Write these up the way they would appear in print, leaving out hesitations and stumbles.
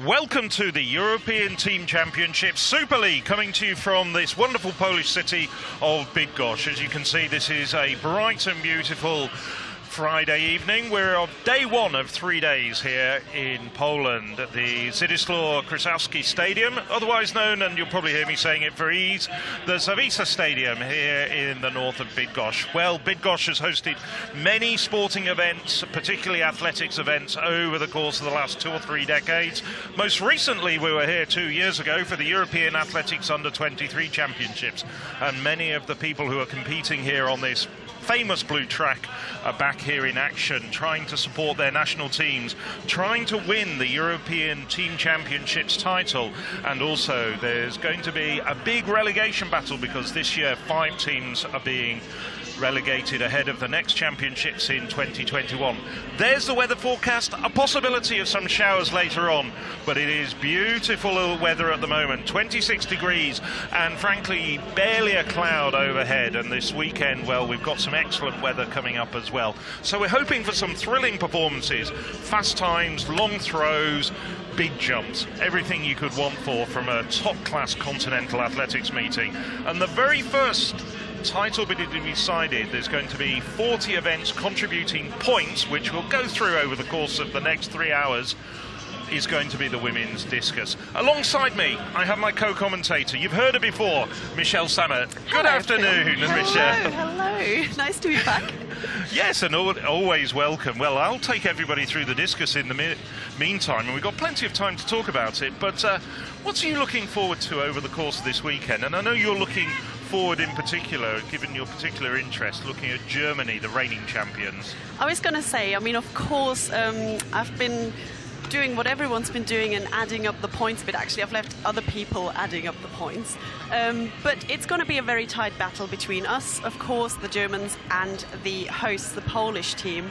Welcome to the European Team Championship Super League, coming to you from this wonderful Polish city of Bydgoszcz. As you can see, this is a bright and beautiful Friday evening. We're on day one of 3 days here in Poland at the Krakowski Stadium, otherwise known, and you'll probably hear me saying it for ease, the Zawisza Stadium here in the north of Bydgoszcz. Well, Bydgoszcz has hosted many sporting events, particularly athletics events, over the course of the last 2 or 3 decades. Most recently, we were here 2 years ago for the European Athletics Under-23 Championships, and many of the people who are competing here on this famous blue track are back here in action, trying to support their national teams, trying to win the European Team Championships title. And also there's going to be a big relegation battle, because this year 5 teams are being relegated ahead of the next championships in 2021. There's the weather forecast, a possibility of some showers later on, but it is beautiful weather at the moment, 26 degrees, and frankly barely a cloud overhead. And this weekend, well, we've got some excellent weather coming up as well, so we're hoping for some thrilling performances, fast times, long throws, big jumps, everything you could want from a top-class continental athletics meeting. And the very first title bid to be decided, there's going to be 40 events contributing points, which we'll go through over the course of the next 3 hours, is going to be the women's discus. Alongside me, I have my co-commentator. You've heard her before, Michelle Samet. Good afternoon, Michelle. Hello, nice to be back. Yes, and always welcome. Well, I'll take everybody through the discus in the meantime, and we've got plenty of time to talk about it. But what are you looking forward to over the course of this weekend? And I know you're looking forward in particular, given your particular interest, looking at Germany, the reigning champions. I was going to say, I mean, of course, I've been doing what everyone's been doing and adding up the points, but actually I've left other people adding up the points. But it's going to be a very tight battle between us, of course, the Germans, and the hosts, the Polish team,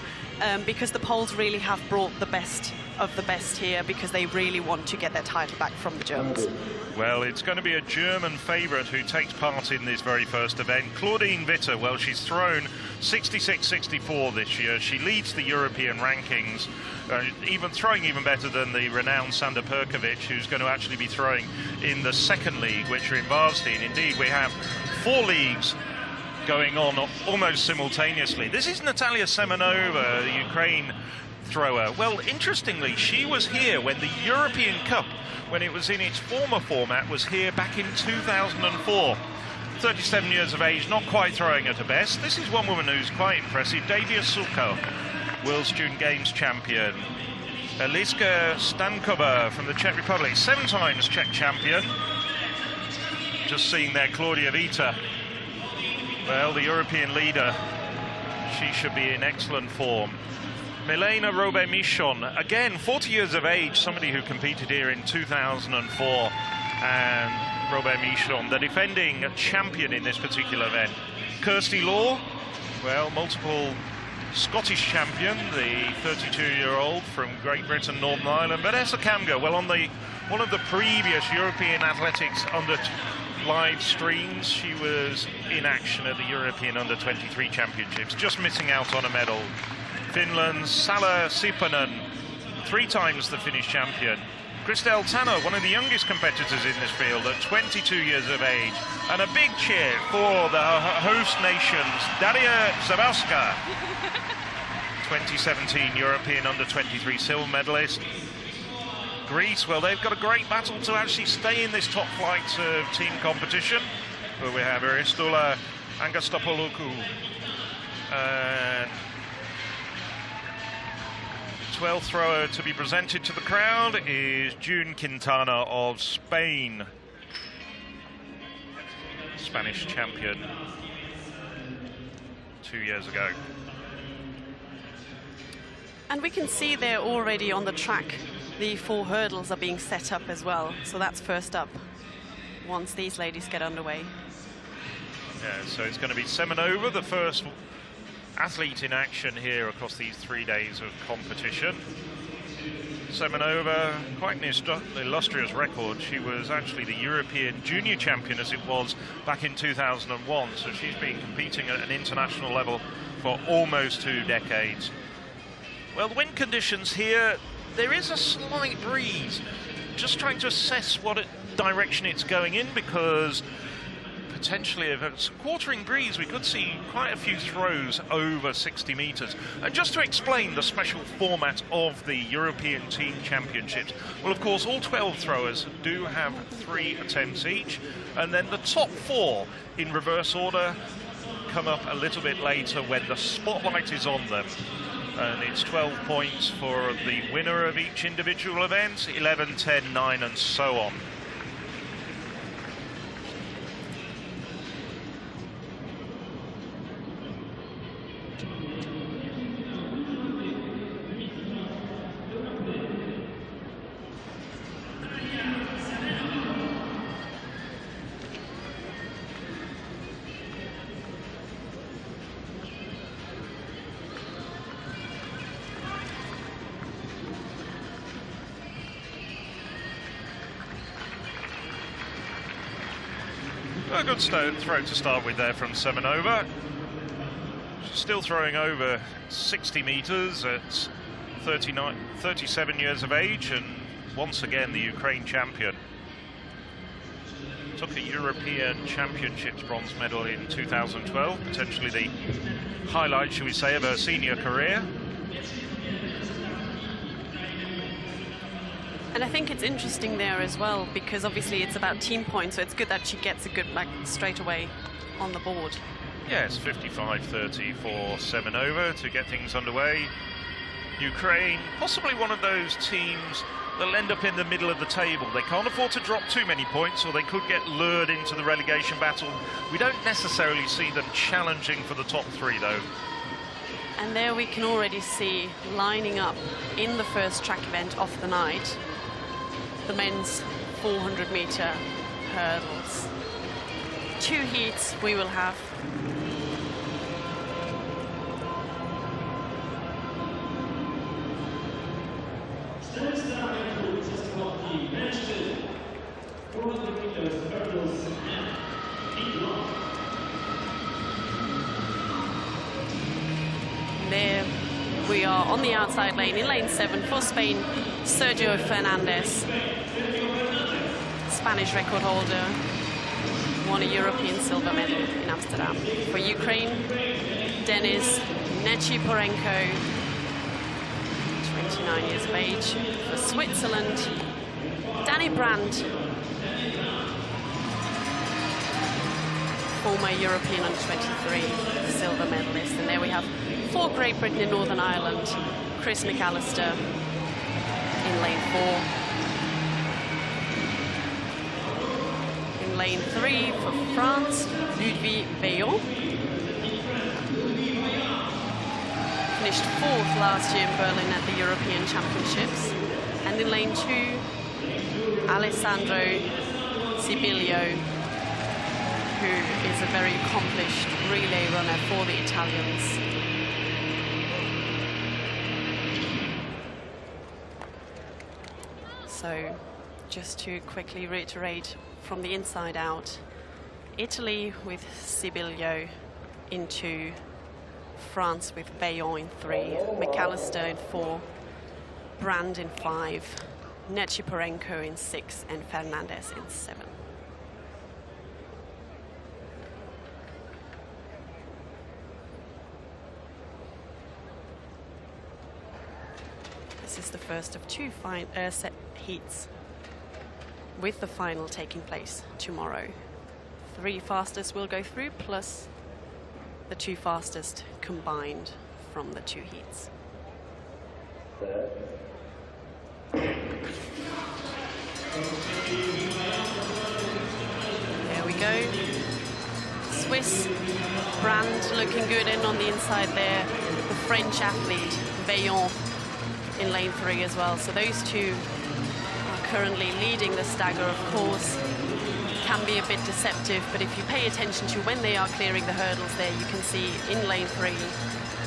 because the Poles really have brought the best of the best here, because they really want to get their title back from the Germans. Well, it's going to be a German favourite who takes part in this very first event, Claudine Witter. Well, she's thrown 66-64 this year. She leads the European rankings, throwing even better than the renowned Sandra Perkovic, who's going to actually be throwing in the second league, which are in Varsity. Indeed, we have 4 leagues going on almost simultaneously. This is Natalia Semenova, the Ukraine thrower. Well, interestingly, she was here when the European Cup, when it was in its former format, was here back in 2004. 37 years of age, not quite throwing at her best. This is one woman who's quite impressive, Davia Suko, World Student Games champion. Eliska Stankova from the Czech Republic, 7 times Czech champion. Just seeing there Claudia Witter. Well, the European leader, she should be in excellent form. Milena Robert-Michon, again 40 years of age, somebody who competed here in 2004, and Robert-Michon, the defending champion in this particular event. Kirsty Law, well, multiple Scottish champion, the 32-year-old from Great Britain, Northern Ireland. Vanessa Kamga, well, on one of the previous European Athletics under live streams, she was in action at the European Under-23 Championships, just missing out on a medal. Finland's Salla Siponen, 3 times the Finnish champion. Kristel Tanner, one of the youngest competitors in this field at 22 years of age. And a big cheer for the host nations, Daria Zabowska, 2017 European Under-23 silver medalist. Greece, well, they've got a great battle to actually stay in this top flight of team competition. But we have Aristola Angastopoulou, and 12th thrower to be presented to the crowd is Jun Quintana of Spain, Spanish champion 2 years ago. And we can see there already on the track, the 4 hurdles are being set up as well. So that's first up once these ladies get underway. Yeah, so it's going to be Semenova, the first athlete in action here across these 3 days of competition. Semenova, quite an illustrious record. She was actually the European junior champion, as it was back in 2001, so she's been competing at an international level for almost 2 decades. Well, the wind conditions here, there is a slight breeze. just trying to assess what direction it's going in, because potentially if it's a quartering breeze we could see quite a few throws over 60 metres. And just to explain the special format of the European Team Championships, well, of course all 12 throwers do have 3 attempts each, and then the top 4 in reverse order come up a little bit later when the spotlight is on them. And it's 12 points for the winner of each individual event, 11, 10, 9 and so on. A good throw to start with there from Semenova. She's still throwing over 60 metres at 37 years of age, and once again the Ukraine champion. Took a European Championships bronze medal in 2012, potentially the highlight, shall we say, of her senior career. And I think it's interesting there as well, because obviously it's about team points, so it's good that she gets a good, like, straight away on the board. Yes, 55-30 for Semenova to get things underway. Ukraine, possibly one of those teams that'll end up in the middle of the table. They can't afford to drop too many points, or they could get lured into the relegation battle. We don't necessarily see them challenging for the top 3, though. And there we can already see, lining up in the first track event of the night, the men's 400-meter hurdles. 2 heats we will have. There we are on the outside lane, in lane 7 for Spain, Sergio Fernandez, Spanish record holder, won a European silver medal in Amsterdam. For Ukraine, Denis Nechiporenko, 29 years of age. For Switzerland, Danny Brandt, former European under-23 silver medalist. And there we have for Great Britain and Northern Ireland, Chris Mcallister in lane 4. In lane 3 for France, Ludwig Veillon. Finished 4th last year in Berlin at the European Championships. And in lane 2, Alessandro Sibilio, who is a very accomplished relay runner for the Italians. So, just to quickly reiterate from the inside out, Italy with Sibilio in 2, France with Veillon in 3, Mcallister in 4, Brand in 5, Nechiporenko in 6, and Fernandez in 7. This is the first of 2 set heats, with the final taking place tomorrow. 3 fastest will go through, plus the 2 fastest combined from the 2 heats. There we go. Swiss Brand looking good in on the inside there. The French athlete, Veillon, in lane 3 as well. So those 2 are currently leading the stagger. Of course, can be a bit deceptive, but if you pay attention to when they are clearing the hurdles there, you can see in lane 3,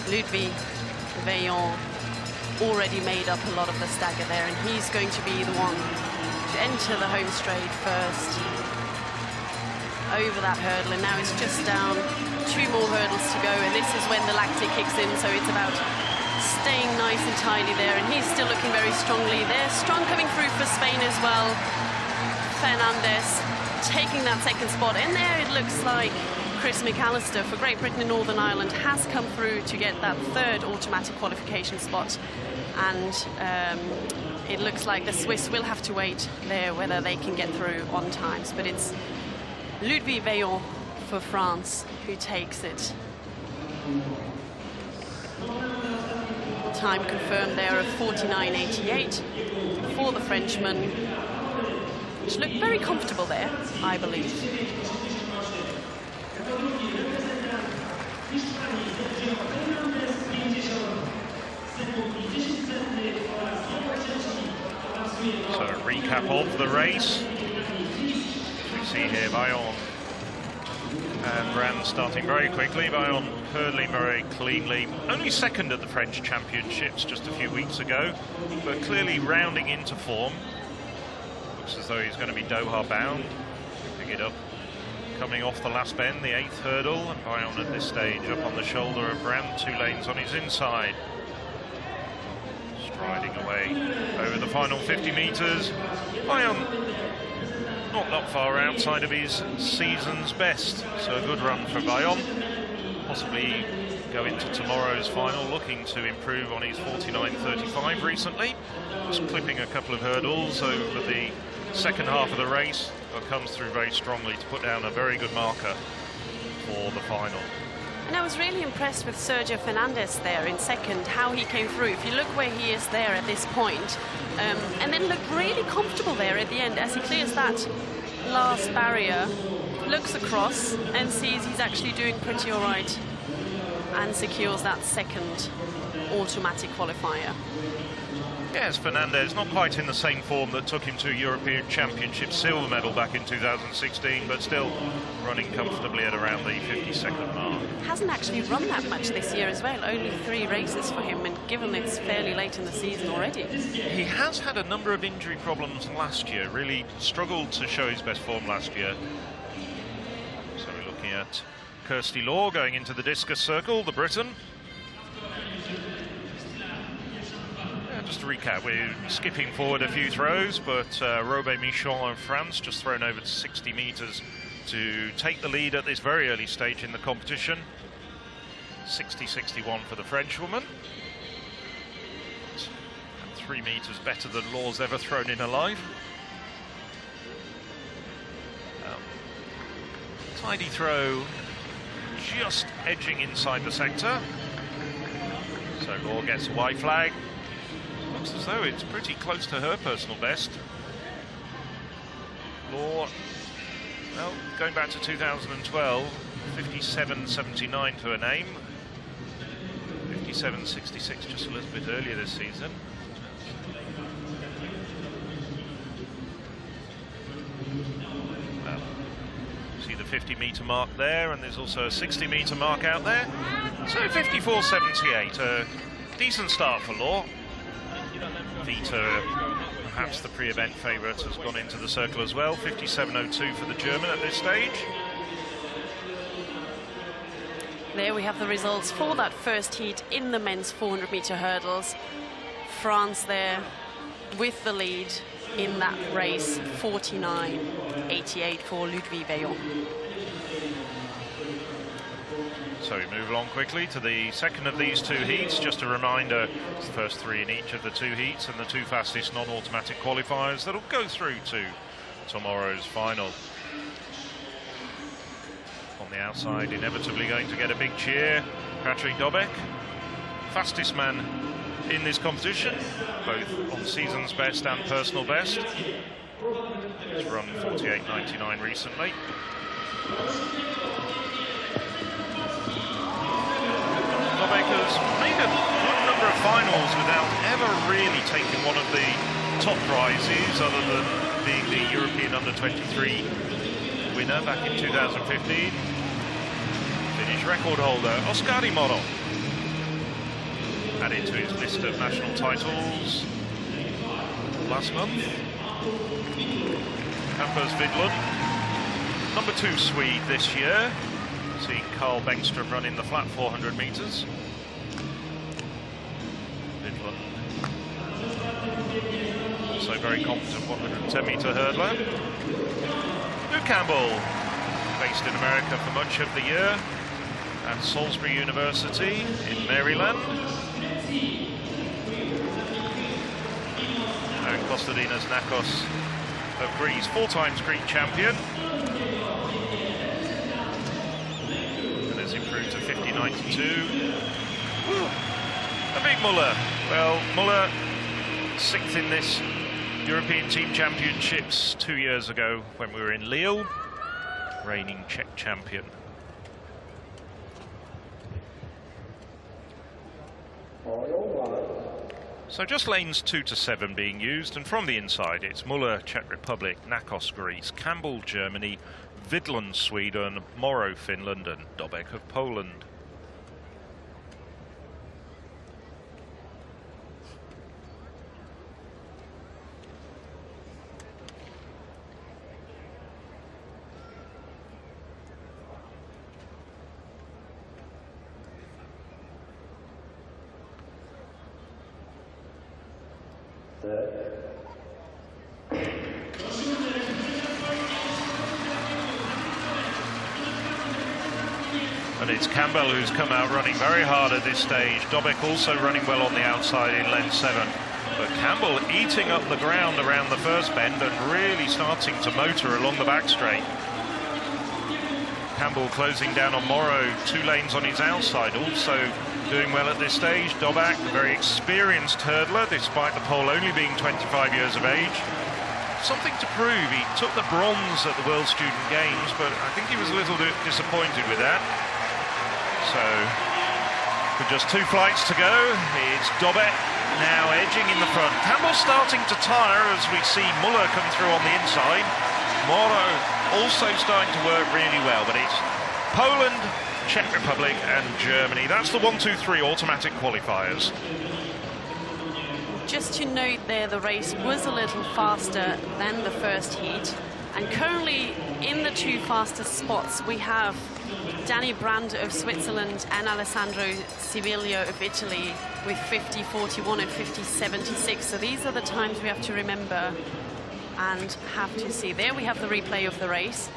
Ludwig Veillon already made up a lot of the stagger there, and he's going to be the one to enter the home straight first over that hurdle. And now it's just down 2 more hurdles to go, and this is when the lactic kicks in, so it's about staying nice and tidy there, and he's still looking very strongly. They're strong coming through for Spain as well. Fernandez taking that second spot, and there it looks like Chris Mcallister for Great Britain and Northern Ireland has come through to get that third automatic qualification spot, and it looks like the Swiss will have to wait there whether they can get through on times, but it's Ludwig Veillon for France who takes it. Time confirmed there of 49.88 for the Frenchman, which looked very comfortable there, I believe. So a recap of the race. We see here Veillon and Brand starting very quickly. Veillon hurdling very cleanly. Only second at the French Championships just a few weeks ago, but clearly rounding into form. Looks as though he's going to be Doha bound. Pick it up. Coming off the last bend, the 8th hurdle, and Veillon at this stage up on the shoulder of Brand, 2 lanes on his inside. Striding away over the final 50 metres. Veillon not far outside of his season's best, so a good run for Veillon. Possibly go into tomorrow's final looking to improve on his 49.35 recently. Just clipping a couple of hurdles over the second half of the race, but comes through very strongly to put down a very good marker for the final. And I was really impressed with Sergio Fernandez there in second, how he came through. If you look where he is there at this point, and then looked really comfortable there at the end as he clears that last barrier, looks across and sees he's actually doing pretty all right and secures that second automatic qualifier. Yes, Fernandez not quite in the same form that took him to a European Championship silver medal back in 2016, but still running comfortably at around the 50-second mark. Hasn't actually run that much this year as well, only 3 races for him, and given it's fairly late in the season already. He has had a number of injury problems last year, really struggled to show his best form last year. So we're looking at Kirsty Law going into the discus circle, the Briton. Just to recap, we're skipping forward a few throws, but Robert Michon of France just thrown over to 60 metres to take the lead at this very early stage in the competition. 60.61 for the Frenchwoman. And 3 metres better than Law's ever thrown in her life. Tidy throw, just edging inside the sector. So Law gets a white flag. Looks as though it's pretty close to her personal best. Law, well, going back to 2012, 57.79 to her name. 57.66 just a little bit earlier this season. See the 50-metre mark there, and there's also a 60-metre mark out there. So 54.78, a decent start for Law. Vita, perhaps the pre-event favourite, has gone into the circle as well. 57.02 for the German at this stage. There we have the results for that first heat in the men's 400-metre hurdles. France there with the lead in that race, 49.88 for Ludwig Veillon. So we move along quickly to the second of these 2 heats. Just a reminder, it's the first 3 in each of the 2 heats and the 2 fastest non-automatic qualifiers that'll go through to tomorrow's final. On the outside, inevitably going to get a big cheer, Patrick Dobek, fastest man in this competition, both on season's best and personal best. He's run 48.99 recently. Dobek has made a good number of finals without ever really taking one of the top prizes, other than being the European Under-23 winner back in 2015. Finnish record holder Oskari Moro added to his list of national titles last month. Hampus Vidlund, number 2 Swede this year. Seeing Carl Bengtström run in the flat 400 metres. also very competent 110-metre hurdler. Lou Campbell, based in America for much of the year, at Salisbury University in Maryland. And Kostadinos Nakos of Greece, 4 times Greek champion. And has improved to 50.92. A big Muller. Well, Muller 6th in this European Team Championships 2 years ago when we were in Lille, reigning Czech champion. So just lanes 2 to 7 being used, and from the inside it's Muller, Czech Republic, Nakos, Greece, Campbell, Germany, Vidlund, Sweden, Morrow, Finland, and Dobek of Poland. And it's Campbell who's come out running very hard at this stage. Dobek also running well on the outside in lane 7. But Campbell eating up the ground around the first bend and really starting to motor along the back straight. Campbell closing down on Morrow, 2 lanes on his outside, also doing well at this stage. Dobek, a very experienced hurdler, despite the pole only being 25 years of age. Something to prove. He took the bronze at the World Student Games, but I think he was a little bit disappointed with that. So, with just 2 flights to go, it's Dobek now edging in the front. Campbell starting to tire as we see Muller come through on the inside. Morrow also starting to work really well, but it's Poland, Czech Republic and Germany. That's the 1, 2, 3 automatic qualifiers. Just to note there, the race was a little faster than the first heat, and currently in the 2 fastest spots we have Danny Brand of Switzerland and Alessandro Sibilio of Italy with 50.41 and 50.76. So these are the times we have to remember and have to see. There we have the replay of the race.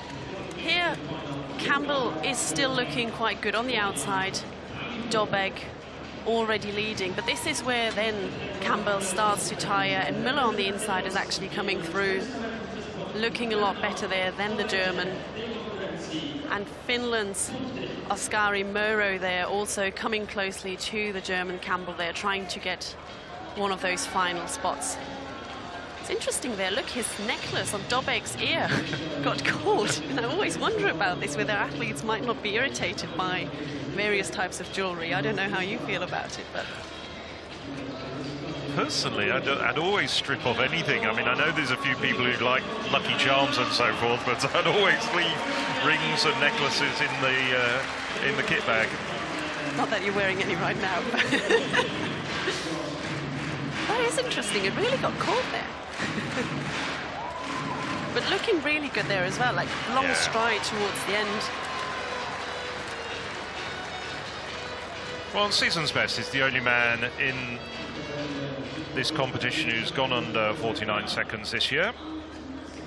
Here Campbell is still looking quite good on the outside. Dobek already leading, but this is where then Campbell starts to tire, and Muller on the inside is actually coming through, looking a lot better there than the German. And Finland's Oskari Moro there also coming closely to the German Campbell there, trying to get one of those final spots. It's interesting there, look, his necklace on Dobek's ear got caught. And I always wonder about this, whether athletes might not be irritated by various types of jewelry. I don't know how you feel about it, but... Personally, I'd always strip off anything. I mean, I know there's a few people who like Lucky Charms and so forth, but I'd always leave rings and necklaces in the kit bag. Not that you're wearing any right now. That is interesting. It really got caught there. But looking really good there as well, like long stride towards the end. Well, season's best is the only man in this competition who's gone under 49 seconds this year.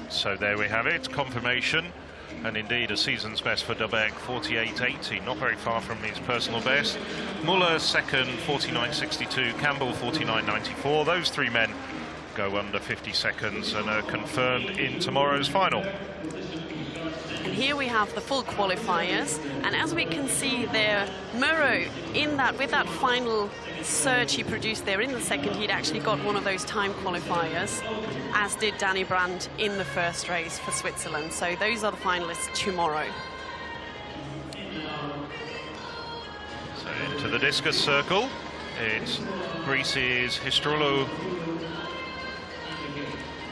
So there we have it, confirmation, and indeed a season's best for Dobek, 48.80, not very far from his personal best. Muller second, 49.62, Campbell 49.94. Those 3 men go under 50 seconds and are confirmed in tomorrow's final. And here we have the full qualifiers, and as we can see there, Murrow in that, with that final surge he produced there in the second, he'd actually got one of those time qualifiers, as did Danny Brand in the first race for Switzerland. So those are the finalists tomorrow. So into the discus circle, it's Greece's Histrolo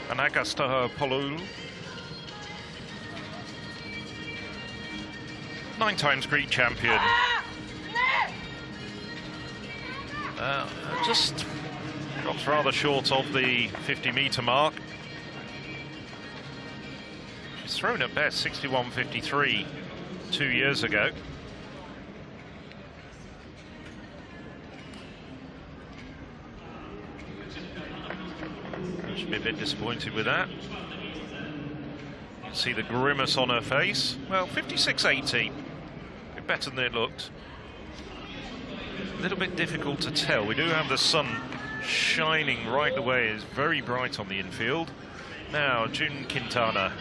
Anagastapoulou. 9 times Greek champion. Just drops rather short of the 50-meter mark. She's thrown at best 61.53 2 years ago. be a bit disappointed with that. You can see the grimace on her face. Well, 56.80, a bit better than it looked. A little bit difficult to tell. We do have the sun shining right away. It's very bright on the infield. Now, Jun Quintana.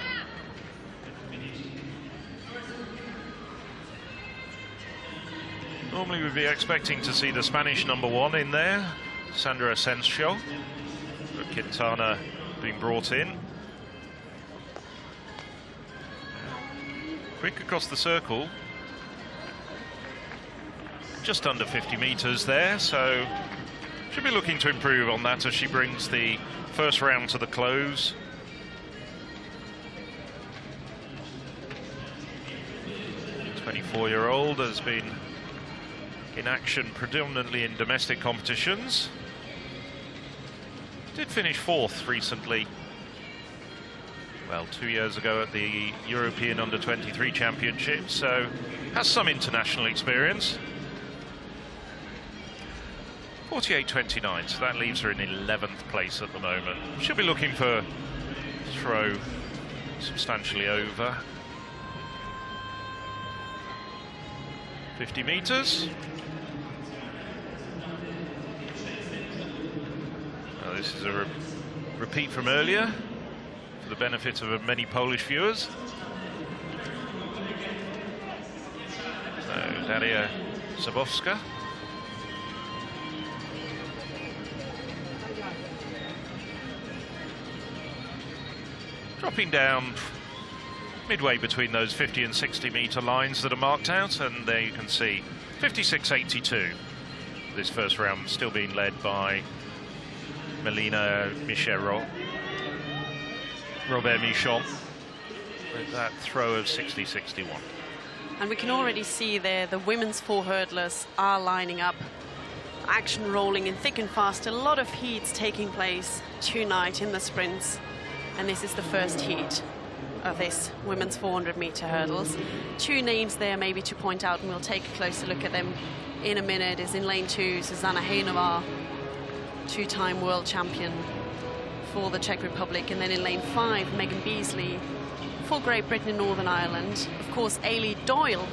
Normally we'd be expecting to see the Spanish #1 in there, Sandra Asensio, but Quintana being brought in. Quick across the circle, just under 50 meters there, so should be looking to improve on that as she brings the first round to the close. The 24-year-old has been in action predominantly in domestic competitions. Did finish 4th recently. Well, 2 years ago at the European Under-23 Championship, so has some international experience. 48.29, so that leaves her in 11th place at the moment. She'll be looking for throw substantially over. 50 meters. Now this is a repeat from earlier for the benefit of many Polish viewers. So Daria Zabowska. Dropping down midway between those 50 and 60 meter lines that are marked out, and there you can see 56.82. This first round still being led by Melina Michero, Robert Michon, with that throw of 60.61. And we can already see there the women's 4 hurdlers are lining up, action rolling in thick and fast. A lot of heats taking place tonight in the sprints, and this is the first heat of this women's 400 meter hurdles. 2 names there maybe to point out, and we'll take a closer look at them in a minute. Is in lane 2 Zuzana Hejnová, 2-time world champion for the Czech Republic, and then in lane 5 Megan Beasley for Great Britain and Northern Ireland. Of course, Ailey Doyle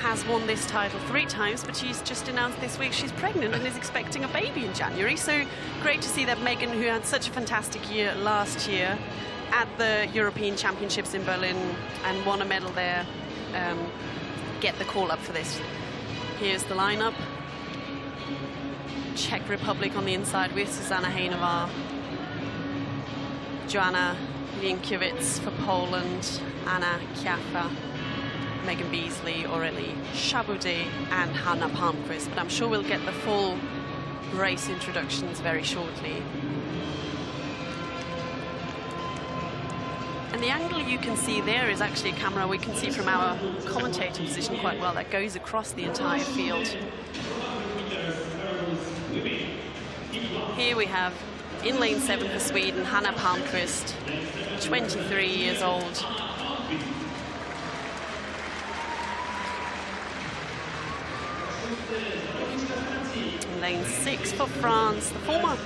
has won this title 3 times, but she's just announced this week she's pregnant and is expecting a baby in January. So great to see that Megan, who had such a fantastic year last year at the European Championships in Berlin and won a medal there, get the call up for this. Here's the lineup. Czech Republic on the inside with Zuzana Hejnová, Joanna Lienkiewicz for Poland, Anna Kiafa, Megan Beasley, Aurélie Chaboudet and Hanna Palmqvist, but I'm sure we'll get the full race introductions very shortly. And the angle you can see there is actually a camera we can see from our commentator position quite well, that goes across the entire field. Here we have in lane 7 for Sweden, Hanna Palmqvist, 23 years old. In lane 6 for France, the former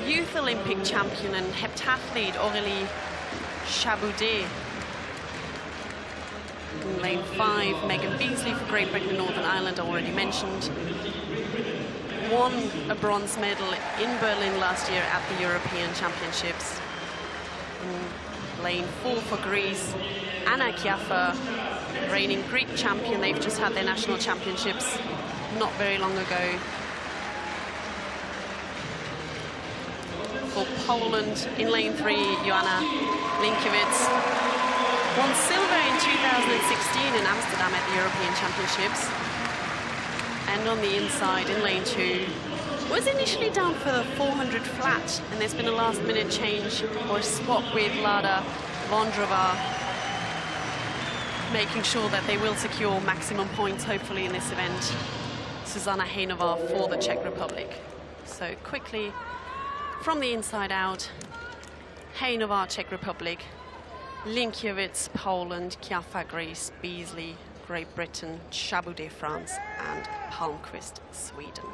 Youth Olympic champion and heptathlete Aurélie Chaboudet. In lane 5, Megan Beasley for Great Britain and Northern Ireland, already mentioned. Won a bronze medal in Berlin last year at the European Championships. In lane 4 for Greece, Anna Kiafa, reigning Greek champion. They've just had their national championships not very long ago. For Poland, in lane 3, Joanna Lienkiewicz won silver in 2016 in Amsterdam at the European Championships. And on the inside, in lane 2, was initially down for the 400 flat, and there's been a last-minute change or a swap with Lada Vondrova, making sure that they will secure maximum points, hopefully, in this event. Zuzana Hejnová for the Czech Republic. So quickly, from the inside out, Hejnová, Czech Republic, Lienkiewicz, Poland, Kiafa, Greece, Beasley, Great Britain, Chaboudet, France, and Palmqvist, Sweden.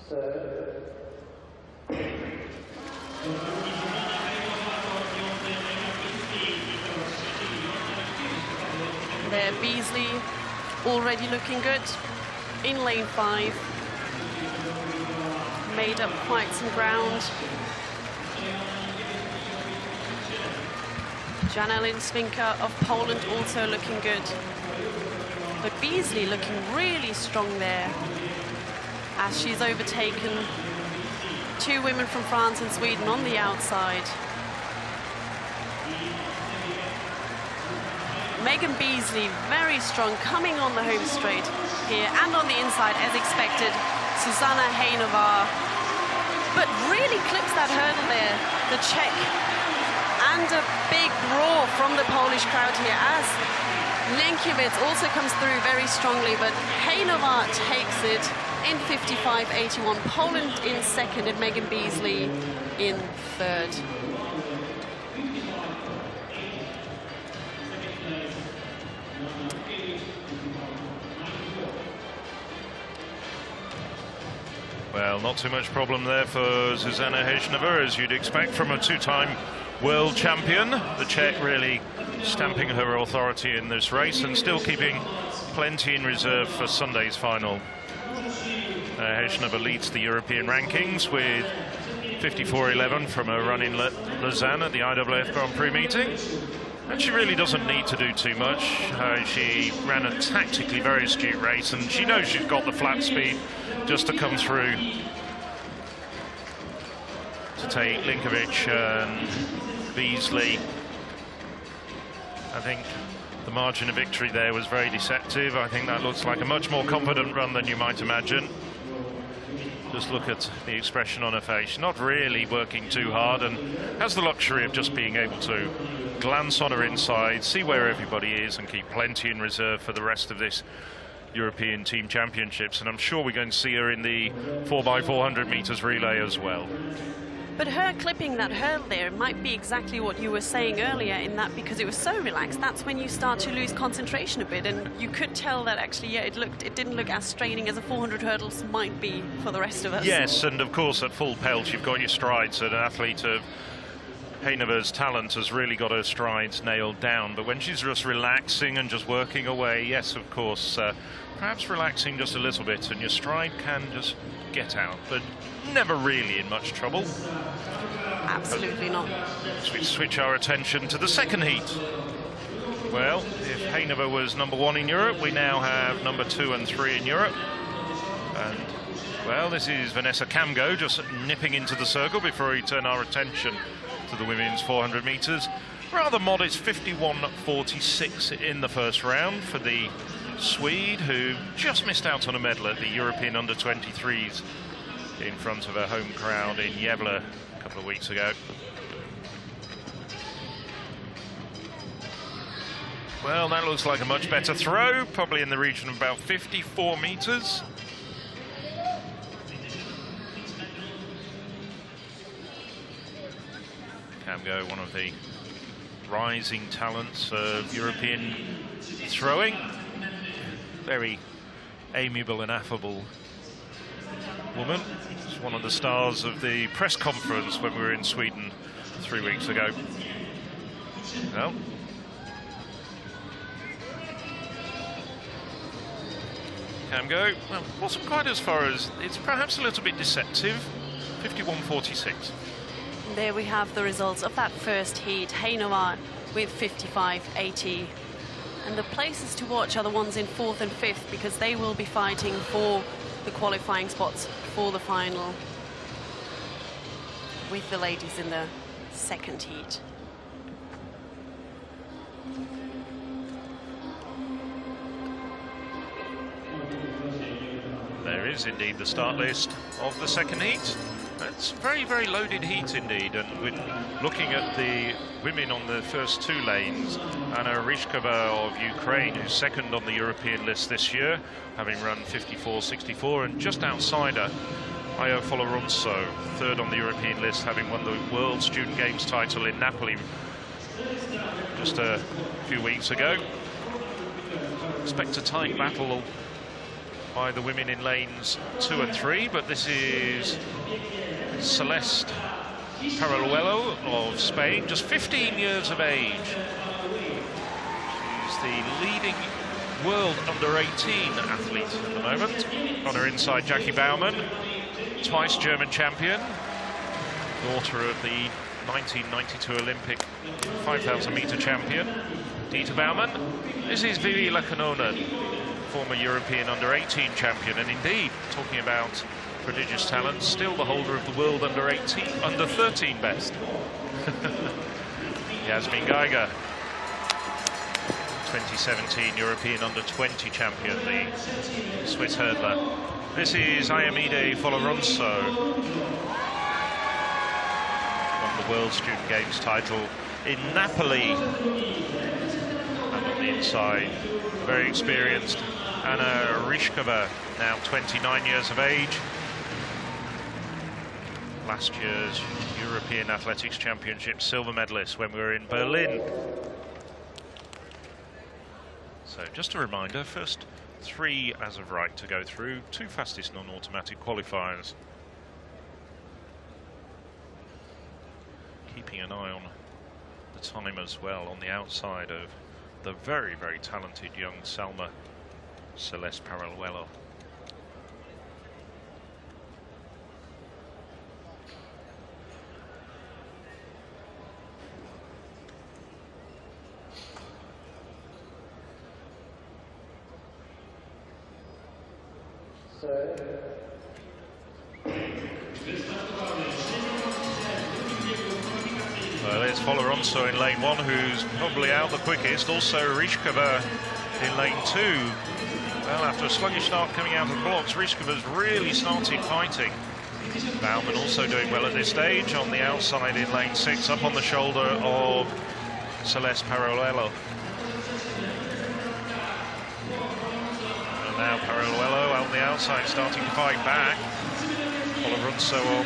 There, Beasley already looking good in lane 5. Made up quite some ground. Javelin Svinka of Poland also looking good. But Beasley looking really strong there as she's overtaken 2 women from France and Sweden on the outside. Megan Beasley very strong, coming on the home straight here, and on the inside as expected, Susanna Hejnová, but really clips that hurdle there, the Czech. And a big roar from the Polish crowd here as Linkiewicz also comes through very strongly, but Hejnová takes it in 55.81. Poland in second and Megan Beasley in third. Well, not too much problem there for Zuzana Hejnová, as you'd expect from a 2-time world champion. The Czech really stamping her authority in this race and still keeping plenty in reserve for Sunday's final. Hejnová leads the European rankings with 54.11 from a run in Lausanne at the IAAF Grand Prix meeting. And she really doesn't need to do too much. She ran a tactically very astute race, and she knows she's got the flat speed just to come through to take Linkiewicz and Beasley. I think the margin of victory there was very deceptive. I think that looks like a much more confident run than you might imagine. Just look at the expression on her face. She's not really working too hard and has the luxury of just being able to glance on her inside, see where everybody is, and keep plenty in reserve for the rest of this European Team Championships. And I'm sure we're going to see her in the 4x400 meters relay as well. But her clipping that hurdle there might be exactly what you were saying earlier, in that because it was so relaxed, that's when you start to lose concentration a bit, and you could tell that actually, yeah, it didn't look as straining as a 400 hurdles might be for the rest of us. Yes, and of course at full pelt you've got your strides, and an athlete of Hejnová's talent has really got her strides nailed down. But when she's just relaxing and just working away, yes, of course, perhaps relaxing just a little bit, and your stride can just get out, but never really in much trouble. Absolutely not. We switch our attention to the second heat. Well, if Hejnová was #1 in Europe, we now have #2 and 3 in Europe. And, well, this is Vanessa Kamgo just nipping into the circle before we turn our attention to the women's 400 meters. Rather modest 51.46 in the first round for the Swede, who just missed out on a medal at the European under-23s in front of her home crowd in Gävle a couple of weeks ago. Well, that looks like a much better throw, probably in the region of about 54 meters. Kamgo, one of the rising talents of European throwing. Very amiable and affable woman. She's one of the stars of the press conference when we were in Sweden 3 weeks ago. Well, Kamgo, well, wasn't quite as far as, it's perhaps a little bit deceptive, 51.46. There we have the results of that first heat. Hejnová with 55.80. And the places to watch are the ones in 4th and 5th, because they will be fighting for the qualifying spots for the final with the ladies in the second heat. There is indeed the start list of the second heat. It's a very, very loaded heat indeed, and with looking at the women on the first 2 lanes, Anna Ryzhkova of Ukraine, who's second on the European list this year, having run 54.64, and just outside her, Io Foloronso, third on the European list, having won the World Student Games title in Napoli just a few weeks ago. Expect a tight battle by the women in lanes 2 and 3, but this is Celeste Paraluelo of Spain, just 15 years of age. She's the leading world under-18 athlete at the moment. On her inside, Jackie Baumann, twice German champion, daughter of the 1992 Olympic 5,000 meter champion, Dieter Baumann. This is Vivi Lekkonen, former European under-18 champion, and indeed, talking about prodigious talent, still the holder of the world under-13 best. Jasmin Geiger, 2017 European under-20 champion, the Swiss hurdler. This is Ayamide Foloronso, won the World Student Games title in Napoli. And on the inside, very experienced Anna Ryšková, now 29 years of age. Last year's European Athletics Championship silver medalist when we were in Berlin. So just a reminder, first 3 as of right to go through, 2 fastest non-automatic qualifiers. Keeping an eye on the time as well on the outside of the very, very talented young Salma Celeste Paraluelo. Well, it's Foloronso in lane 1, who's probably out the quickest. Also Ryšková in lane 2. Well, after a sluggish start coming out of the blocks, Ryšková's really started fighting. Baumann also doing well at this stage on the outside in lane 6, up on the shoulder of Celeste Paraluelo. And now Paraluelo out on the outside, starting to fight back. Foloronso on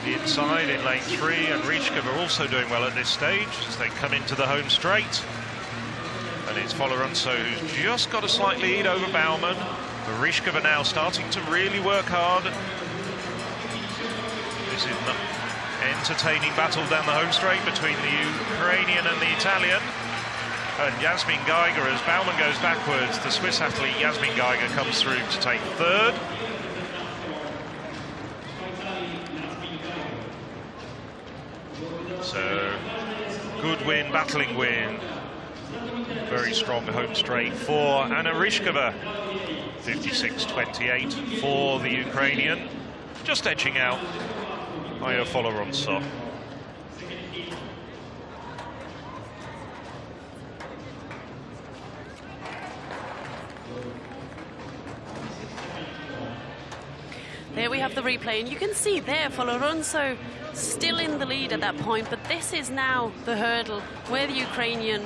the inside in lane 3, and Ryšková also doing well at this stage as they come into the home straight. And it's Foloronso who's just got a slight lead over Baumann. But Ryšková now starting to really work hard. This is an entertaining battle down the home straight between the Ukrainian and the Italian. And Jasmin Geiger, as Baumann goes backwards, the Swiss athlete Jasmin Geiger comes through to take 3rd. So, good win, battling win. Very strong home straight for Anna Ryšková. 56.28 for the Ukrainian. Just edging out Aya Foloronso. There we have the replay, and you can see there Foloronso still in the lead at that point, but this is now the hurdle where the Ukrainian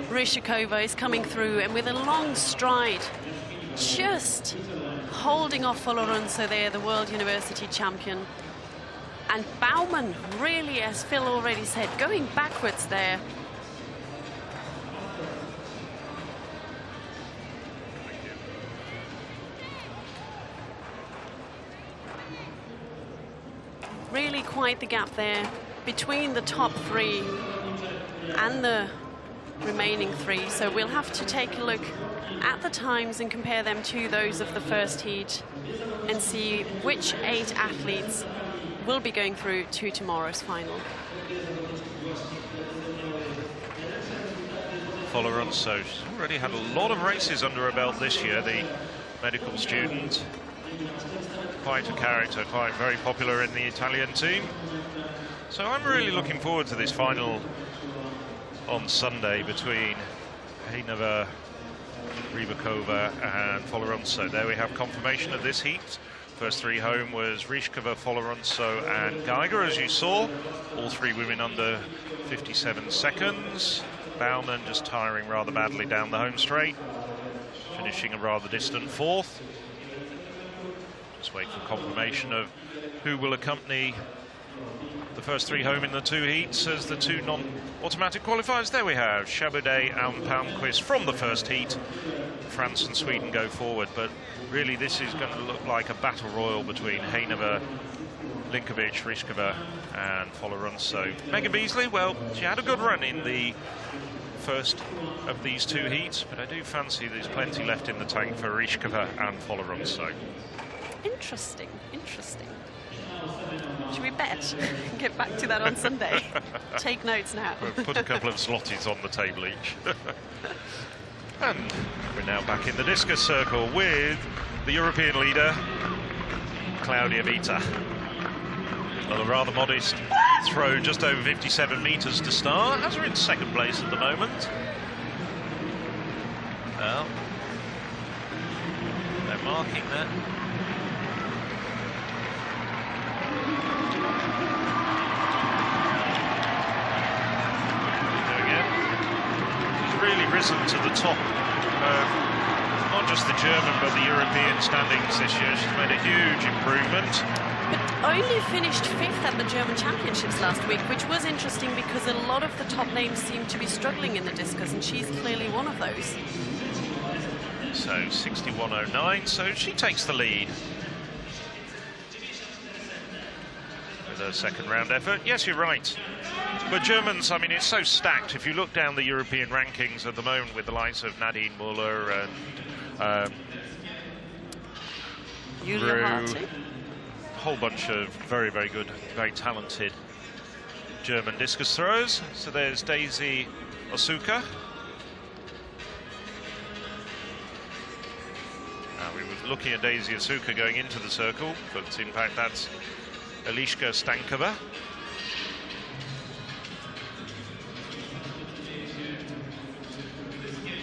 Ryšková is coming through, and with a long stride, just holding off Foloronso there, the World University champion. And Baumann really, as Phil already said, going backwards there. Really quite the gap there between the top 3 and the remaining 3. So we'll have to take a look at the times and compare them to those of the first heat and see which 8 athletes will be going through to tomorrow's final. Foloronso, she's already had a lot of races under her belt this year, the medical student. Quite a character, quite very popular in the Italian team. So I'm really looking forward to this final on Sunday between Hejnova, Rybakova and Foloronso. There we have confirmation of this heat. First 3 home was Ryšková, Foloronso and Geiger, as you saw. All 3 women under 57 seconds. Baumann just tiring rather badly down the home straight, finishing a rather distant 4th. Just wait for confirmation of who will accompany The first three home in the two heats as the two non-automatic qualifiers. There we have Chabodet and Palmquist from the first heat. France and Sweden go forward, but really this is going to look like a battle royal between Heineva, Linkovic, Ryšková and Folorunso. Megan Beasley, well, she had a good run in the first of these two heats, but I do fancy there's plenty left in the tank for Ryšková and Folorunso. Interesting, interesting. Should we bet? Get back to that on Sunday. Take notes now. We'll put a couple of zlotys on the table each. And we're now back in the discus circle with the European leader, Claudia Vita. Well, a rather modest throw, just over 57 metres to start, as we're in second place at the moment. Well, they're marking that. Really risen to the top of not just the German but the European standings this year. She's made a huge improvement. But only finished 5th at the German Championships last week, which was interesting because a lot of the top names seem to be struggling in the discus, and she's clearly one of those. So 61.09, so she takes the lead. With her second round effort. Yes, you're right. But Germans, I mean, it's so stacked. If you look down the European rankings at the moment with the likes of Nadine Muller and Julia, a whole bunch of very, very good, very talented German discus throwers. So there's Daisy Asuka. We were looking at Daisy Asuka going into the circle, but in fact that's Eliška Stankova.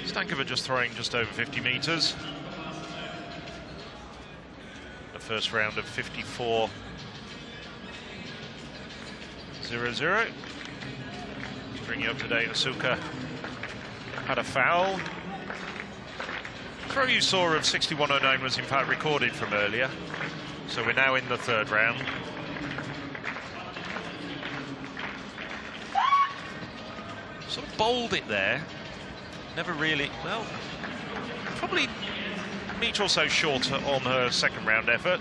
Stankova just throwing just over 50 metres. The first round of 54.00. Bring you up to date, Asuka had a foul. The throw you saw of 61.09 was in fact recorded from earlier. So we're now in the third round. Sort of bowled it there. Never really, well, probably a metre or so shorter on her second round effort.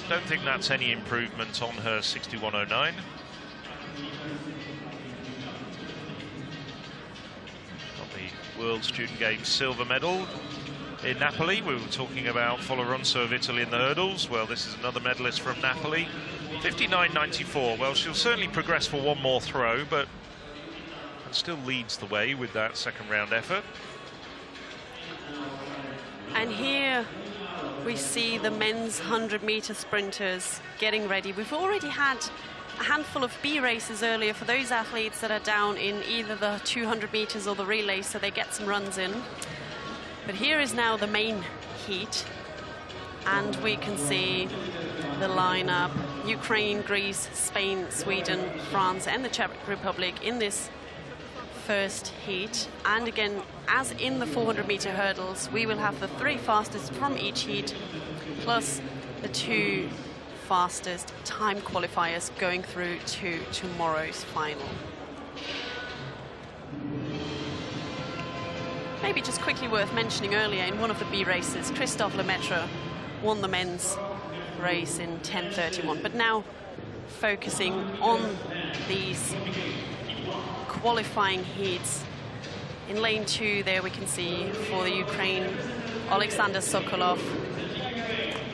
Don't think that's any improvement on her 61.09. Got the World Student Games silver medal in Napoli. We were talking about Folorunso of Italy in the hurdles. Well, this is another medalist from Napoli. 59.94. Well, she'll certainly progress for one more throw, but still leads the way with that second round effort. And here we see the men's 100-metre sprinters getting ready. We've already had a handful of B races earlier for those athletes that are down in either the 200 metres or the relay, so they get some runs in. But here is now the main heat, and we can see the lineup: Ukraine, Greece, Spain, Sweden, France and the Czech Republic in this first heat. And again, as in the 400-metre hurdles, we will have the 3 fastest from each heat plus the 2 fastest time qualifiers going through to tomorrow's final. Maybe just quickly worth mentioning, earlier in one of the B races, Christophe Lemaitre won the men's race in 10:31, but now focusing on these qualifying heats. In lane 2 there we can see for the Ukraine, Alexander Sokolov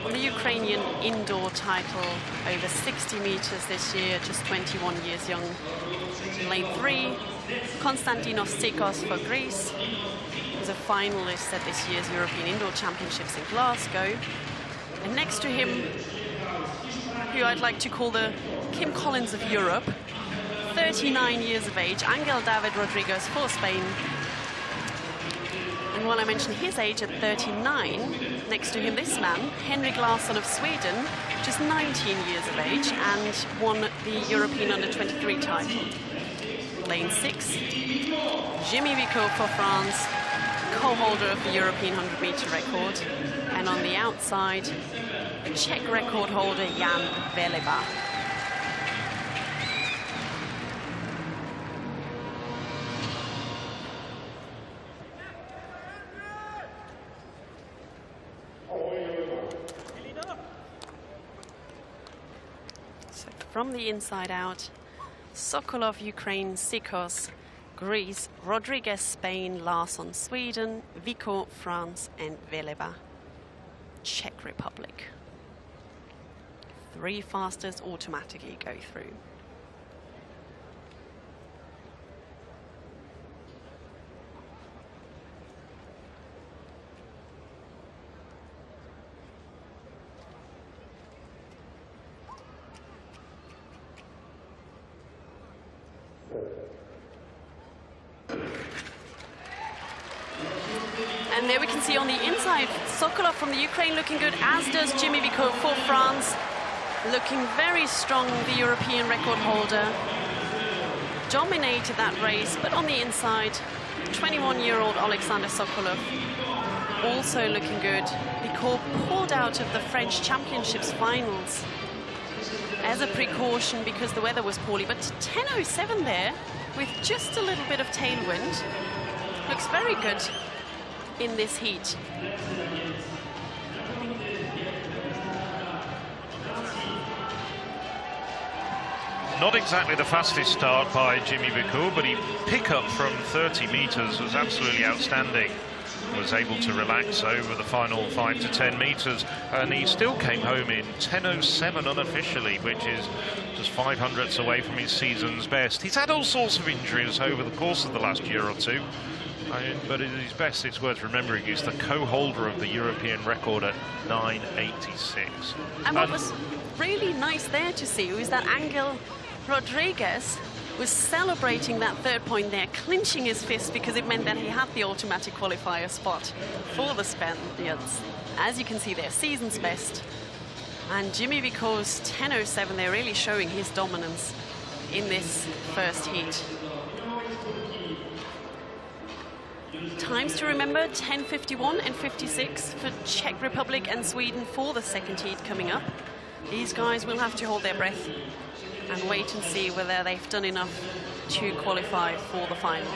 on the Ukrainian indoor title, over 60 meters this year, just 21 years young. In lane 3, Konstantinos Tsikos for Greece, who's a finalist at this year's European Indoor Championships in Glasgow. And next to him, who I'd like to call the Kim Collins of Europe, 39 years of age, Angel David Rodriguez for Spain. And while I mention his age at 39, next to him this man, Henrik Larsson of Sweden, just 19 years of age and won the European Under-23 title. Lane 6, Jimmy Vico for France, co-holder of the European 100-meter record. And on the outside, the Czech record holder Jan Veleba. from the inside out. Sokolov, Ukraine, Sikos, Greece, Rodriguez, Spain, Larsson, Sweden, Vico, France, and Veleva, Czech Republic. 3 fastest automatically go through. And there we can see on the inside, Sokolov from the Ukraine looking good, as does Jimmy Vico for France. Looking very strong, the European record holder. Dominated that race, but on the inside, 21-year-old Alexander Sokolov also looking good. Vico pulled out of the French Championships finals as a precaution because the weather was poorly, but 10:07 there with just a little bit of tailwind. Looks very good in this heat. Not exactly the fastest start by Jimmy Vico, but he pickup from 30 meters was absolutely outstanding. Was able to relax over the final 5 to 10 meters, and he still came home in 10:07 unofficially, which is just 500ths away from his season's best. He's had all sorts of injuries over the course of the last year or two. But at his best, it's worth remembering, he's the co-holder of the European record at 9:86. And what was really nice there to see was that Angel Rodriguez was celebrating that 3rd point there, clinching his fist because it meant that he had the automatic qualifier spot for the Spaniards. As you can see there, season's best. And Jimmy Vico's 10:07, they're really showing his dominance in this first heat. Times to remember, 10:51 and 56 for Czech Republic and Sweden for the 2nd heat coming up. These guys will have to hold their breath and wait and see whether they've done enough to qualify for the final.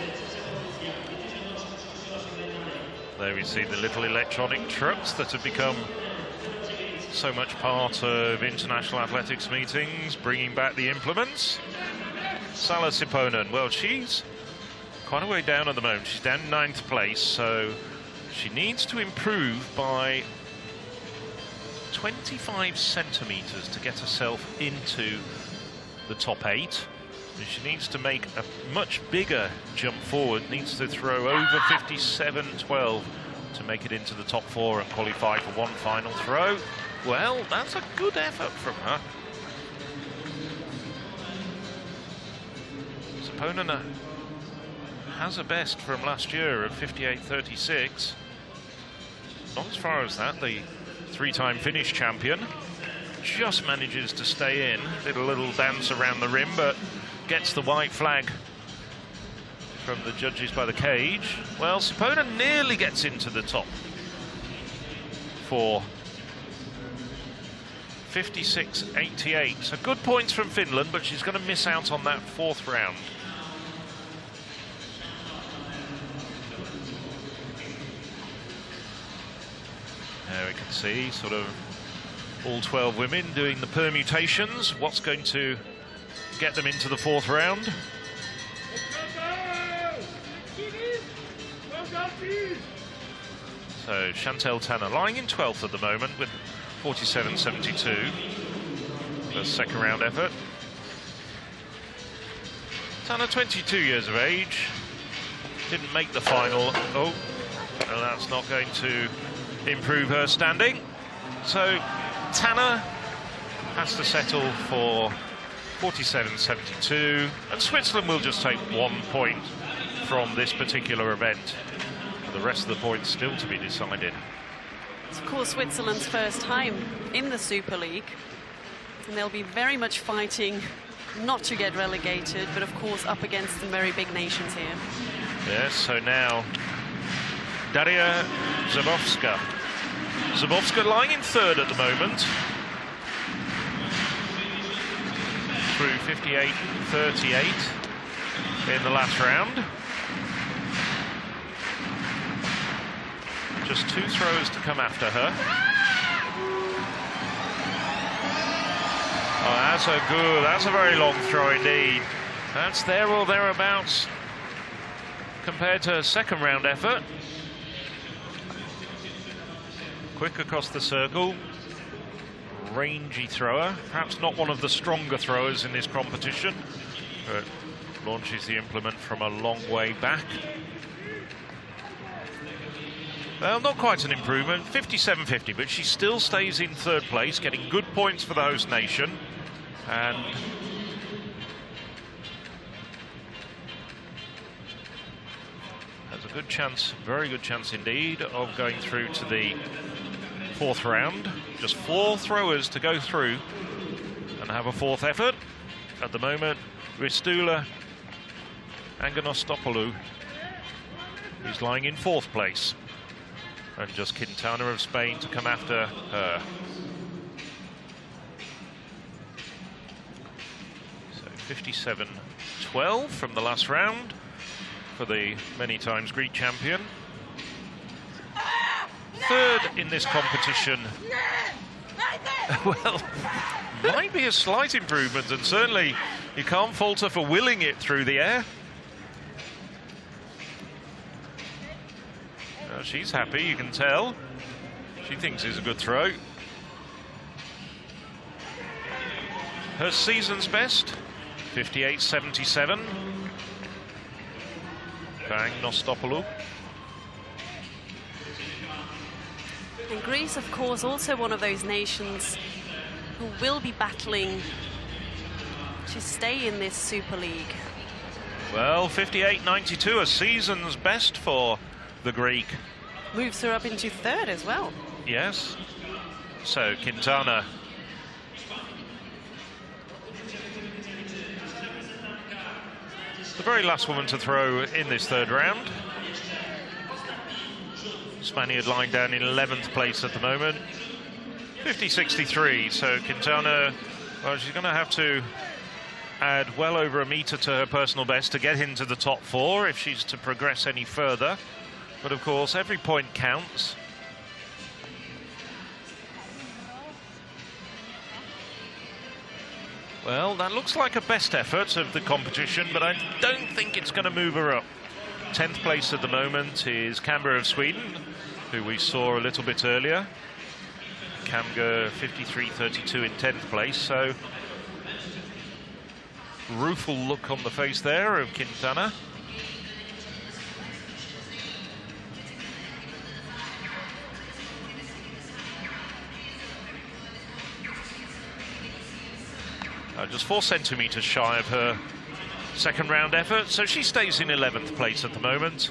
There we see the little electronic trucks that have become so much part of international athletics meetings, bringing back the implements. Sala Siponen, well, she's quite a way down at the moment. She's down in 9th place, so she needs to improve by 25 centimeters to get herself into the top 8. And she needs to make a much bigger jump forward, needs to throw over 57.12 to make it into the top 4 and qualify for one final throw. Well, that's a good effort from her. Siponen has a best from last year of 58.36. Not as far as that, the 3-time Finnish champion just manages to stay in. Did a little dance around the rim, but gets the white flag from the judges by the cage. Well, Siponen nearly gets into the top 4. 56.88. So good points from Finland, but she's going to miss out on that 4th round. There we can see sort of all 12 women doing the permutations. What's going to get them into the 4th round? So Chantel Tanner lying in 12th at the moment with 47.72. The 2nd round effort. Tanner, 22 years of age, didn't make the final. Oh, and that's not going to improve her standing. So Tanner has to settle for 47.72, and Switzerland will just take 1 point from this particular event. The rest of the points still to be decided. It's of course Switzerland's first time in the Super League, and they'll be very much fighting not to get relegated, but of course up against some very big nations here. Yes, so now Daria Zabowska. Zabowska lying in 3rd at the moment. Through 58.38 in the last round. Just 2 throws to come after her. That's a very long throw indeed. That's there or thereabouts compared to a second round effort. Quick across the circle. Rangy thrower. Perhaps not one of the stronger throwers in this competition, but launches the implement from a long way back. Well, not quite an improvement, 57.50, but she still stays in third place, getting good points for the host nation. And has a good chance, very good chance indeed, of going through to the fourth round. Just 4 throwers to go through and have a fourth effort. At the moment, Ristula Angonostopoulou is lying in fourth place. And just Quintana of Spain to come after her. So 57.12 from the last round for the many times Greek champion. Third in this competition. Well, might be a slight improvement, and certainly you can't fault her for willing it through the air. She's happy, you can tell. She thinks it's a good throw. Her season's best, 58.77. Bang Nostopoulou. And Greece, of course, also one of those nations who will be battling to stay in this Super League. Well, 58.92, a season's best for the Greek. Moves her up into third as well. Yes. So Quintana. The very last woman to throw in this third round. Spaniard lying down in 11th place at the moment. 50.63. So Quintana, well, she's going to have to add well over a metre to her personal best to get into the top 4 if she's to progress any further. But of course, every point counts. Well, that looks like a best effort of the competition, but I don't think it's going to move her up. 10th place at the moment is Kamga of Sweden, who we saw a little bit earlier. Kamga 53.32 in 10th place, so rueful look on the face there of Quintana. Just 4 centimetres shy of her second round effort, so she stays in 11th place at the moment.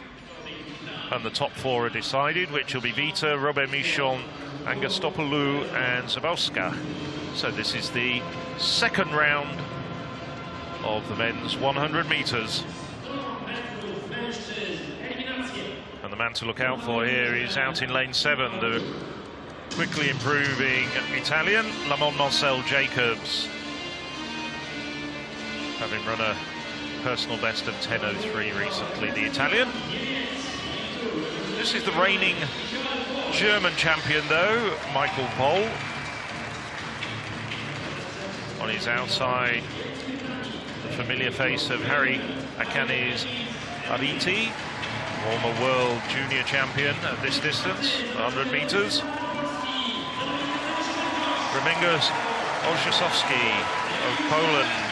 And the top 4 are decided, which will be Vita, Robert Michon, Angostopoulou and Zabowska. So this is the second round of the men's 100 metres. And the man to look out for here is out in lane 7, the quickly improving Italian, Lamont Marcel Jacobs, having run a personal best of 10.03 recently, the Italian. This is the reigning German champion, though, Michael Pohl. On his outside, the familiar face of Harry Akanes Ariti, former world junior champion at this distance, 100 metres. Domingos Olszewski of Poland.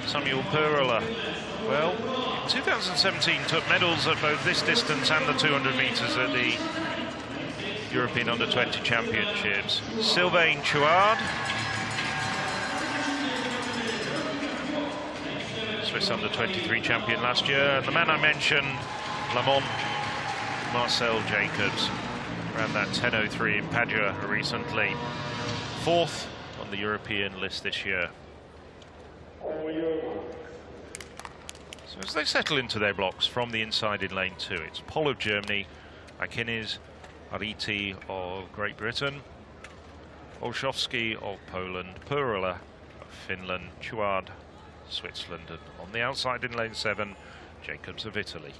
Samuel Perula, well, in 2017 took medals at both this distance and the 200 metres at the European Under-20 Championships. Sylvain Chouard, Swiss Under-23 champion last year, and the man I mentioned, Lamont Marcel Jacobs, ran that 10.03 in Padua recently. 4th on the European list this year. So as they settle into their blocks from the inside in lane 2, it's Pohl of Germany, Akanes Ariti of Great Britain, Olszewski of Poland, Perula of Finland, Chouard, Switzerland, and on the outside in lane 7, Jacobs of Italy.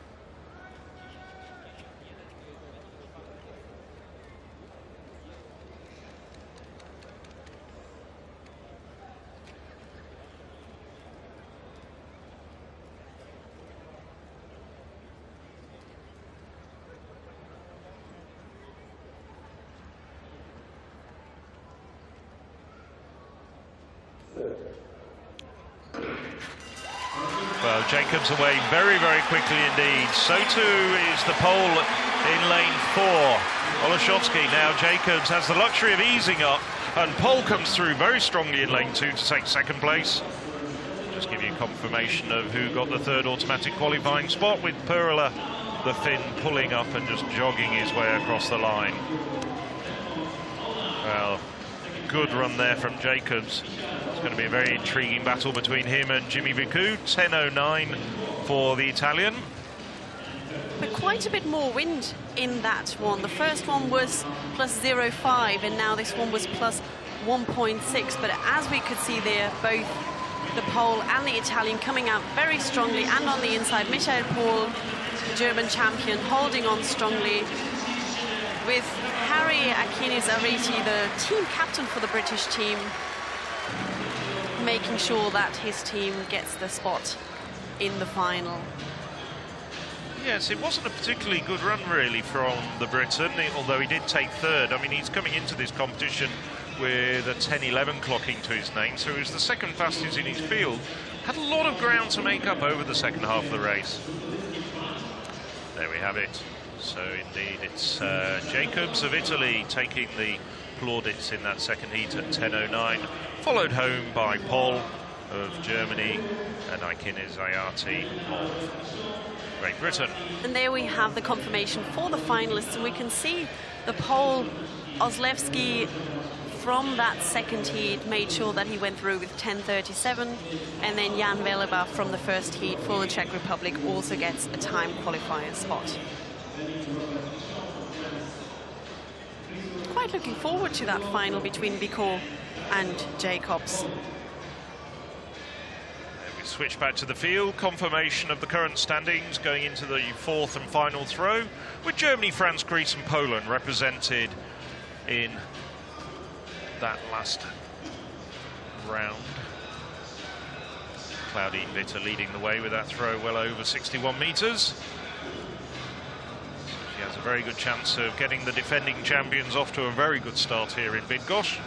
Well, Jacobs away very, very quickly indeed. So too is the pole in lane 4. Oleszowski, now Jacobs has the luxury of easing up, and Pole comes through very strongly in lane 2 to take second place. Just give you confirmation of who got the third automatic qualifying spot, with Perla, the Finn, pulling up and just jogging his way across the line. Well, good run there from Jacobs. It's going to be a very intriguing battle between him and Jimmy Vicu. 10.09 for the Italian. But quite a bit more wind in that one. The first one was plus 0.5 and now this one was plus 1.6. But as we could see there, both the Pole and the Italian coming out very strongly, and on the inside, Michael Paul, the German champion, holding on strongly, with Harry Akinis-Ariti, the team captain for the British team, making sure that his team gets the spot in the final. Yes, it wasn't a particularly good run really from the Briton, although he did take third. I mean, he's coming into this competition with a 10.11 clocking to his name, so he was the second fastest in his field. Had a lot of ground to make up over the second half of the race. There we have it. So indeed, it's Jacobs of Italy taking the plaudits in that second heat at 10.09, followed home by Pol of Germany and Akinis-Ariti of Great Britain. And there we have the confirmation for the finalists, and we can see the Pole, Oslewski, from that second heat made sure that he went through with 10.37, and then Jan Veleba from the first heat for the Czech Republic also gets a time qualifier spot. Quite looking forward to that final between Bicot and Jacobs. We switch back to the field. Confirmation of the current standings going into the fourth and final throw, with Germany, France, Greece and Poland represented in that last round. Claudine Witte leading the way with that throw well over 61 metres. She has a very good chance of getting the defending champions off to a very good start here in Bydgoszcz.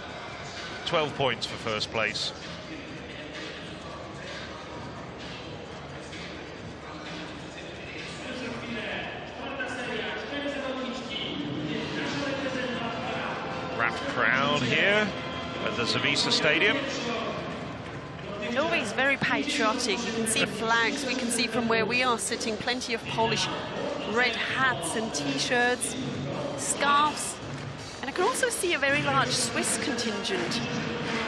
12 points for first place. Wrapped crowd here at the Zavisa Stadium. And always very patriotic. You can see flags. We can see from where we are sitting plenty of Polish red hats and t-shirts, scarves. And I can also see a very large Swiss contingent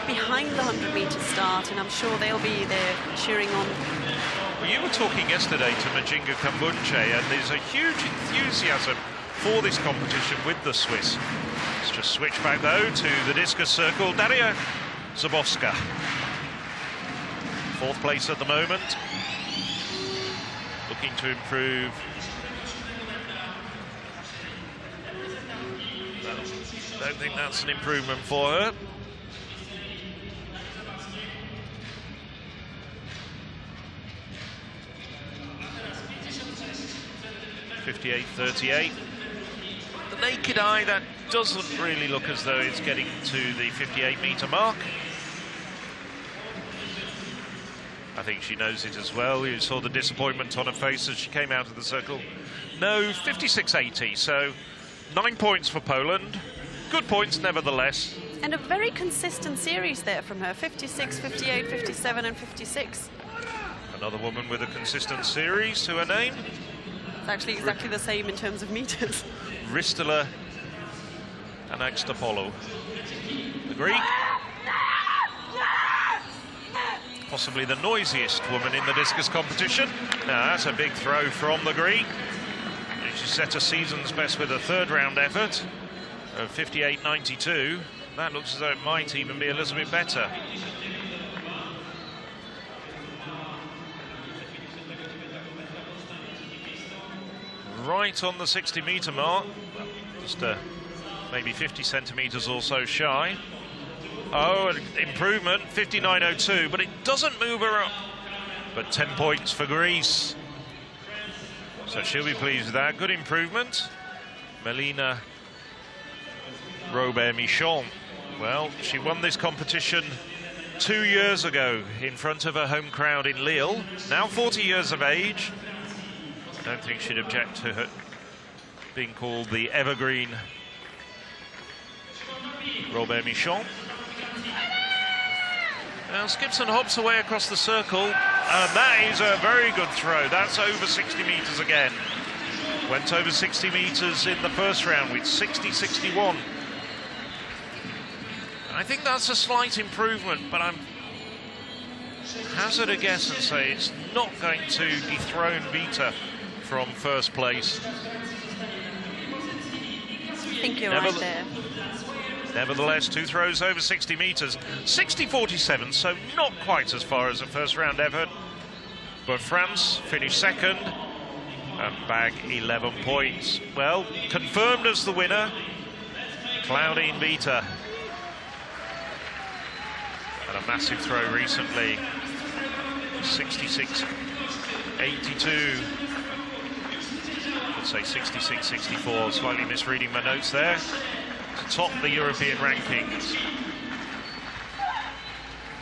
behind the 100-meter start, and I'm sure they'll be there cheering on. Well, you were talking yesterday to Majinga Kambunche, and there's a huge enthusiasm for this competition with the Swiss. Let's just switch back though to the discus circle. Daria Zabowska, fourth place at the moment, looking to improve. Don't think that's an improvement for her. .58.38. The naked eye, that doesn't really look as though it's getting to the 58-meter mark. I think she knows it as well. You saw the disappointment on her face as she came out of the circle. No, 56.80, so 9 points for Poland. Good points nevertheless. And a very consistent series there from her. 56, 58, 57 and 56. Another woman with a consistent series to her name. It's actually exactly the same in terms of meters. Ristela Anaxtopoulos, the Greek. Possibly the noisiest woman in the discus competition. Now that's a big throw from the Greek. She set a season's best with a third round effort of 58.92. That looks as though it might even be a little bit better. Right on the 60-meter mark, just maybe 50 centimeters or so shy. Oh, an improvement, 59.02, but it doesn't move her up. But 10 points for Greece. So she'll be pleased with that. Good improvement. Melina Robert-Michon. Well, she won this competition 2 years ago in front of her home crowd in Lille. Now 40 years of age. I don't think she'd object to her being called the evergreen Robert Michon. Now skips and hops away across the circle, and that is a very good throw. That's over 60 metres again. Went over 60 metres in the first round with 60.61. I think that's a slight improvement, but I'm hazard a guess and say it's not going to dethrone Vita from first place. I think you're right there. Nevertheless, 2 throws over 60 metres. 60.47, so not quite as far as the first round effort. But France finished second and bag 11 points. Well, confirmed as the winner, Claudine Vita. Had a massive throw recently. 66.82. I'd say 66.64. Slightly misreading my notes there. To top the European rankings.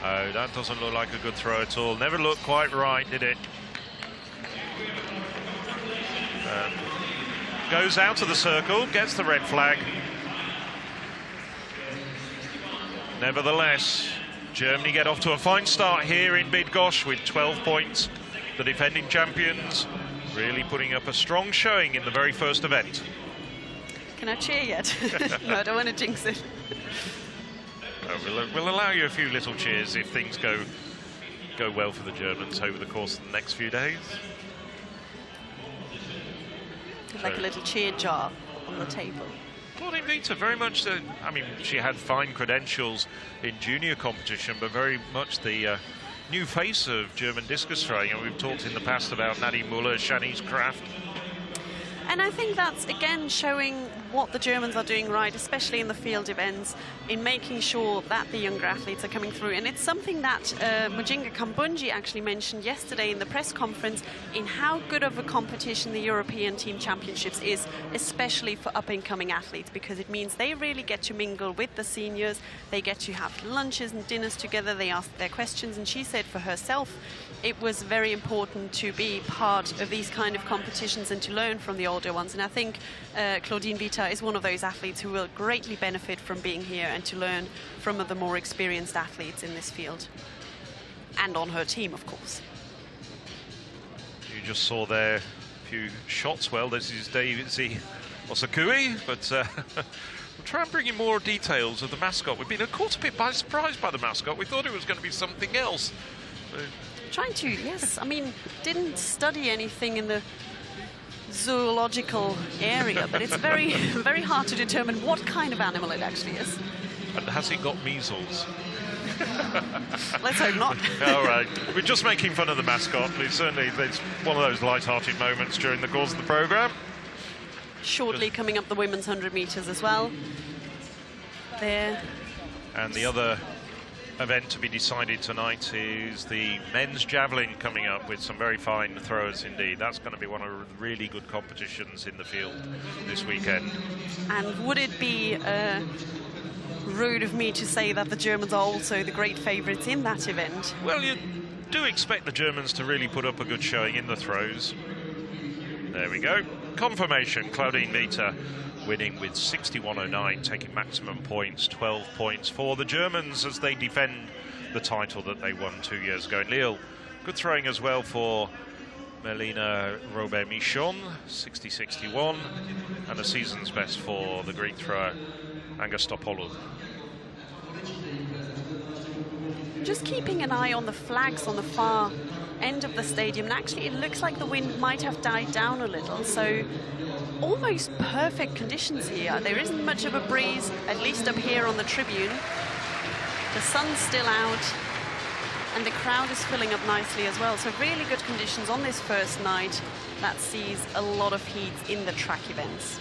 Oh, that doesn't look like a good throw at all. Never looked quite right, did it? Goes out of the circle, gets the red flag. Nevertheless, Germany get off to a fine start here in Bydgoszcz with 12 points. The defending champions really putting up a strong showing in the very first event. Can I cheer yet? No, I don't want to jinx it. We'll allow you a few little cheers if things go well for the Germans over the course of the next few days. Like a little cheer jar on the table. Claudine Vita, very much I mean, she had fine credentials in junior competition, but very much the new face of German discus throwing. And we've talked in the past about Nadine Muller, Shanice Kraft. And I think that's, again, showing what the Germans are doing right, especially in the field events, in making sure that the younger athletes are coming through. And it's something that Mujinga Kambunji actually mentioned yesterday in the press conference, in how good of a competition the European Team Championships is, especially for up-and-coming athletes, because it means they really get to mingle with the seniors, they get to have lunches and dinners together, they ask their questions. And she said for herself, it was very important to be part of these kind of competitions and to learn from the older ones. And I think Claudine Vita is one of those athletes who will greatly benefit from being here and to learn from the more experienced athletes in this field. And on her team, of course. You just saw there a few shots. Well, this is Daisy Osakui, but we'll try and bring you more details of the mascot. We've been caught a bit by surprise by the mascot. We thought it was going to be something else. Trying to, yes. I mean, didn't study anything in the zoological area, but it's very, very hard to determine what kind of animal it actually is. And has it got measles? Let's hope not. All right. We're just making fun of the mascot. It's one of those light-hearted moments during the course of the programme. Shortly coming up the women's 100 metres as well. There. And the other event to be decided tonight is the men's javelin coming up with some very fine throwers indeed. That's going to be one of the really good competitions in the field this weekend. And would it be rude of me to say that the Germans are also the great favourites in that event? Well, you do expect the Germans to really put up a good showing in the throws. There we go. Confirmation, Claudine Vita winning with 61.09, taking maximum points, 12 points for the Germans as they defend the title that they won 2 years ago in Lille. Good throwing as well for Melina Robert Michon, 60.61, and a season's best for the Greek thrower Angastopoulou. Just keeping an eye on the flags on the far end of the stadium, and actually it looks like the wind might have died down a little, so almost perfect conditions here. There isn't much of a breeze, at least up here on the tribune. The sun's still out and the crowd is filling up nicely as well, so really good conditions on this first night that sees a lot of heats in the track events.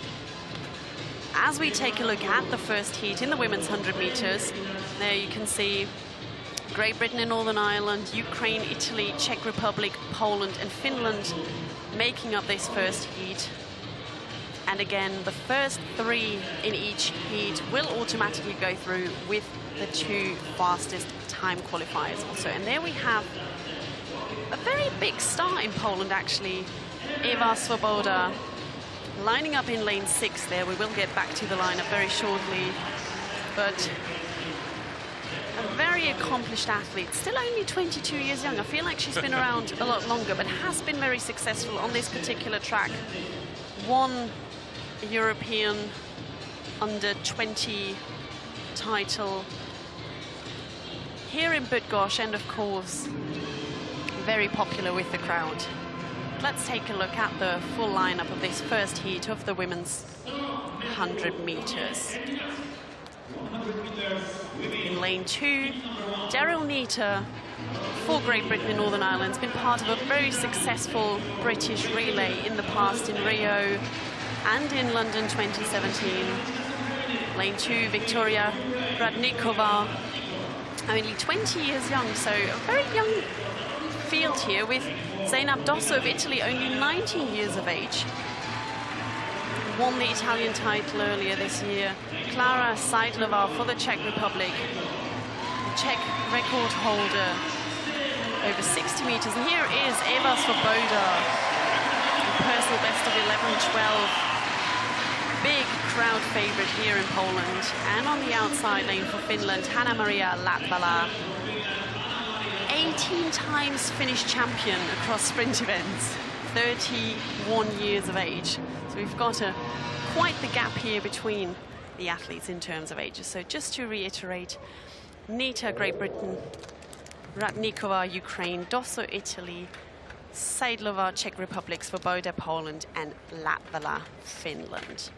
As we take a look at the first heat in the women's 100 meters, there you can see Great Britain and Northern Ireland, Ukraine, Italy, Czech Republic, Poland and Finland making up this first heat. And again, the first three in each heat will automatically go through with the 2 fastest time qualifiers also. And there we have a very big star in Poland, actually. Ewa Swoboda lining up in lane 6 there. We will get back to the lineup very shortly. But a very accomplished athlete, still only 22 years young. I feel like she's been around a lot longer, but has been very successful on this particular track. Won a European under 20 title here in Bydgoszcz, and of course very popular with the crowd. Let's take a look at the full lineup of this first heat of the women's 100 meters. In lane 2, Daryl Neater for Great Britain and Northern Ireland, has been part of a very successful British relay in the past in Rio and in London 2017. Lane 2, Victoria Radnikova, only 20 years young, so a very young field here, with Zeynep Dosso of Italy, only 19 years of age. Won the Italian title earlier this year. Klara Seidlova for the Czech Republic, Czech record holder over 60 meters. And here is Ewa Swoboda, a personal best of 11:12. Big crowd favorite here in Poland. And on the outside lane for Finland, Hanna-Maria Latvala, 18 times Finnish champion across sprint events, 31 years of age. So we've got quite the gap here between the athletes in terms of ages. So just to reiterate, Neater, Great Britain, Radnikova, Ukraine, Dosso, Italy, Seidlova, Czech Republic, Swoboda, Poland, and Latvala, Finland.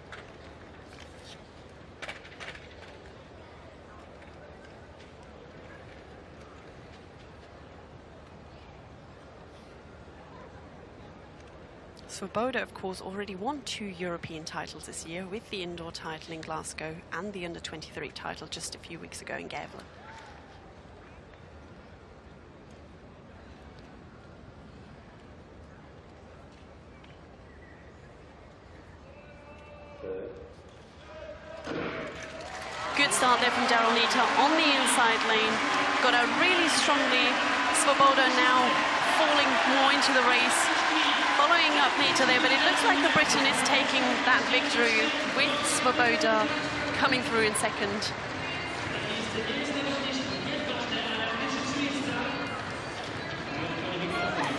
Swoboda, of course, already won 2 European titles this year, with the indoor title in Glasgow and the under-23 title just a few weeks ago in Javelin. Good start there from Daryl Neater on the inside lane. Got out really strongly. Swoboda now falling more into the race, following up Neater there, but it looks like the Briton is taking that victory, with Swoboda coming through in second.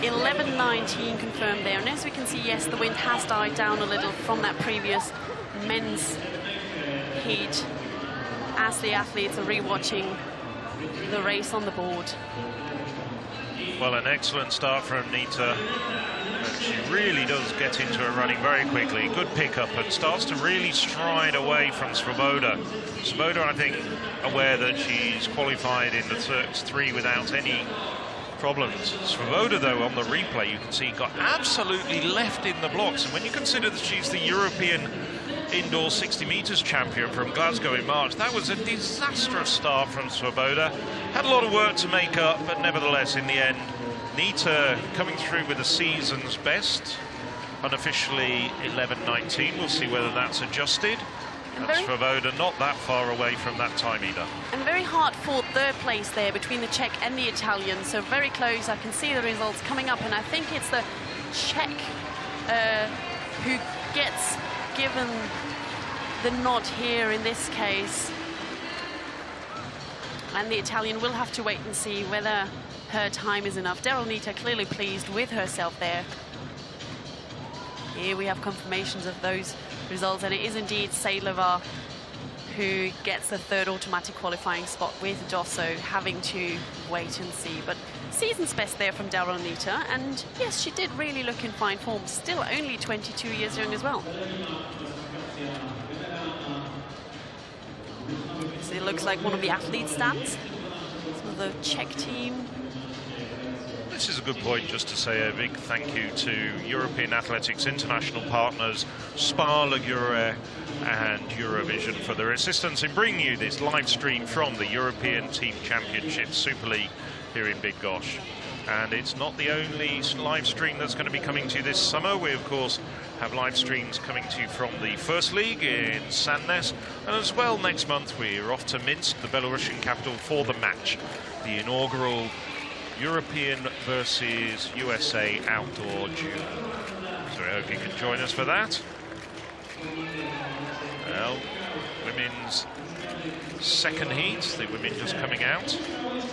.11.19 confirmed there, and as we can see, yes, the wind has died down a little from that previous men's heat as the athletes are re-watching the race on the board. Well, an excellent start from Neater. She really does get into her running very quickly. Good pickup, and starts to really stride away from Swoboda. Swoboda, I think, aware that she's qualified in the Turks 3 without any problems. Swoboda, though, on the replay, you can see got absolutely left in the blocks. And when you consider that she's the European indoor 60 meters champion from Glasgow in March, that was a disastrous start from Swoboda. Had a lot of work to make up, but nevertheless, in the end, Neater coming through with the season's best, unofficially 11.19. We'll see whether that's adjusted. And Swoboda not that far away from that time either. And very hard-fought third place there between the Czech and the Italian, so very close. I can see the results coming up, and I think it's the Czech who gets given the nod here in this case. And the Italian will have to wait and see whether her time is enough. Daryl Neater clearly pleased with herself there. Here we have confirmations of those results, and it is indeed Seidlova who gets the third automatic qualifying spot, with Dosso having to wait and see. But season's best there from Daryl Neater, and yes, she did really look in fine form, still only 22 years young as well. So it looks like one of the athletes stands. So the Czech team. This is a good point just to say a big thank you to European Athletics International partners, Spa Ligure and Eurovision, for their assistance in bringing you this live stream from the European Team Championship Super League here in Bydgoszcz. And it's not the only live stream that's going to be coming to you this summer. We, of course, have live streams coming to you from the First League in Sandnes. And as well, next month, we're off to Minsk, the Belarusian capital, for the match. The inaugural European versus USA outdoor duel. So I hope you can join us for that. Well, women's second heat, the women just coming out.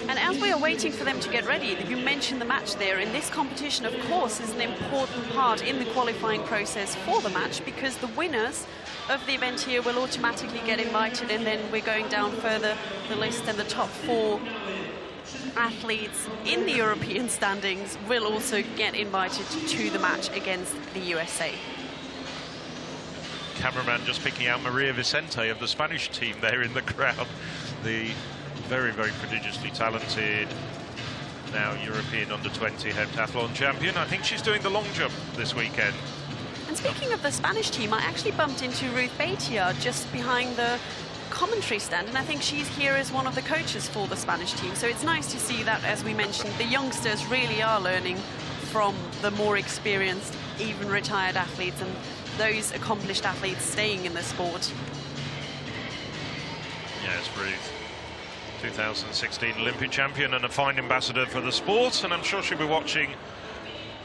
And as we are waiting for them to get ready, you mentioned the match there. In this competition, of course, is an important part in the qualifying process for the match, because the winners of the event here will automatically get invited, and then we're going down further the list, and the top 4 athletes in the European standings will also get invited to the match against the USA. Cameraman just picking out Maria Vicente of the Spanish team there in the crowd. The very, very prodigiously talented, now European under-20 heptathlon champion. I think she's doing the long jump this weekend. And speaking of the Spanish team, I actually bumped into Ruth Beitia just behind the commentary stand, and I think she's here as one of the coaches for the Spanish team. So it's nice to see that, as we mentioned, the youngsters really are learning from the more experienced, even retired athletes, and those accomplished athletes staying in the sport. Yes, Ruth, 2016 Olympic champion and a fine ambassador for the sport, and I'm sure she'll be watching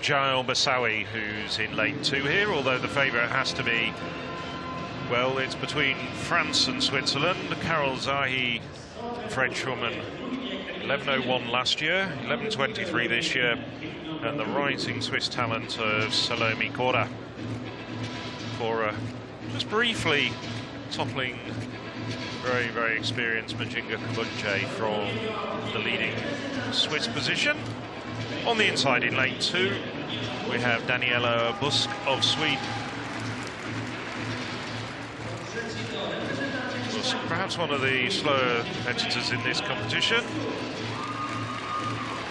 Jael Basawi, who's in lane 2 here, although the favourite has to be, well, it's between France and Switzerland. Carol Zahi, Frenchwoman, 11:01 last year, 11:23 this year, and the rising Swiss talent of Salome Cora. Cora just briefly toppling very, very experienced Majinga Kabunje from the leading Swiss position. On the inside in lane 2, we have Daniela Busk of Sweden. Busk, perhaps one of the slower competitors in this competition.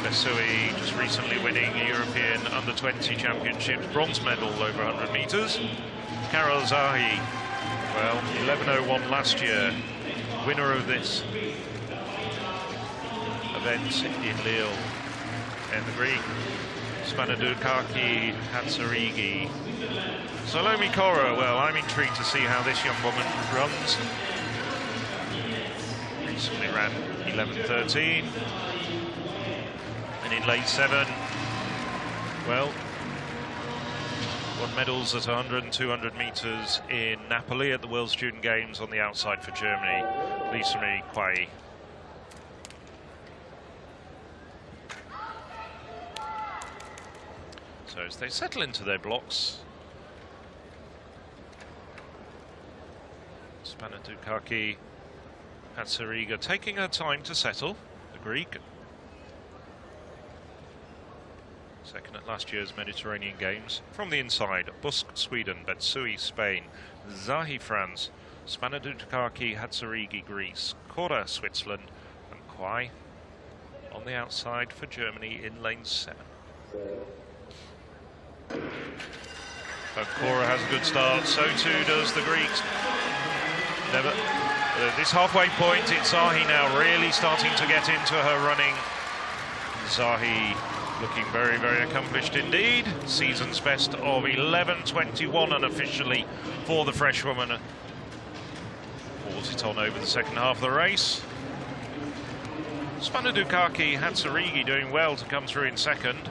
Besui just recently winning a European Under-20 Championships bronze medal over 100 metres. Carol Zahi, well, 11:01 last year, winner of this event in Lille. And the Greek, Spanadukaki Hatsarigi. Salome Cora, well, I'm intrigued to see how this young woman runs. Recently ran 11:13. And in lane 7, well, won medals at 100 and 200 metres in Napoli at the World Student Games on the outside for Germany. Lisa Marie Quay. So as they settle into their blocks, Spanadukaki Hatsariga taking her time to settle, the Greek. Second at last year's Mediterranean Games. From the inside, Busk, Sweden, Betsui, Spain, Zahi, France, Spanadukaki Hatsarigi, Greece, Cora, Switzerland, and Quay on the outside for Germany in lane 7. But Cora has a good start, so too does the Greeks. Never, this halfway point, it's Zahi now really starting to get into her running. Zahi looking very, very accomplished indeed. Season's best of 11:21 unofficially for the Freshwoman. Pulls it on over the second half of the race. Spanadukaki Hatsarigi doing well to come through in second.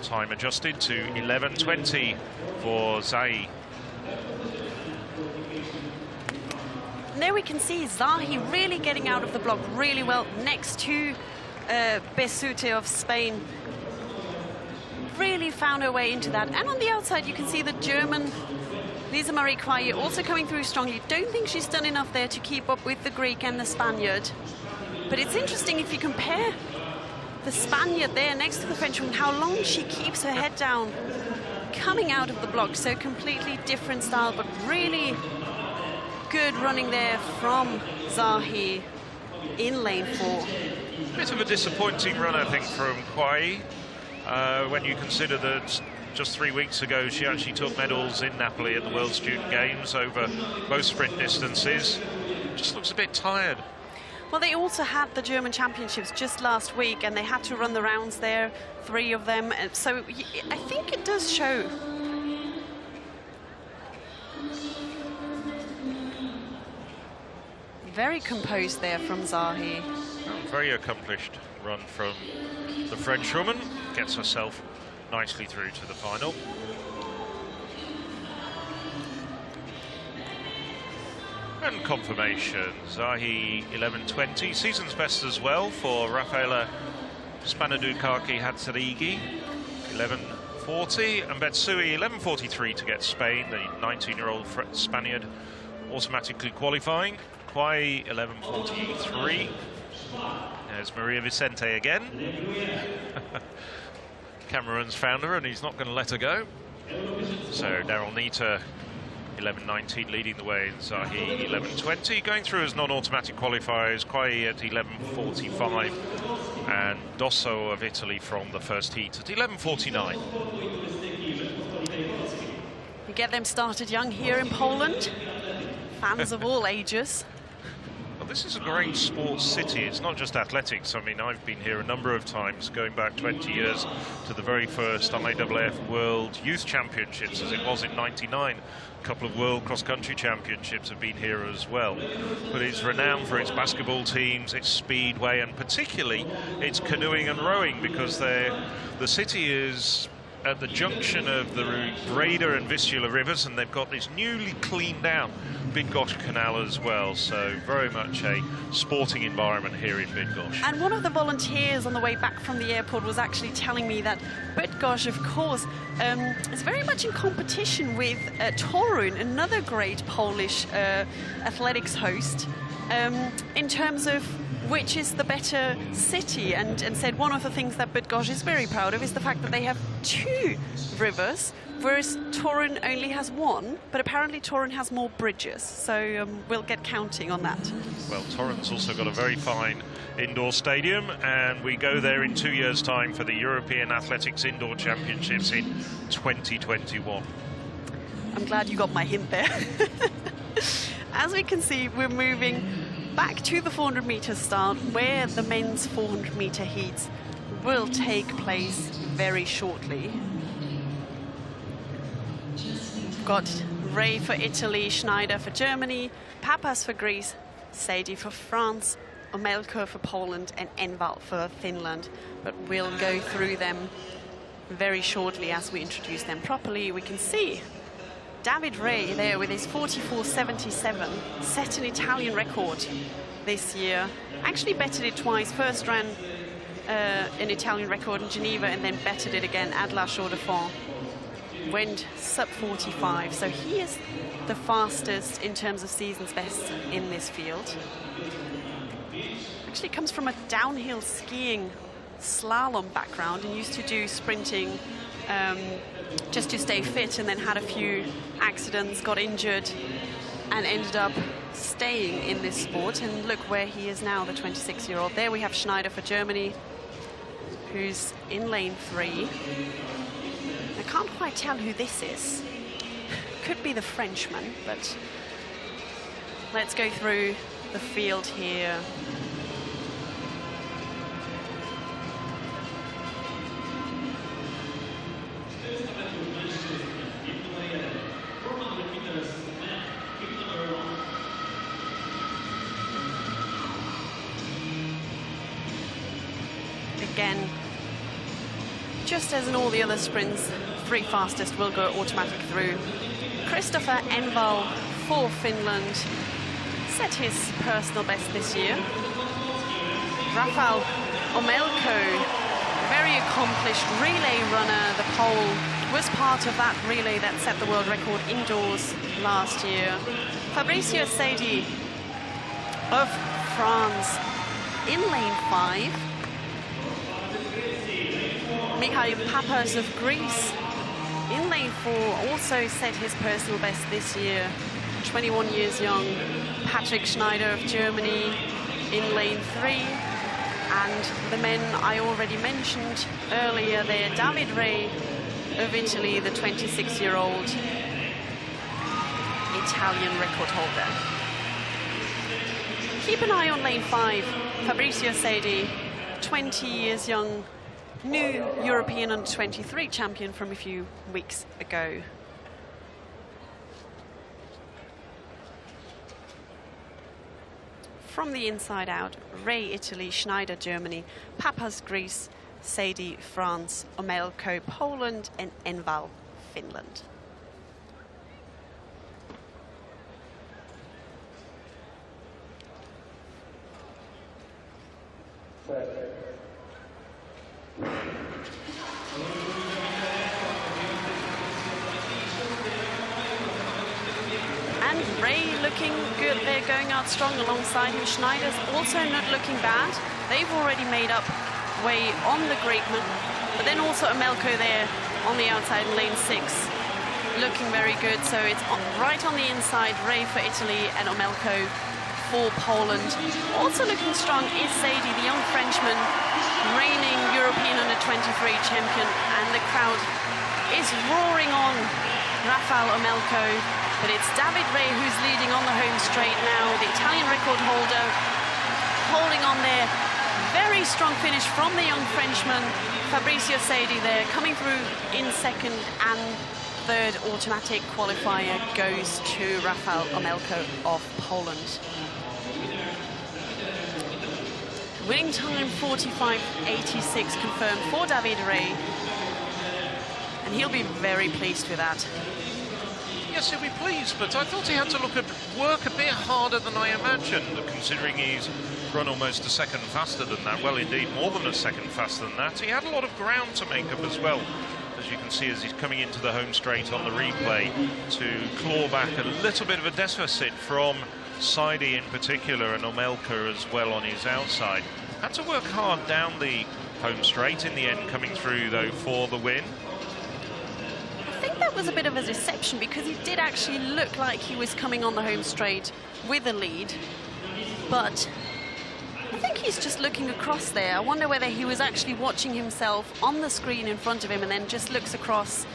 Time adjusted to 11:20 for Zahi. And there we can see Zahi really getting out of the block really well next to Besute of Spain. Really found her way into that. And on the outside you can see the German Lisa Marie Quay also coming through strongly. Don't think she's done enough there to keep up with the Greek and the Spaniard. But it's interesting if you compare the Spaniard there next to the Frenchwoman, how long she keeps her head down coming out of the block. So completely different style, but really good running there from Zahi in lane 4. Bit of a disappointing run, I think, from Quay. When you consider that just 3 weeks ago she actually took medals in Napoli at the World Student Games over both sprint distances. Just looks a bit tired. Well, they also had the German Championships just last week, and they had to run the rounds there, 3 of them. And so I think it does show. Very composed there from Zahi. Very accomplished run from the Frenchwoman. Gets herself nicely through to the final. And confirmation, Zahi 11.20, season's best as well for Rafaela Spanadukaki-Hatzarigi, 11.40, and Betsui 11.43 to get Spain, the 19-year-old Spaniard automatically qualifying. Quay 11.43. There's Maria Vicente again. Cameron's found her and he's not going to let her go. So Daryl Nita 11.19 leading the way, Zahi 11.20. Going through as non-automatic qualifiers, Quay at 11.45 and Dosso of Italy from the first heat at 11.49. You get them started young here in Poland. Fans of all ages. Well, this is a great sports city. It's not just athletics. I mean, I've been here a number of times, going back 20 years to the very first IAAF World Youth Championships, as it was in '99. A couple of World Cross-Country Championships have been here as well. But it's renowned for its basketball teams, its speedway, and particularly its canoeing and rowing, because the city is at the junction of the Breda and Vistula rivers, and they've got this newly cleaned out Bydgoszcz canal as well, so very much a sporting environment here in Bydgoszcz. And one of the volunteers on the way back from the airport was actually telling me that Bydgoszcz, of course, is very much in competition with Torun, another great Polish athletics host, in terms of which is the better city, and said one of the things that Bydgoszcz is very proud of is the fact that they have 2 rivers, whereas Torun only has 1, but apparently Torun has more bridges, so we'll get counting on that. Well, Torun's also got a very fine indoor stadium, and we go there in 2 years' time for the European Athletics Indoor Championships in 2021. I'm glad you got my hint there. As we can see, we're moving back to the 400-meter start, where the men's 400-meter heats will take place very shortly. We've got Ray for Italy, Schneider for Germany, Papas for Greece, Sadie for France, Omelko for Poland, and Envald for Finland. But we'll go through them very shortly as we introduce them properly. We can see David Ray there with his 44.77, set an Italian record this year. Actually bettered it twice. First ran an Italian record in Geneva and then bettered it again at La Chaux-de-Fonds. Went sub 45, so he is the fastest in terms of season's best in this field. Actually comes from a downhill skiing slalom background and used to do sprinting just to stay fit, and then had a few accidents, got injured, and ended up staying in this sport. And look where he is now, the 26-year-old. There we have Schneider for Germany, who's in lane 3. I can't quite tell who this is. Could be the Frenchman, but let's go through the field here. Again, just as in all the other sprints, 3 fastest will go automatic through. Christopher Envald for Finland set his personal best this year. Rafael Omelko, very accomplished relay runner. The Pole was part of that relay that set the world record indoors last year. Fabricio Sadi of France in lane 5. Mikhail Papas of Greece in lane 4 also set his personal best this year, 21 years young. Patrick Schneider of Germany in lane 3. And the men I already mentioned earlier there, David Ray of Italy, the 26-year-old Italian record holder. keep an eye on lane 5. Fabrizio Sedi, 20 years young, new European under-23 champion from a few weeks ago. From the inside out, Ray, Italy, Schneider, Germany, Papas, Greece, Sedi, France, Omelko, Poland, and Enval, Finland. And Ray looking good there, going out strong alongside him. Schneider's also not looking bad. They've already made up way on the Greekman, but then also Omelko there on the outside in lane 6, looking very good. So it's right on the inside, Ray for Italy and Omelko for Poland. Also looking strong is Sedi, the young Frenchman, reigning European under-23 champion, and the crowd is roaring on Rafael Omelko, but it's David Ray who's leading on the home straight now, the Italian record holder, holding on there. Very strong finish from the young Frenchman. Fabrizio Sedi there, coming through in second, and third automatic qualifier goes to Rafael Omelko of Poland. Winning time 45.86 confirmed for David Ray, and he'll be very pleased with that. Yes, he'll be pleased, but I thought he had to work a bit harder than I imagined, considering he's run almost a second faster than that. Well, indeed, more than a second faster than that. He had a lot of ground to make up as well, as you can see as he's coming into the home straight on the replay, to claw back a little bit of a deficit from Sedi in particular, and Omelko as well on his outside. Had to work hard down the home straight in the end, coming through though for the win. I think that was a bit of a deception, because he did actually look like he was coming on the home straight with a lead, but I think he's just looking across there. I wonder whether he was actually watching himself on the screen in front of him and then just looks across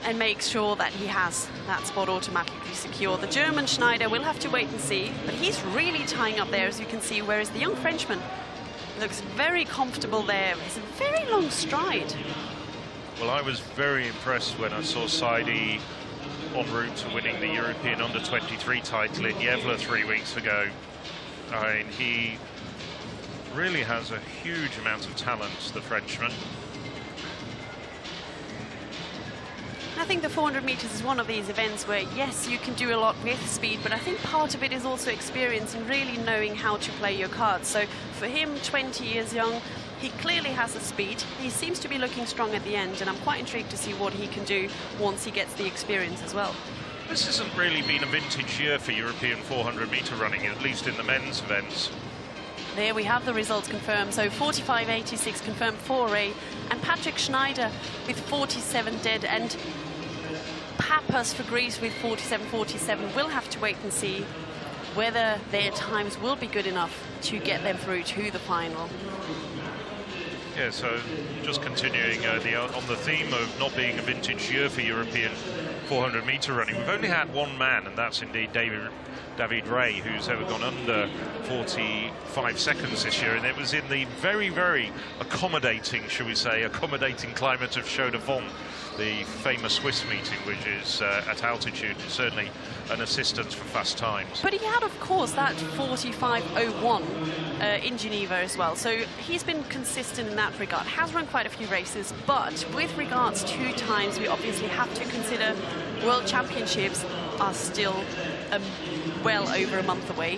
and makes sure that he has that spot automatically secure. The German Schneider, we'll have to wait and see, but he's really tying up there, as you can see, whereas the young Frenchman looks very comfortable there. It's a very long stride. Well, I was very impressed when I saw Sedi en route to winning the European under-23 title in Javelin 3 weeks ago. I mean, he really has a huge amount of talent, the Frenchman. I think the 400 meters is one of these events where, yes, you can do a lot with speed, but I think part of it is also experience and really knowing how to play your cards. So for him, 20 years young, he clearly has the speed. He seems to be looking strong at the end, and I'm quite intrigued to see what he can do once he gets the experience as well. This hasn't really been a vintage year for European 400 meter running, at least in the men's events. There we have the results confirmed. So 45.86 confirmed for Ray, and Patrick Schneider with 47 dead, and Papas for Greece with 47.47. We'll have to wait and see whether their times will be good enough to get them through to the final. Yeah, so just continuing on the theme of not being a vintage year for European 400 meter running, we've only had one man, and that's indeed David Ray, who's ever gone under 45 seconds this year, and it was in the very, very accommodating, shall we say, accommodating climate of Chaux de Fonds, the famous Swiss meeting, which is at altitude, certainly an assistance for fast times. But he had, of course, that 45.01 in Geneva as well, so he's been consistent in that regard. Has run quite a few races, but with regards to times, we obviously have to consider World Championships are still well over a month away.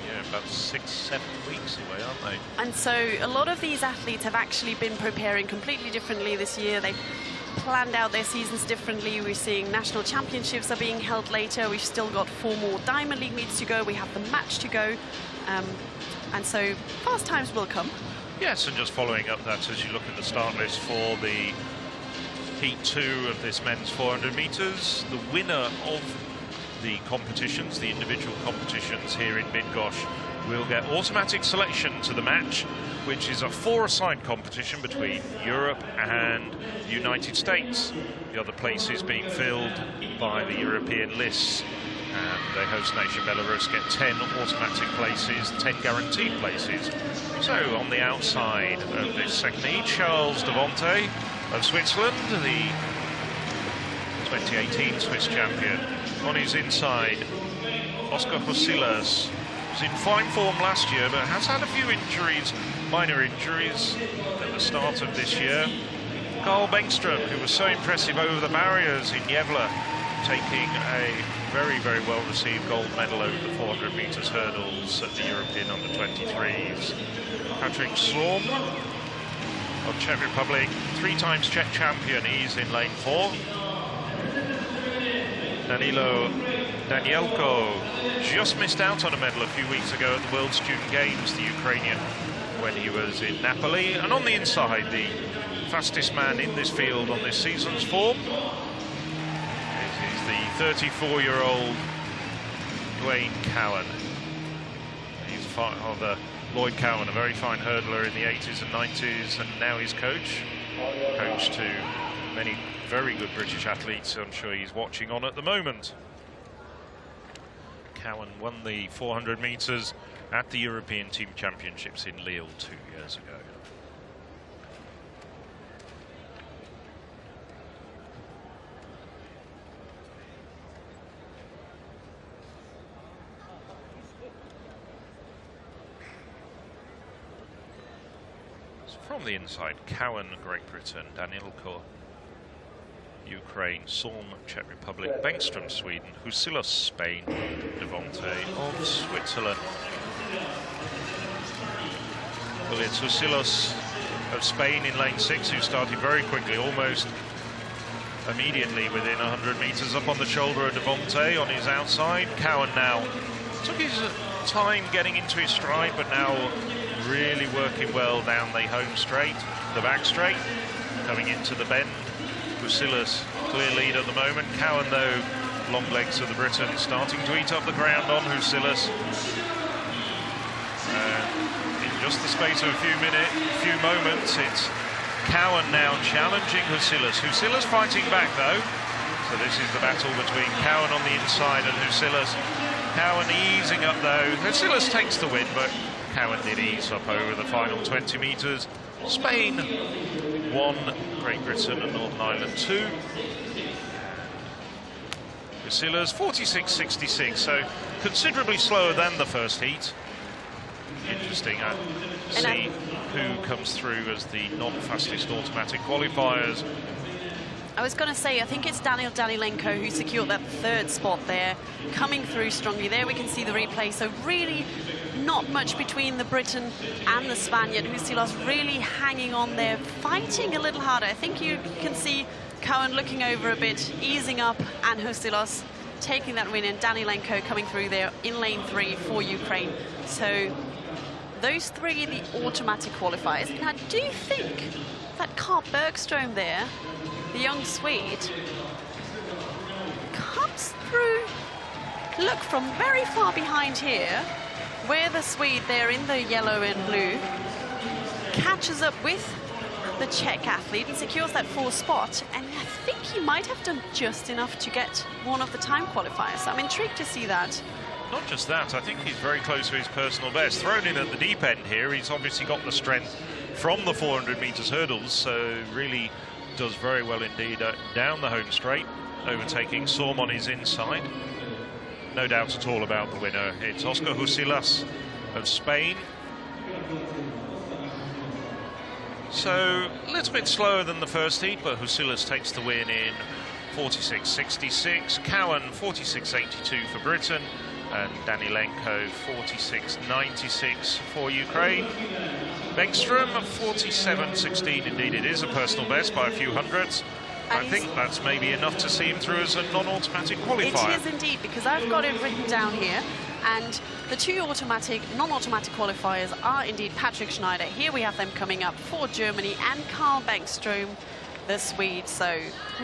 Yeah, about 6-7 weeks away, aren't they? And so a lot of these athletes have actually been preparing completely differently this year. They've planned out their seasons differently. We're seeing national championships are being held later. We've still got 4 more Diamond League meets to go. We have the match to go. And so fast times will come. Yes, and just following up that, as you look at the start list for the Heat 2 of this men's 400 metres, the winner of the competitions, the individual competitions here in Bydgoszcz, will get automatic selection to the match, which is a 4-a-side competition between Europe and the United States. The other places being filled by the European lists And the host nation Belarus get 10 automatic places, 10 guaranteed places. So on the outside of this second heat, Charles Devonte of Switzerland, the 2018 Swiss champion. On his inside, Oscar Husilas was in fine form last year, but has had a few injuries, minor injuries, at the start of this year. Carl Bengtström, who was so impressive over the barriers in Gävle, taking a very, very well-received gold medal over the 400 metres hurdles at the European Under-23s. Patrick Slorm of Czech Republic, 3 times Czech champion, he's in lane 4. Danilo Danielko just missed out on a medal a few weeks ago at the World Student Games, the Ukrainian, when he was in Napoli. And on the inside, the fastest man in this field on this season's form is the 34-year-old Dwayne Cowan. He's Lloyd Cowan, a very fine hurdler in the 80s and 90s, and now he's coach to many very good British athletes. I'm sure he's watching on at the moment. Cowan won the 400 metres at the European Team Championships in Lille 2 years ago. From the inside, Cowan, Great Britain, Danilko, Ukraine, Solm, Czech Republic, Bengtström, Sweden, Husilas, Spain, Devonte of Switzerland. Well, it's Husilas of Spain in lane 6 who started very quickly, almost immediately within 100 metres up on the shoulder of Devonte on his outside. Cowan now took his time getting into his stride, but now really working well down the home straight, the back straight, coming into the bend. Husilas clear lead at the moment. Cowan, though, long legs of the Briton, starting to eat up the ground on Husilas. In just the space of a few moments, it's Cowan now challenging Husilas. Husilas fighting back, though. So this is the battle between Cowan on the inside and Husilas. Cowan easing up, though. Husilas takes the win, but Cowan did ease up over the final 20 metres. Spain 1, Great Britain and Northern Ireland 2. Husilas 46.66, so considerably slower than the first heat. Interesting to see who comes through as the non-fastest automatic qualifiers. I was going to say, I think it's Daniil Danilenko who secured that 3rd spot there, coming through strongly. There we can see the replay, so really not much between the Briton and the Spaniard. Husilas really hanging on there, fighting a little harder. I think you can see Cowan looking over a bit, easing up, and Husilas taking that win, and Danilenko coming through there in lane 3 for Ukraine. So those 3 are the automatic qualifiers. And I do think that Carl Bergström there, the young Swede, comes through, look, from very far behind here, where the Swede there in the yellow and blue catches up with the Czech athlete and secures that 4th spot. And I think he might have done just enough to get one of the time qualifiers. So I'm intrigued to see that. Not just that, I think he's very close to his personal best. Thrown in at the deep end here, he's obviously got the strength from the 400 metres hurdles, so really does very well indeed down the home straight, overtaking Sorm on his inside. No doubt at all about the winner. It's Oscar Husilas of Spain. So a little bit slower than the first heat, but Husilas takes the win in 46.66. Cowan 46.82 for Britain, and Danilenko 46.96 for Ukraine. Bengtström 47.16, indeed it is a personal best by a few hundreds. I think that's maybe enough to see him through as a non-automatic qualifier. It is indeed, because I've got it written down here, and the 2 non-automatic qualifiers are indeed Patrick Schneider. Here we have them coming up for Germany, and Carl Bengtström, the Swede. So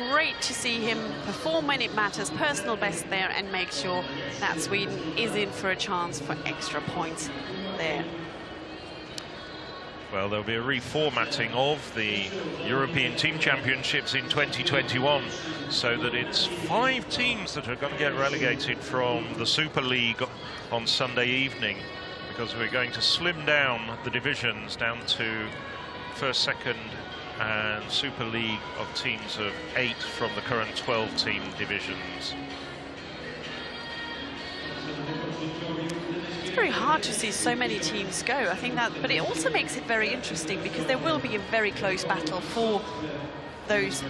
great to see him perform when it matters, personal best there, and make sure that Sweden is in for a chance for extra points there. Well, there'll be a reformatting of the European Team Championships in 2021, so that it's 5 teams that are going to get relegated from the Super League on Sunday evening, because we're going to slim down the divisions down to first, second and Super League of teams of 8 from the current 12-team divisions. It's very hard to see so many teams go. I think that, but it also makes it very interesting because there will be a very close battle for those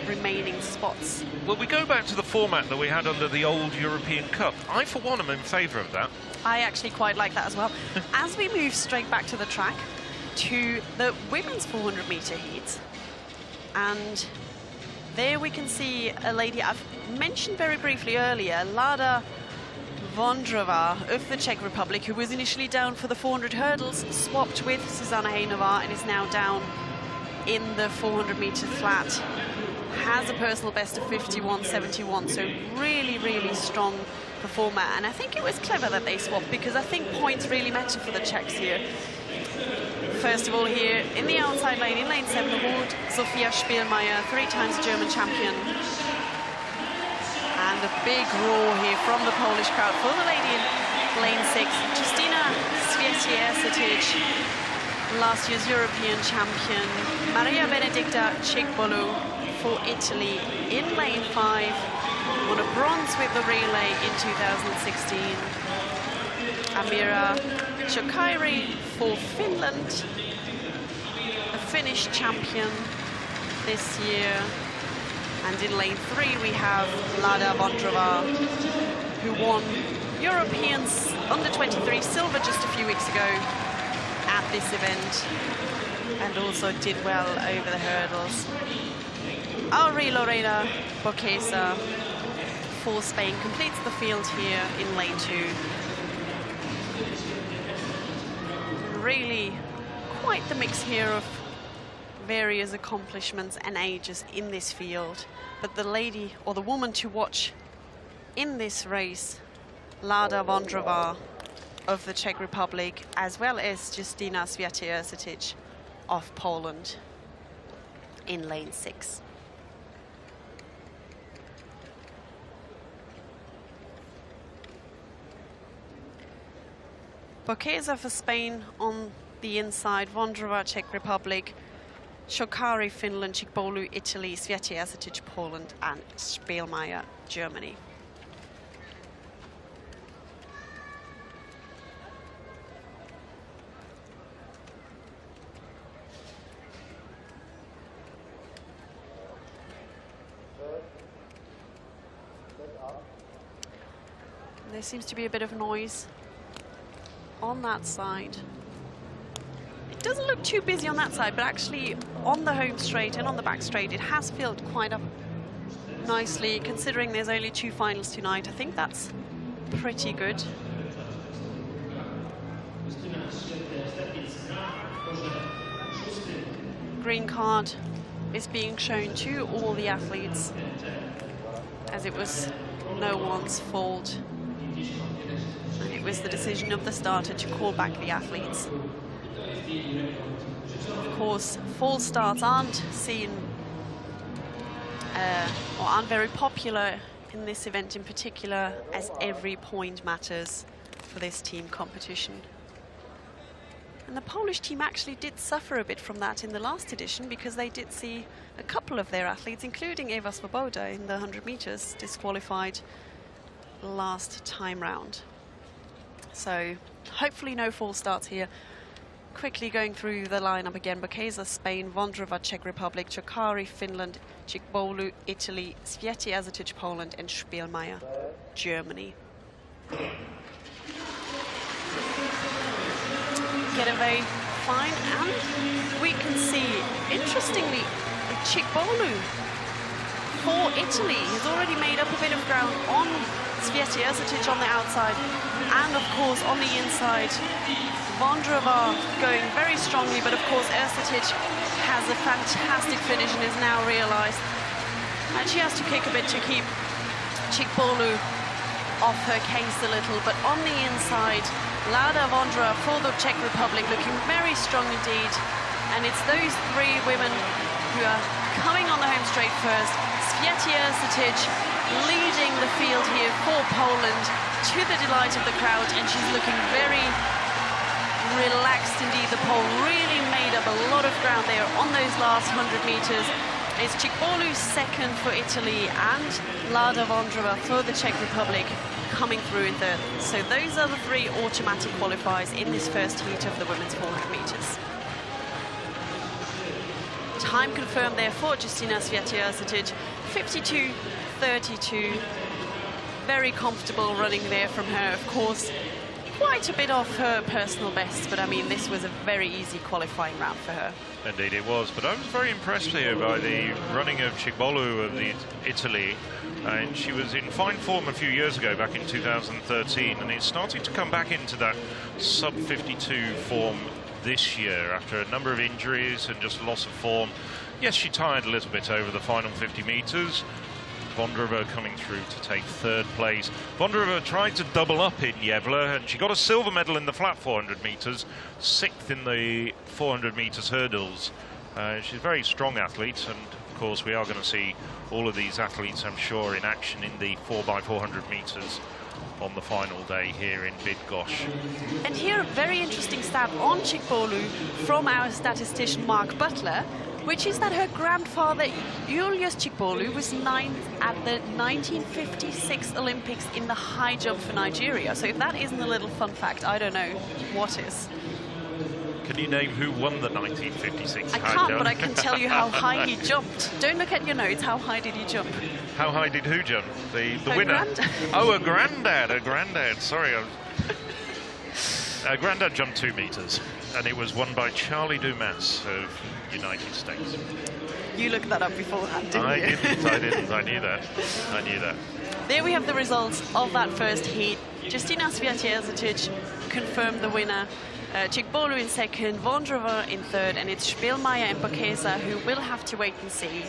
remaining spots. Well, we go back to the format that we had under the old European Cup. I, for one, am in favour of that. I actually quite like that as well. As we move straight back to the track, to the women's 400-meter heat, and there we can see a lady I've mentioned very briefly earlier, Lada Vondrova of the Czech Republic, who was initially down for the 400 hurdles, swapped with Susanna Hejnová and is now down in the 400-meter flat. Has a personal best of 51.71, so really, really strong performer. And I think it was clever that they swapped, because I think points really matter for the Czechs here. First of all, here in the outside lane, in lane 7 aboard, Sofia Spielmeier, 3 times German champion. And a big roar here from the Polish crowd for the lady in lane 6, Justyna Świeciejczyk, last year's European champion, Maria Benedicta Cigbolu for Italy in lane 5, won a bronze with the relay in 2016. Amira Chokairi for Finland, a Finnish champion this year. And in lane 3 we have Lada Vondrova, who won Europeans under-23 silver just a few weeks ago at this event, and also did well over the hurdles. Auri Lorena Boquesa for Spain completes the field here in lane 2. Really quite the mix here of various accomplishments and ages in this field, but the lady or the woman to watch in this race, Lada Vondrova of the Czech Republic, as well as Justyna Świeciejczyk of Poland in lane 6. Boquesa for Spain on the inside, Vondrova, Czech Republic, Chokairi, Finland, Cigbolu, Italy, Świeciejczyk, Poland, and Spielmeier, Germany. There seems to be a bit of noise on that side. It doesn't look too busy on that side, but actually on the home straight and on the back straight, it has filled quite up nicely, considering there's only 2 finals tonight. I think that's pretty good. Green card is being shown to all the athletes, as it was no one's fault. And it was the decision of the starter to call back the athletes. Of course, false starts aren't seen or aren't very popular in this event in particular, as every point matters for this team competition. And the Polish team actually did suffer a bit from that in the last edition, because they did see a couple of their athletes, including Eva Svoboda in the 100 meters, disqualified last time round. So hopefully no false starts here. Quickly going through the lineup again: Boquesa, Spain; Vondrova, Czech Republic; Chokairi, Finland; Cigbolu, Italy; Świeciejczyk, Poland; and Spielmeier, Germany. Get a very fine, and we can see, interestingly, Cigbolu for Italy has already made up a bit of ground on Świeciejczyk on the outside, and of course on the inside Vondrova going very strongly, but of course Ercetic has a fantastic finish and has now realized that she has to kick a bit to keep Cigbolu off her case a little. But on the inside, Lada Vondra for the Czech Republic, looking very strong indeed. And it's those three women who are coming on the home straight first. Swiatek leading the field here for Poland, to the delight of the crowd, and she's looking very relaxed indeed. The pole really made up a lot of ground there on those last 100 meters. It's Chikbolu second for Italy and Lada Vondrova for the Czech Republic coming through in third. So those are the three automatic qualifiers in this first heat of the women's 400 meters. Time confirmed there for Justyna Swiatek, 52.32. Very comfortable running there from her, of course. Quite a bit off her personal best, but I mean, this was a very easy qualifying round for her. Indeed it was, but I was very impressed here by the running of Chikbolu of Italy. And she was in fine form a few years ago, back in 2013, and it's starting to come back into that sub-52 form this year after a number of injuries and just loss of form. Yes, she tired a little bit over the final 50 meters. Vondrova coming through to take third place. Vondrova tried to double up in Javelin, and she got a silver medal in the flat 400 meters, sixth in the 400 meters hurdles. She's a very strong athlete, and of course we are going to see all of these athletes, I'm sure, in action in the 4x400 meters on the final day here in Bydgoszcz. And here, a very interesting stat on Chikbolu from our statistician Mark Butler, which is that her grandfather, Julius Chikbolu, was ninth at the 1956 Olympics in the high jump for Nigeria. So if that isn't a little fun fact, I don't know what is. Can you name who won the 1956 high jump? I can't, but I can tell you how high he jumped. Don't look at your notes. How high did he jump? How high did who jump? The winner? Oh, a granddad. Sorry. Granddad jumped 2 meters, and it was won by Charlie Dumas of United States. You looked that up beforehand, didn't you? I didn't. I knew that. There we have the results of that first heat. Justyna Swiatek confirmed the winner. Chikbolu in second, Vondrova in third, and it's Spielmeier and Bokesa who will have to wait and see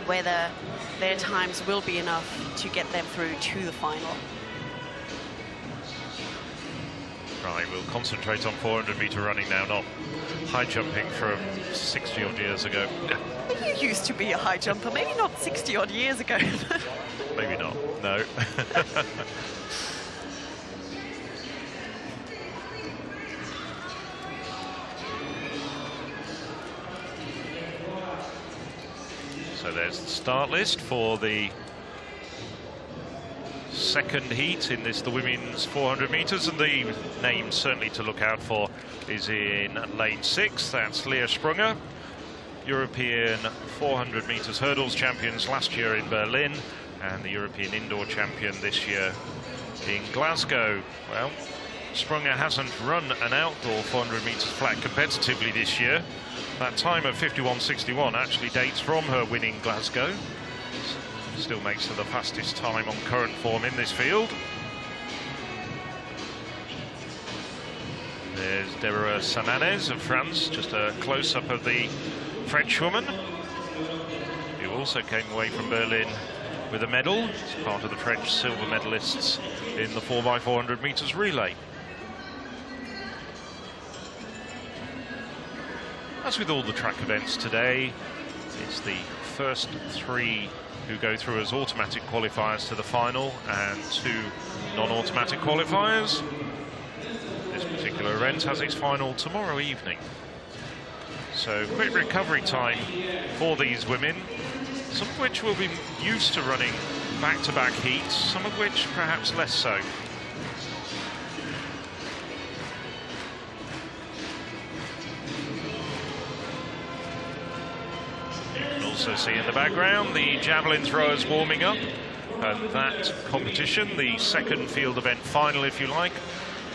whether their times will be enough to get them through to the final. Right, we'll concentrate on 400-meter running now, not high jumping from 60-odd years ago. You used to be a high jumper, maybe not 60-odd years ago. Maybe not, no. So there's the start list for the second heat in the women's 400 meters, and the name certainly to look out for is in lane 6. That's Leah Sprunger, European 400 meters hurdles champions last year in Berlin, and the European indoor champion this year in Glasgow. Well, Sprunger hasn't run an outdoor 400 meters flat competitively this year. That time of 51.61 actually dates from her winning Glasgow. Still makes her the fastest time on current form in this field. There's Deborah Sananez of France, just a close-up of the French woman, who also came away from Berlin with a medal as part of the French silver medalists in the 4x400 meters relay. As with all the track events today, it's the first 3 who go through as automatic qualifiers to the final and 2 non-automatic qualifiers. This particular event has its final tomorrow evening. So quick recovery time for these women, some of which will be used to running back-to-back heats, some of which perhaps less so. Also see in the background the javelin throwers warming up, and that competition, the second field event final if you like,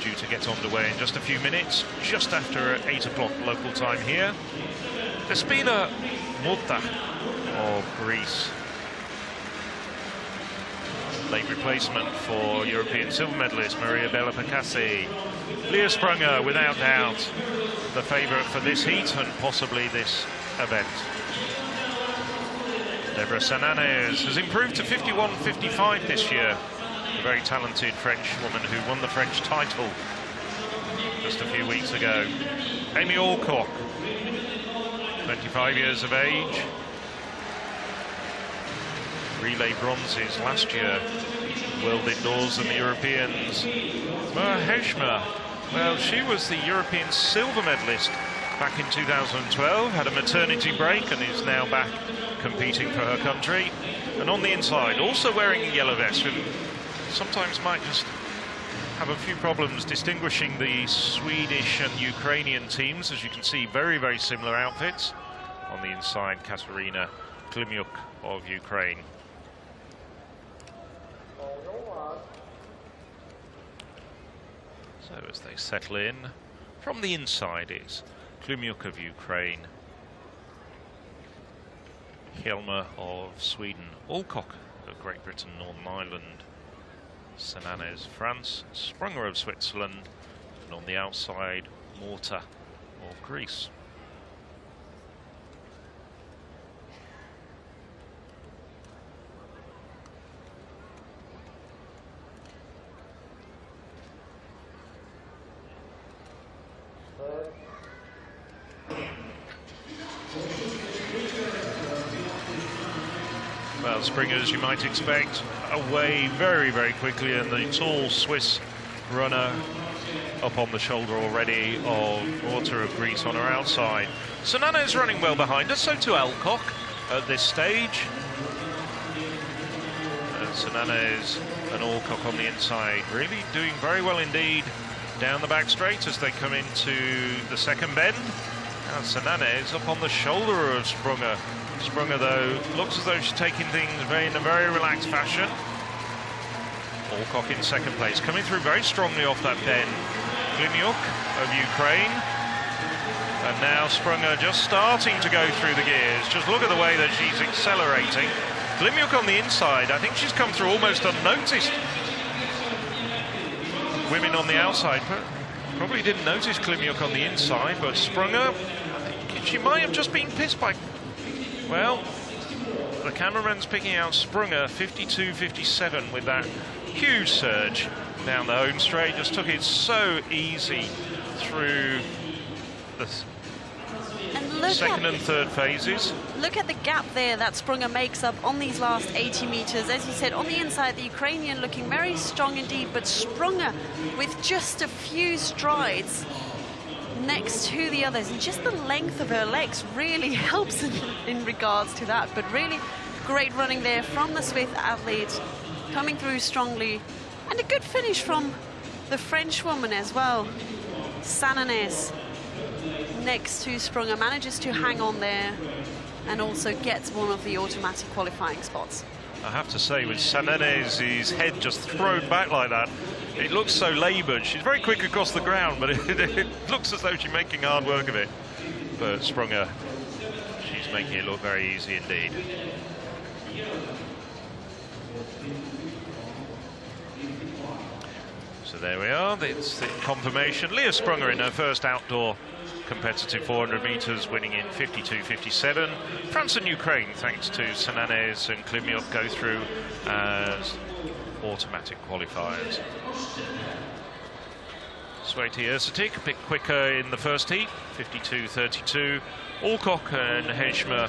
due to get underway in just a few minutes, just after 8 o'clock local time here. Despina Murta of Greece, late replacement for European silver medalist Maria Bella Percassi. Leah Sprunger, without doubt, the favourite for this heat and possibly this event. Deborah Sananez has improved to 51.55 this year. A very talented French woman who won the French title just a few weeks ago. Amy Alcock, 25 years of age. Relay bronzes last year, World Indoors and the Europeans. Heshma, well, she was the European silver medalist back in 2012, had a maternity break and is now back competing for her country. And on the inside, also wearing a yellow vest, who sometimes might just have a few problems distinguishing the Swedish and Ukrainian teams. As you can see, very, very similar outfits. On the inside, Katarina Klimyuk of Ukraine. So as they settle in, from the inside is Klimyuk of Ukraine, Hjelmer of Sweden, Alcock of Great Britain, Northern Ireland, Sananes, France, Sprunger of Switzerland, and on the outside, Morta of Greece. Well, Springer, as you might expect, away very, very quickly, and the tall Swiss runner up on the shoulder already of Morta of Greece on her outside. Sanana is running well behind her, so too Alcock at this stage. And Sanana and Alcock on the inside, really doing very well indeed down the back straight as they come into the second bend. And Sanana is up on the shoulder of Sprunger. Sprunger, though, looks as though she's taking things in a very relaxed fashion. Alcock in second place, coming through very strongly off that bend. Klimyuk of Ukraine. And now Sprunger just starting to go through the gears. Just look at the way that she's accelerating. Klimyuk on the inside, I think she's come through almost unnoticed. Women on the outside, probably didn't notice Klimyuk on the inside, but Sprunger, I think she might have just been pissed by... Well, the cameraman's picking out Sprunger 52.57 with that huge surge down the home straight. Just took it so easy through the second and third phases. Look at the gap there that Sprunger makes up on these last 80 meters. As you said, on the inside, the Ukrainian looking very strong indeed, but Sprunger with just a few strides next to the others, and just the length of her legs really helps in regards to that. But really great running there from the Swiss athlete, coming through strongly, and a good finish from the French woman as well. Sananes next to Sprunger manages to hang on there and also gets one of the automatic qualifying spots. I have to say, with Sananes' head just thrown back like that, it looks so laboured. She's very quick across the ground, but it looks as though she's making hard work of it. But Sprunger, she's making it look very easy indeed. So there we are, it's the confirmation. Leah Sprunger in her first outdoor competitive 400 meters, winning in 52.57. France and Ukraine, thanks to Sananes and Klimyuk, go through as automatic qualifiers. Sveti Ercetic a bit quicker in the first heat, 52.32. Alcock and Heshma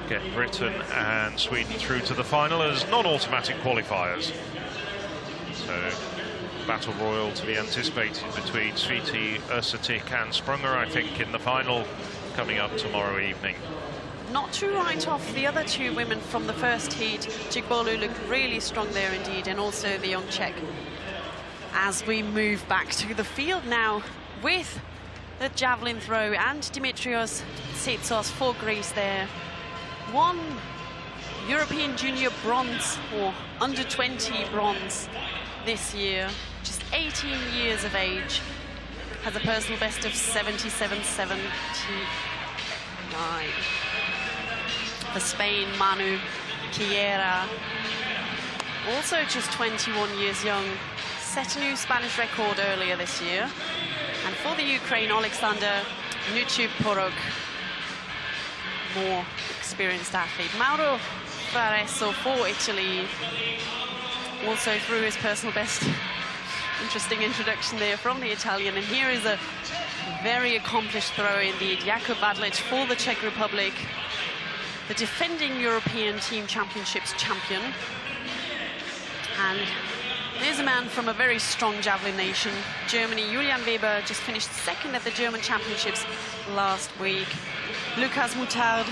get Britain and Sweden through to the final as non-automatic qualifiers. So battle royal to be anticipated between Sveti Ercetic and Sprunger, I think, in the final coming up tomorrow evening. Not to write off the other two women from the first heat. Jigbolu looked really strong there indeed, and also the young Czech. As we move back to the field now with the javelin throw and Dimitrios Tsitsos for Greece there. One European junior bronze or under 20 bronze this year, just 18 years of age, has a personal best of 77.79. For Spain, Manu Chiera, also just 21 years young, set a new Spanish record earlier this year. And for the Ukraine, Alexander Nucci, more experienced athlete. Mauro Fraresso for Italy, also threw his personal best Interesting introduction there from the Italian. And here is a very accomplished thrower indeed, Jakub Badlic for the Czech Republic, the defending European Team Championships champion. And there's a man from a very strong javelin nation, Germany. Julian Weber just finished second at the German Championships last week. Lucas Moutard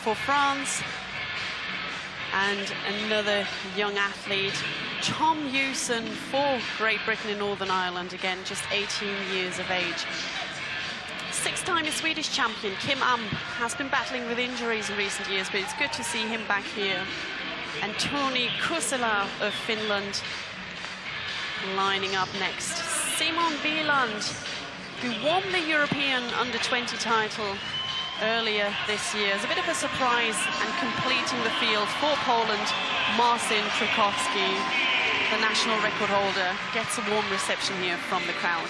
for France. And another young athlete, Tom Hewson for Great Britain and Northern Ireland, again, just 18 years of age. Six-time Swedish champion, Kim Amb, has been battling with injuries in recent years, but it's good to see him back here. And Toni Kusela of Finland lining up next. Simon Wieland, who won the European Under-20 title earlier this year, is a bit of a surprise, and completing the field for Poland, Marcin Truckowski, the national record holder, gets a warm reception here from the crowd.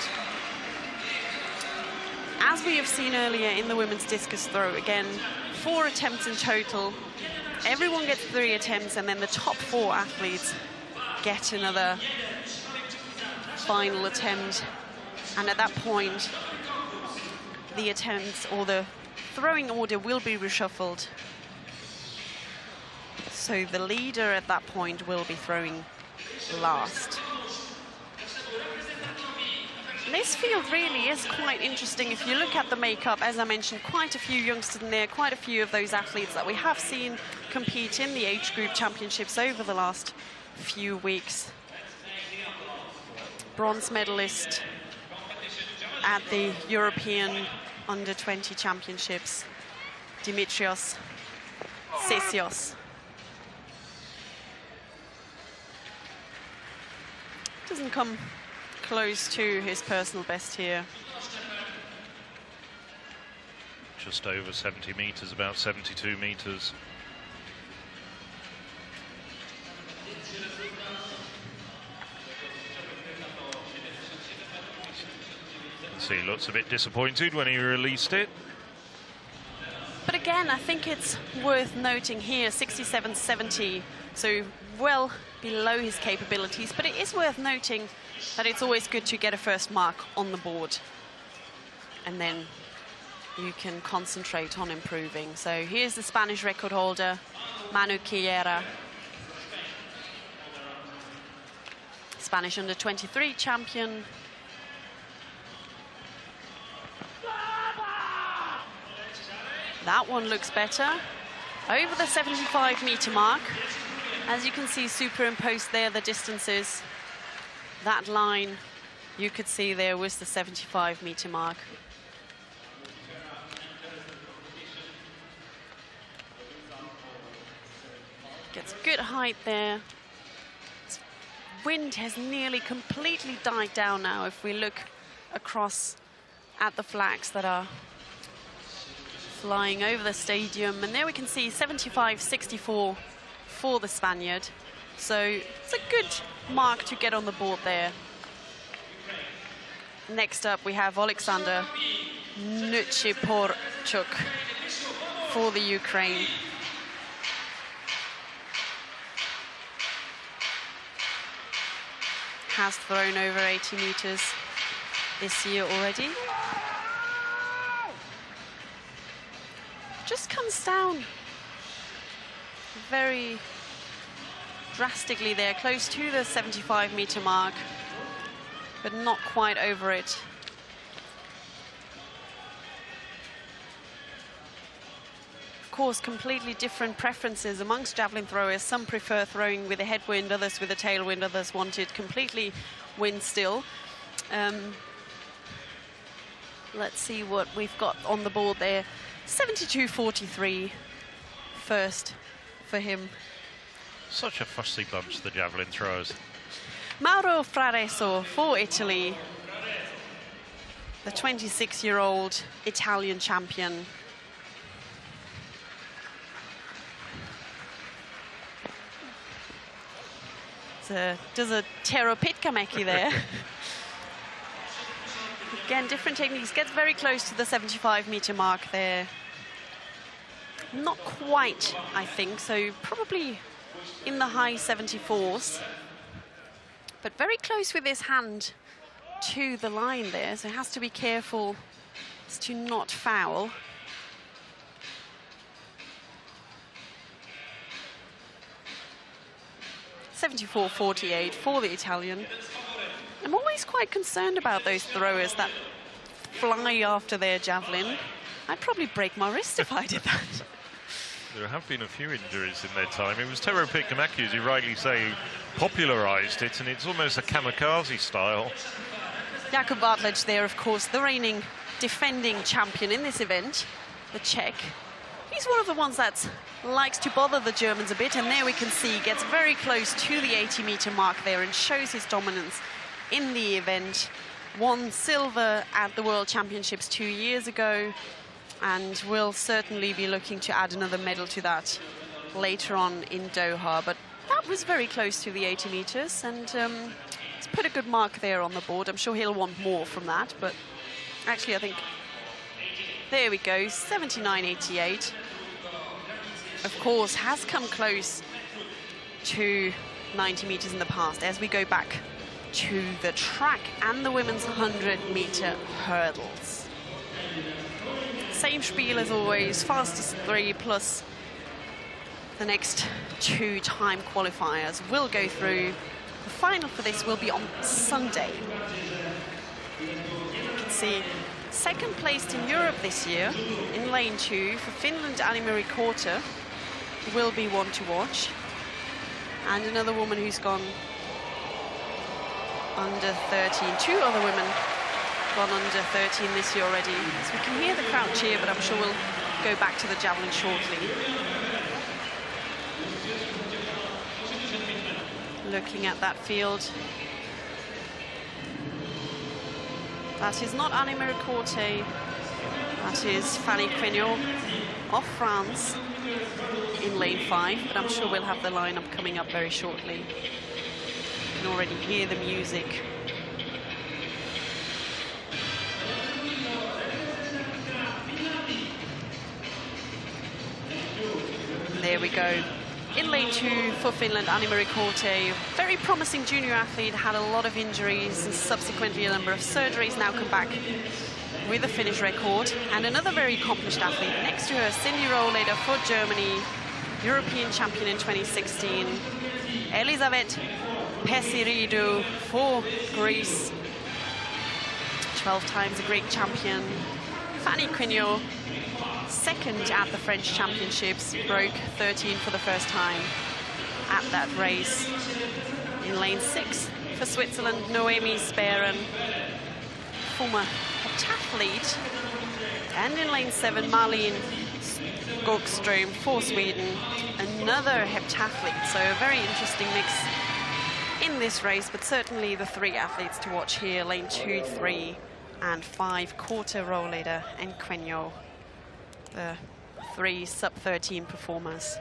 As we have seen earlier in the women's discus throw, again, 4 attempts in total. Everyone gets 3 attempts, and then the top 4 athletes get another final attempt. And at that point, the attempts or the throwing order will be reshuffled. So the leader at that point will be throwing last. This field really is quite interesting. If you look at the makeup, as I mentioned, quite a few youngsters in there, quite a few of those athletes that we have seen compete in the age group championships over the last few weeks. Bronze medalist at the European Under-20 Championships, Dimitrios Sesios. Doesn't come close to his personal best here. Just over 70 meters, about 72 meters. See, he looks a bit disappointed when he released it. But again, I think it's worth noting here, 67.70, so well below his capabilities, but it is worth noting that it's always good to get a first mark on the board, and then you can concentrate on improving. So here's the Spanish record holder, Manu Quillera, Spanish Under-23 champion. That one looks better. Over the 75-meter mark. As you can see, superimposed there, the distances. That line you could see there was the 75-meter mark. Gets good height there. Wind has nearly completely died down now if we look across at the flags that are flying over the stadium. And there we can see 75.64 for the Spaniard. So it's a good mark to get on the board there. Next up, we have Alexander Nucci for the Ukraine. Has thrown over 80 meters this year already. Just comes down very drastically there, close to the 75-meter mark, but not quite over it. Of course, completely different preferences amongst javelin throwers. Some prefer throwing with a headwind, others with a tailwind, others want it completely wind still. Let's see what we've got on the board there. 72.43 first for him. Such a fussy bunch, the javelin throwers. Mauro Frareso for Italy, the 26-year-old Italian champion. Does a Tero Pitkämäki there. Again, different techniques, gets very close to the 75-meter mark there. Not quite, I think, so probably in the high 74s. But very close with his hand to the line there, so has to be careful as to not foul. .74.48 for the Italian. I'm always quite concerned about those throwers that fly after their javelin. I'd probably break my wrist if I did that. There have been a few injuries in their time. It was Tero Pitkämäki, as you rightly say, who popularised it, and it's almost a kamikaze style. Jakub Bartlett there, of course, the reigning defending champion in this event, the Czech. He's one of the ones that likes to bother the Germans a bit, and there we can see he gets very close to the 80-meter mark there and shows his dominance in the event. Won silver at the World Championships 2 years ago, and will certainly be looking to add another medal to that later on in Doha. But that was very close to the 80 meters, and he's put a good mark there on the board. I'm sure he'll want more from that, but actually I think, there we go, 79.88. Of course, has come close to 90 meters in the past as we go back to the track and the women's 100-meter hurdles. Same spiel as always, fastest 3 plus the next 2 time qualifiers will go through. The final for this will be on Sunday. You can see second placed in Europe this year in lane 2 for Finland, Anni-Mari Korte will be one to watch. And another woman who's gone under 13. 2 other women gone under 13 this year already. So we can hear the crowd cheer, but I'm sure we'll go back to the javelin shortly. Looking at that field. That is not Anni-Mari Korte. That is Fanny Quignon of France in lane 5, but I'm sure we'll have the lineup coming up very shortly. You can already hear the music. There we go. In lane 2 for Finland, Anni-Mari Korte, very promising junior athlete, had a lot of injuries and subsequently a number of surgeries, now come back with a Finnish record. And another very accomplished athlete next to her, Cindy Rohleder for Germany, European champion in 2016. Elisabeth Pesiridou for Greece, 12 times a Greek champion. Fanny Quignon, second at the French Championships, broke 13 for the first time at that race. In lane 6 for Switzerland, Noemi Spären, former heptathlete. And in lane 7, Marlene Skogström for Sweden, another heptathlete. So a very interesting mix in this race, but certainly the 3 athletes to watch here, lane 2, 3 and 5, Korte, Rohleder and Quignon, the 3 sub-13 performers.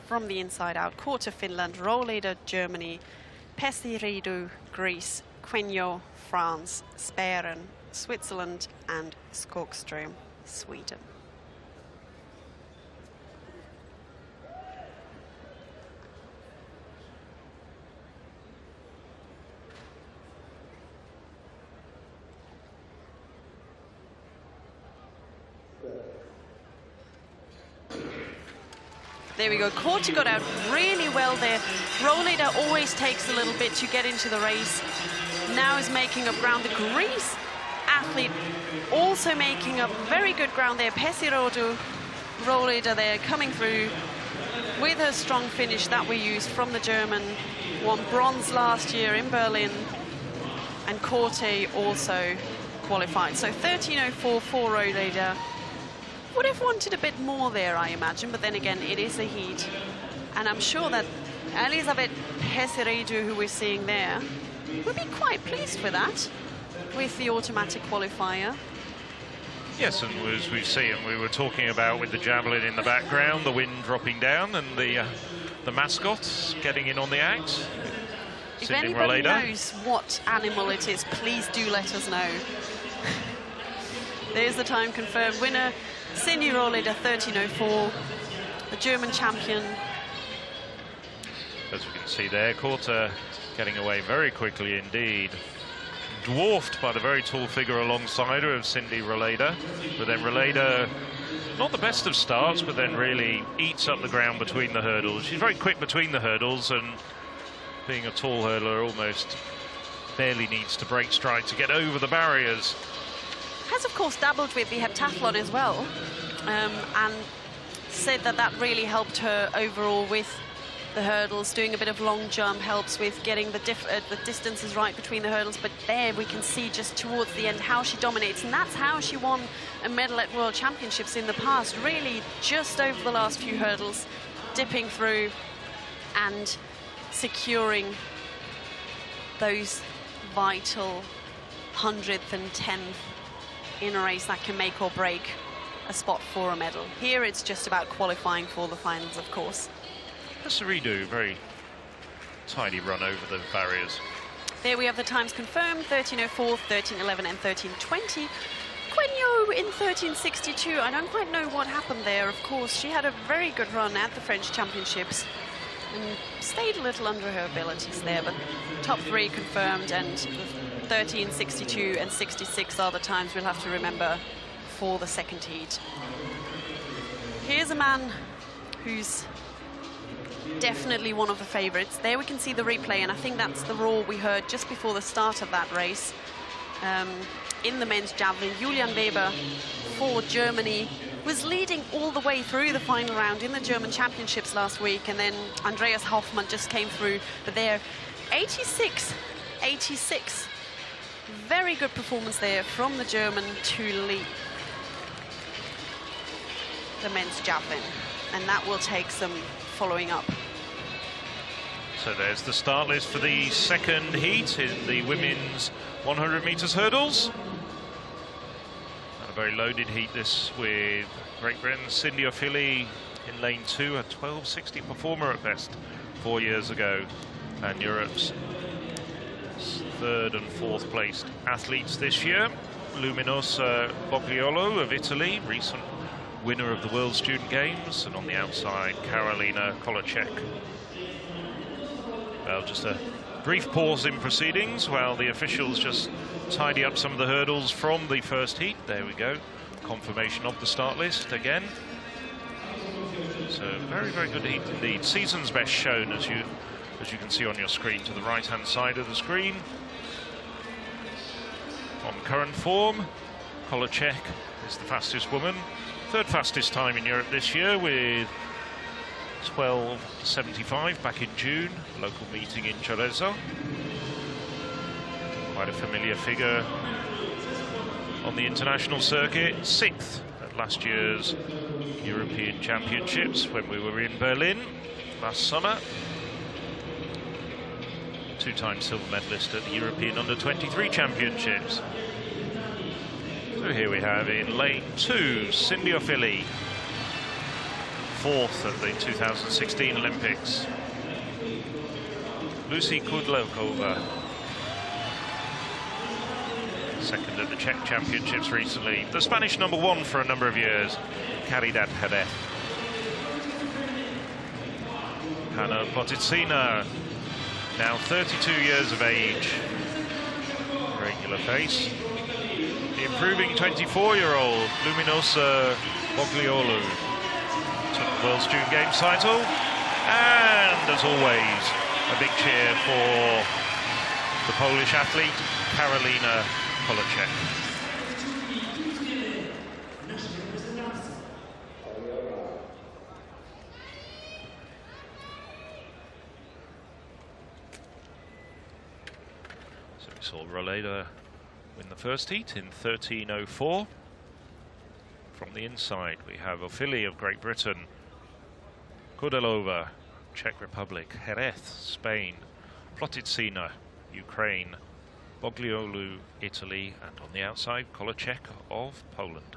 From the inside out, Korte, Finland, Rohleder, Germany, Pesiridou, Greece, Quignon, France, Spären, Switzerland and Skogström, Sweden. There we go, Korte got out really well there. Rohleder always takes a little bit to get into the race. Now is making up ground. The Greece athlete also making up very good ground there. Pesiridou, Rohleder there coming through with her strong finish that we used from the German. Won bronze last year in Berlin. And Korte also qualified. So 13.04 for Rohleder. Would have wanted a bit more there, I imagine, but then again, it is a heat. And I'm sure that Elisabeth Pesiridou, who we're seeing there, would be quite pleased with that, with the automatic qualifier. Yes, and as we see, and we were talking about with the javelin in the background, the wind dropping down, and the mascots getting in on the act. If anybody knows what animal it is, please do let us know. There's the time confirmed. Winner, Cindy Rohleder, 13.04, the German champion. As we can see there, Korte getting away very quickly indeed. Dwarfed by the very tall figure alongside her of Cindy Roleda. But then Roleda, not the best of starts, but then really eats up the ground between the hurdles. She's very quick between the hurdles, and being a tall hurdler, almost barely needs to break stride to get over the barriers. Has, of course, dabbled with the heptathlon as well, and said that that really helped her overall with the hurdles. Doing a bit of long jump helps with getting the distances right between the hurdles, but there we can see just towards the end how she dominates, and that's how she won a medal at World Championships in the past, really just over the last few hurdles, dipping through and securing those vital 100th and 10th in a race that can make or break a spot for a medal. Here it's just about qualifying for the finals, of course. That's a redo, very tidy run over the barriers. There we have the times confirmed: 13:04, 13:11 and 13:20. Quenio in 13:62. I don't quite know what happened there. Of course, she had a very good run at the French Championships and stayed a little under her abilities there, but top 3 confirmed, and 13:62 and 66 are the times we'll have to remember for the second heat. Here's a man who's definitely one of the favorites. There we can see the replay, and I think that's the roar we heard just before the start of that race. In the men's javelin, Julian Weber for Germany was leading all the way through the final round in the German Championships last week, and then Andreas Hoffmann just came through, but there 86. Very good performance there from the German to lead the men's javelin, and that will take some following up. So there's the start list for the second heat in the women's 100 meters hurdles. And a very loaded heat this, with Great Britain's Cindy O'Philly in lane 2, a 12:60 performer at best 4 years ago, and Europe's 3rd and 4th placed athletes this year. Luminosa Bogliolo of Italy, recent winner of the World Student Games, and on the outside, Karolina Kolacek. Well, just a brief pause in proceedings while the officials just tidy up some of the hurdles from the first heat. There we go, confirmation of the start list again. So very, very good heat indeed. Season's best shown, as you can see on your screen to the right-hand side of the screen. On current form, Kolacek is the fastest woman. 3rd fastest time in Europe this year with 12:75 back in June, local meeting in Cerezo. Quite a familiar figure on the international circuit. 6th at last year's European Championships when we were in Berlin last summer. 2-time silver medalist at the European Under-23 Championships. So here we have in lane 2, Cindy O'Philly, 4th at the 2016 Olympics. Lucy Kudlakova, 2nd at the Czech Championships recently. The Spanish number 1 for a number of years, Caridad Jerez. Hanna Boticina, now 32 years of age. Regular pace. The improving 24-year-old Luminosa Bogliolo took the World Student Games title, and as always, a big cheer for the Polish athlete Karolina Kolacek. So we saw Roleda win the first heat in 13:04. From the inside, we have O'Philly of Great Britain, Kudalova, Czech Republic, Jerez, Spain, Ploticina, Ukraine, Bogliolu, Italy, and on the outside, Kolacek of Poland.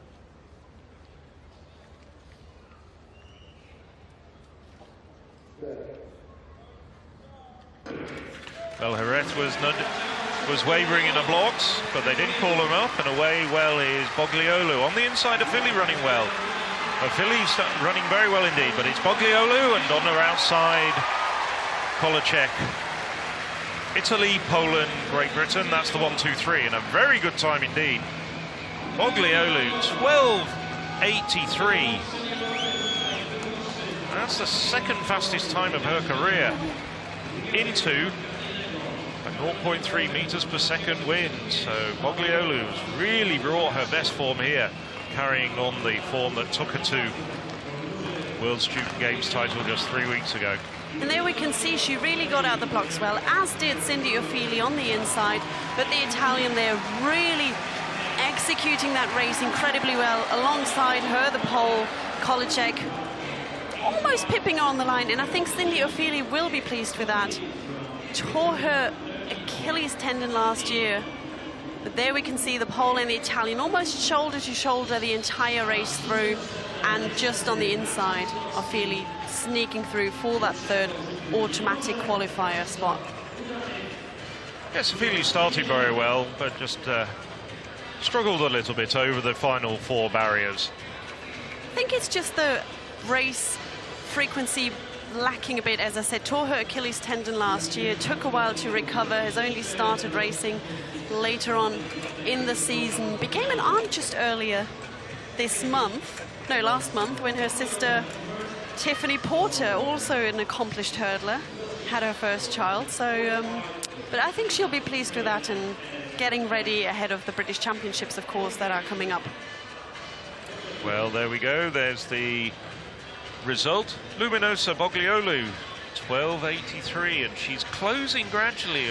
Well, Jerez was wavering in the blocks, but they didn't call him up, and away well is Bogliolu. On the inside, O'Philly running well. O'Philly's running very well indeed, but it's Bogliolu, and on her outside, Kolacek, Italy, Poland, Great Britain. That's the 1, 2, 3, and a very good time indeed. Bogliolu, 12:83. That's the second fastest time of her career into a 0.3 meters per second win. So Bogliolu's really brought her best form here, carrying on the form that took her to World Student Games title just 3 weeks ago. And there we can see she really got out the blocks well, as did Cindy Ofili on the inside. But the Italian there really executing that race incredibly well. Alongside her, the Pole, Kolacek, almost pipping her on the line. And I think Cindy Ofili will be pleased with that. Tore her Achilles tendon last year. But there we can see the Pole and the Italian almost shoulder to shoulder the entire race through. And just on the inside, Ofili sneaking through for that third automatic qualifier spot. Yes, Ofili started very well, but just struggled a little bit over the final 4 barriers. I think it's just the race frequency lacking a bit. As I said, tore her Achilles tendon last year, took a while to recover, has only started racing later on in the season, became an aunt just earlier this month. No, last month, when her sister Tiffany Porter, also an accomplished hurdler, had her first child. So, but I think she'll be pleased with that and getting ready ahead of the British Championships, of course, that are coming up. Well, there we go. There's the result. Luminosa Bogliolu, 12:83, and she's closing gradually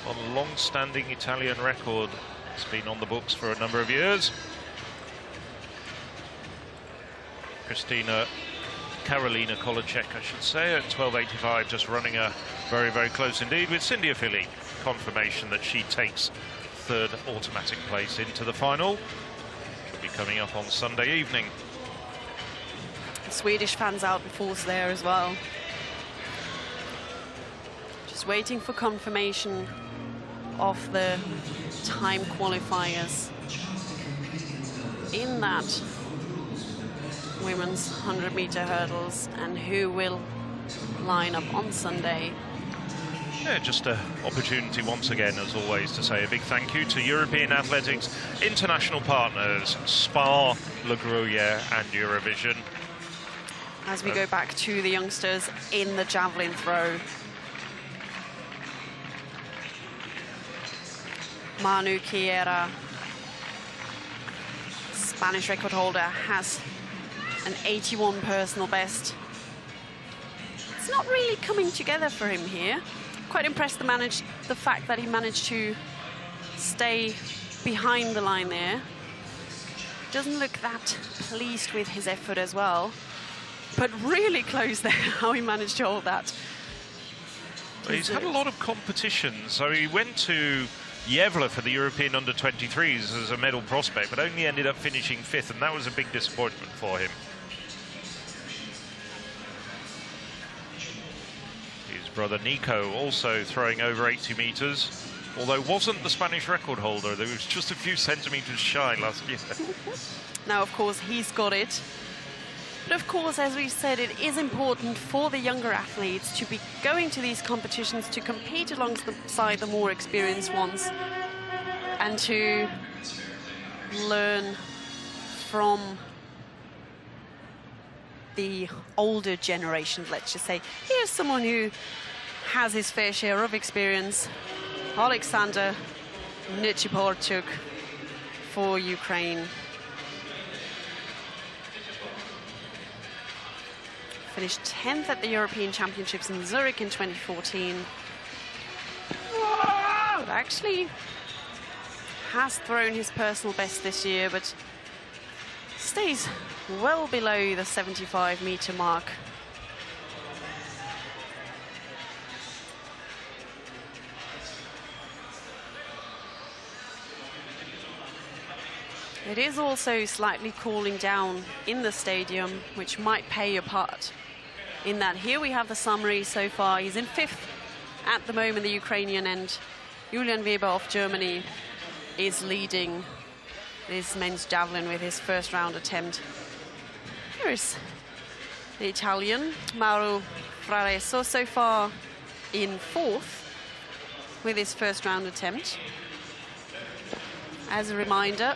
on a long-standing Italian record. It's been on the books for a number of years. Karolina Kolacek, I should say, at 12:85, just running a very, very close indeed, with Cindy Ofili. Confirmation that she takes third automatic place into the final. Should be coming up on Sunday evening. Swedish fans out in force there as well. Just waiting for confirmation of the time qualifiers in that women's 100-meter hurdles and who will line up on Sunday. Yeah, just an opportunity once again, as always, to say a big thank you to European Athletics international partners, Spa, Le Gruyere and Eurovision. As we go back to the youngsters in the javelin throw. Manu Chiera, Spanish record holder, has an 81 personal best. It's not really coming together for him here. Quite impressed the fact that he managed to stay behind the line there. Doesn't look that pleased with his effort as well, but really close there, how he managed to hold that. Well, he's had a lot of competition, so he went to Javelin for the European under-23s as a medal prospect, but only ended up finishing 5th, and that was a big disappointment for him. His brother Nico also throwing over 80 meters, although wasn't the Spanish record holder. There was just a few centimeters shy last year. Now, of course, he's got it. But of course, as we said, it is important for the younger athletes to be going to these competitions to compete alongside the more experienced ones and to learn from the older generations, let's just say. Here's someone who has his fair share of experience, Alexander Nucci for Ukraine. Finished 10th at the European Championships in Zurich in 2014. But actually has thrown his personal best this year, but stays well below the 75-meter mark. It is also slightly cooling down in the stadium, which might play a part in that. Here we have the summary so far. He's in 5th at the moment, the Ukrainian, and Julian Weber of Germany is leading this men's javelin with his first round attempt. Here is the Italian, Mauro Frareso. So far, in 4th with his first round attempt. As a reminder,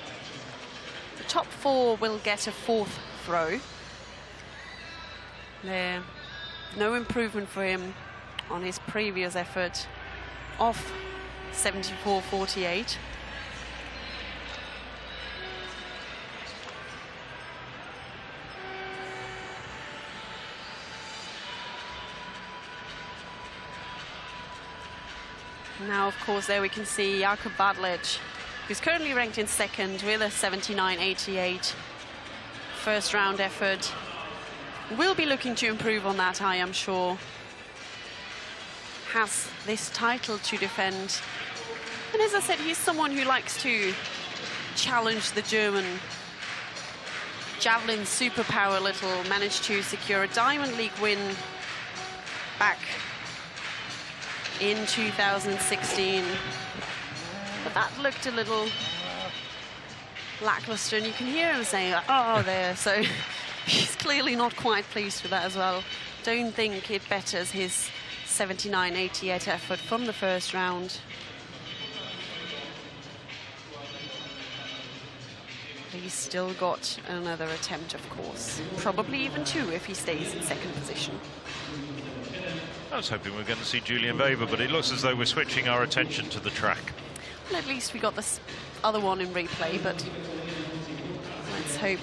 the top 4 will get a 4th throw. There, no improvement for him on his previous effort of 74.48. Now, of course, there we can see Jakub Bydgoszcz, who's currently ranked in 2nd with a 79.88 first round effort. Will be looking to improve on that, I am sure. Has this title to defend. And as I said, he's someone who likes to challenge the German Javelin superpower little. Managed to secure a Diamond League win back in 2016. But that looked a little lackluster, and you can hear him saying, oh, there. So he's clearly not quite pleased with that as well. Don't think it betters his 79.88 effort from the first round. He's still got another attempt, of course. Probably even 2 if he stays in 2nd position. I was hoping we were going to see Julian Weber, but it looks as though we're switching our attention to the track. Well, at least we got this other one in replay, but let's hope.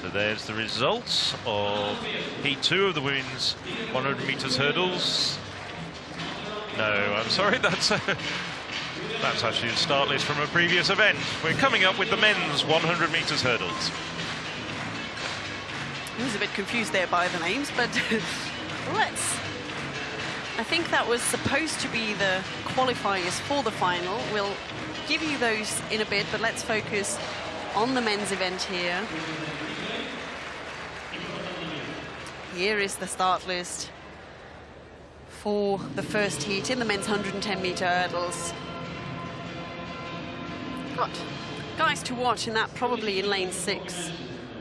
So there's the results of Heat 2 of the women's 100 metres hurdles. No, I'm sorry, that's actually the start list from a previous event. We're coming up with the men's 100 metres hurdles. I was a bit confused there by the names, but I think that was supposed to be the qualifiers for the final. We'll give you those in a bit, but let's focus on the men's event here. Here is the start list for the first heat in the men's 110-metre hurdles. Got guys to watch in that, probably in lane 6.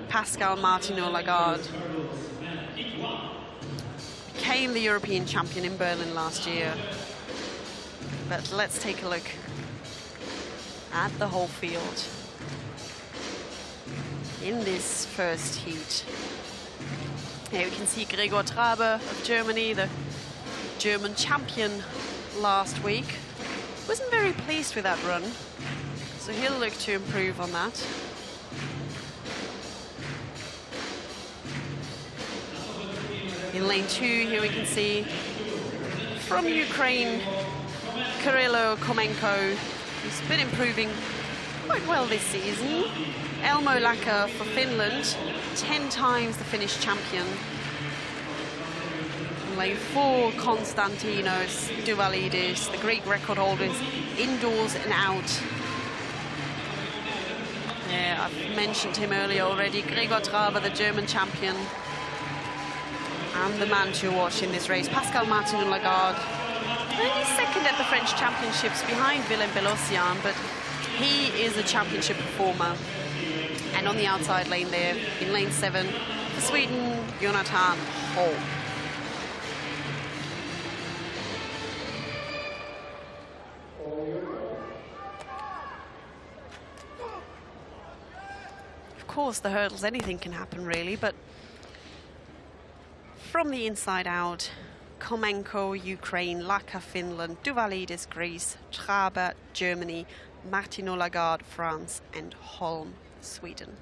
Pascal Martinot-Lagarde became the European champion in Berlin last year. But let's take a look at the whole field in this first heat. Here we can see Gregor Traber of Germany, the German champion last week. Wasn't very pleased with that run, so he'll look to improve on that. In lane 2, here we can see from Ukraine, Kirilo Komenko, who's been improving quite well this season. Elmo Laka for Finland, 10 times the Finnish champion. In lane 4, Konstantinos Duvalidis, the Greek record holders, indoors and out. Yeah, I've mentioned him earlier already. Gregor Traber, the German champion. And the man to watch in this race, Pascal Martinot-Lagarde. Only 2nd at the French Championships behind Willem Belocian, but he is a championship performer. And on the outside lane there, in lane 7, for Sweden, Jonathan Hall. Of course, the hurdles, anything can happen really, but from the inside out, Komenko, Ukraine, Laka, Finland, Duvalidis, Greece, Traber, Germany, Martinot-Lagarde, France, and Holm, Sweden.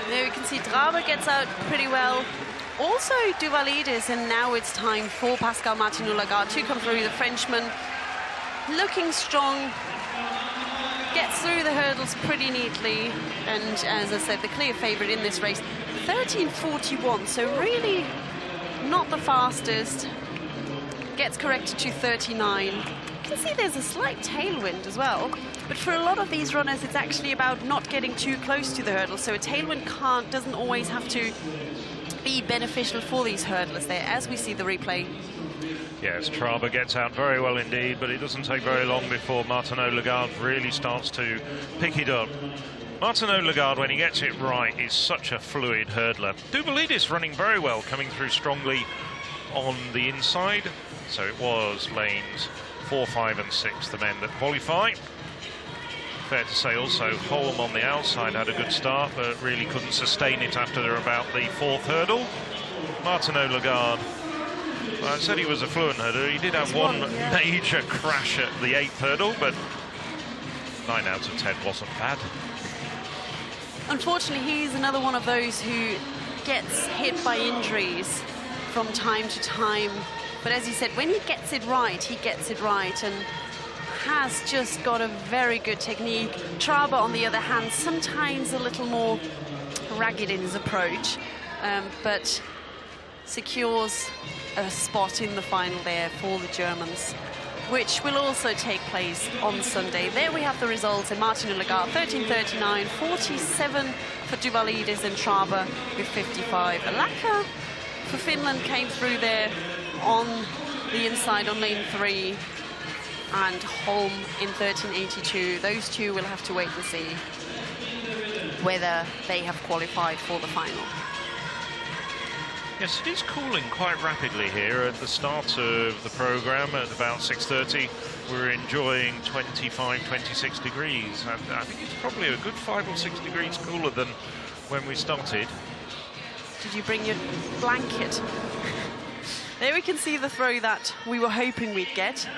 There we can see Traber gets out pretty well. Also Duvalidis, and now it's time for Pascal Martinot-Lagarde to come through. The Frenchman looking strong, gets through the hurdles pretty neatly, and as I said, the clear favourite in this race, 13.41, so really not the fastest. Gets corrected to 39. can see there's a slight tailwind as well, but for a lot of these runners it's actually about not getting too close to the hurdle, so a tailwind doesn't always have to be beneficial for these hurdlers there, as we see the replay. Yes, Traber gets out very well indeed, but it doesn't take very long before Martineau Lagarde really starts to pick it up. Martineau Lagarde, when he gets it right, is such a fluid hurdler. Duvalidis running very well, coming through strongly on the inside. So it was lanes 4, 5 and 6, the men that qualify. Fair to say also Holm on the outside had a good start, but really couldn't sustain it after about the 4th hurdle. Martineau Lagarde, well, I said he was a fluent hurdler. He did have one major crash at the 8th hurdle, but 9 out of 10 wasn't bad. Unfortunately, he's another one of those who gets hit by injuries from time to time. But as you said, when he gets it right, and has just got a very good technique. Traber, on the other hand, sometimes a little more ragged in his approach, but secures a spot in the final there for the Germans, which will also take place on Sunday. There we have the results, and Martineau Lagarde 13:39, 47 for Duvalidis and Traber with 55. Laka for Finland came through there on the inside on lane 3, and Holm in 13:82. Those two will have to wait and see whether they have qualified for the final. Yes, it is cooling quite rapidly here at the start of the program. At about 6:30, we're enjoying 25, 26 degrees. And I think it's probably a good 5 or 6 degrees cooler than when we started. Did you bring your blanket? There we can see the throw that we were hoping we'd get.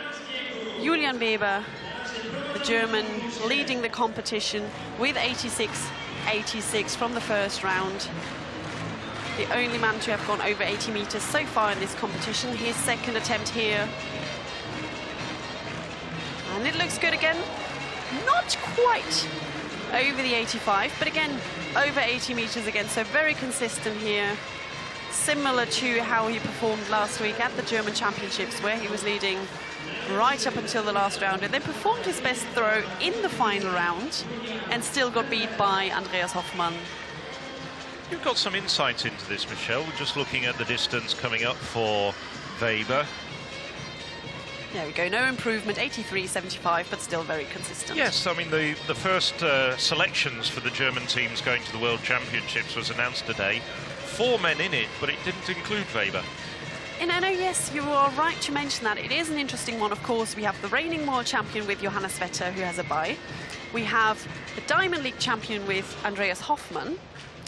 Julian Weber, the German, leading the competition with 86.86 from the first round. The only man to have gone over 80 meters so far in this competition. His second attempt here. And it looks good again. Not quite over the 85, but again, over 80 meters again. So very consistent here. Similar to how he performed last week at the German Championships, where he was leading right up until the last round, and then performed his best throw in the final round and still got beat by Andreas Hoffmann. You've got some insight into this, Michelle, just looking at the distance coming up for Weber. There we go, no improvement, 83.75, but still very consistent. Yes, I mean, the first selections for the German teams going to the World Championships was announced today. 4 men in it, but it didn't include Weber. And I know, yes, you are right to mention that. It is an interesting one, of course. We have the reigning world champion with Johannes Vetter, who has a bye. We have the Diamond League champion with Andreas Hoffmann,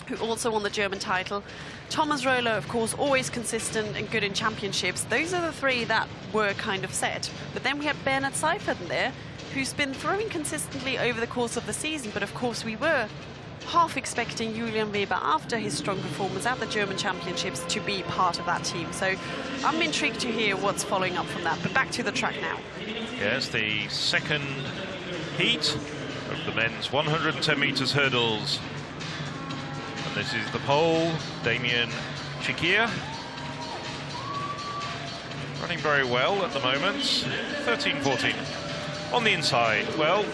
who also won the German title. Thomas Röhler, of course, always consistent and good in championships. Those are the 3 that were kind of set. But then we have Bernhard Seifert there, who's been throwing consistently over the course of the season. But of course, we were half expecting Julian Weber, after his strong performance at the German Championships, to be part of that team. So I'm intrigued to hear what's following up from that. But back to the track now. Yes, the second heat of the men's 110 meters hurdles. And this is the pole, Damien Chikia. Running very well at the moment, 13:14. On the inside, well,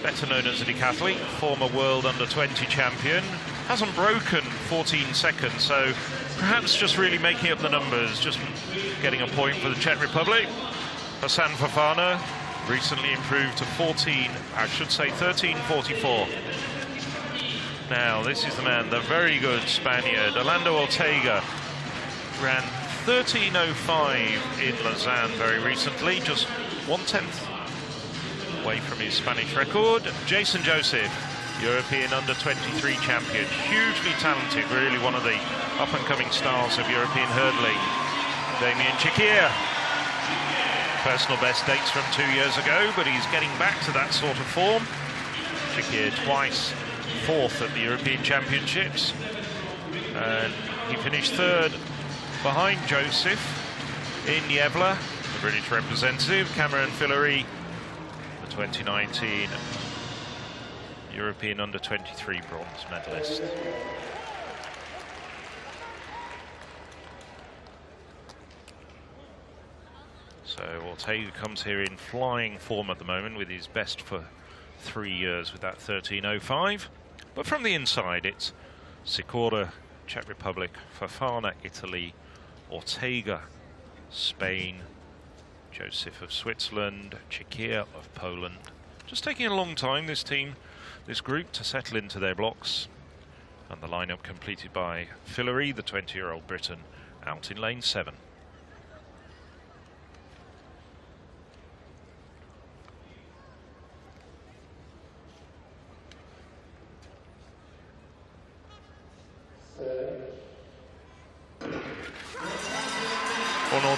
better known as a decathlete, former world under-20 champion, hasn't broken 14 seconds, so perhaps just really making up the numbers, just getting a point for the Czech Republic. Hassan Fofana recently improved to 13:44. Now, this is the man, the very good Spaniard, Orlando Ortega, ran 13:05 in Lausanne very recently, just 1/10 away from his Spanish record. Jason Joseph, European under-23 champion, hugely talented, really one of the up-and-coming stars of European hurdling. Damien Chikia, personal best dates from 2 years ago, but he's getting back to that sort of form. Chikia twice 4th at the European Championships, and he finished 3rd behind Joseph in Yevla, the British representative. Cameron Fillery, 2019 European under-23 bronze medalist. So Ortega comes here in flying form at the moment with his best for 3 years with that 13.05. But from the inside, it's Sikora, Czech Republic, Fofana, Italy, Ortega, Spain, Joseph of Switzerland, Chikir of Poland. Just taking a long time, this team, this group, to settle into their blocks. And the lineup completed by Fillory, the 20-year-old Briton, out in lane 7.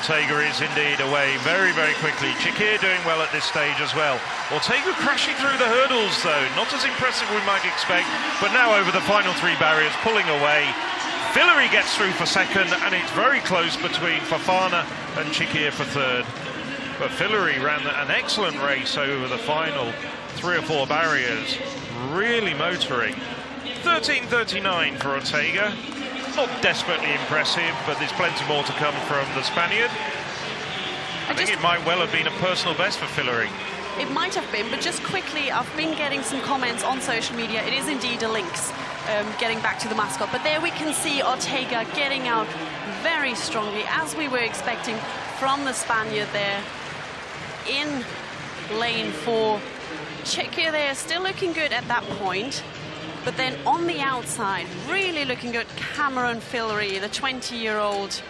Ortega is indeed away very, very quickly. Chikir doing well at this stage as well. Ortega crashing through the hurdles though, not as impressive we might expect, but now over the final 3 barriers, pulling away. Fillory gets through for second, and it's very close between Fofana and Chikir for third. But Fillory ran an excellent race over the final 3 or 4 barriers, really motoring. 13.39 for Ortega. Not desperately impressive, but there's plenty more to come from the Spaniard. I think it might well have been a personal best for Fillory. It might have been, but just quickly, I've been getting some comments on social media. It is indeed a lynx, getting back to the mascot. But there we can see Ortega getting out very strongly, as we were expecting from the Spaniard there in lane 4. Chikir there, still looking good at that point. But then on the outside, really looking good, Cameron Fillory, the 20-year-old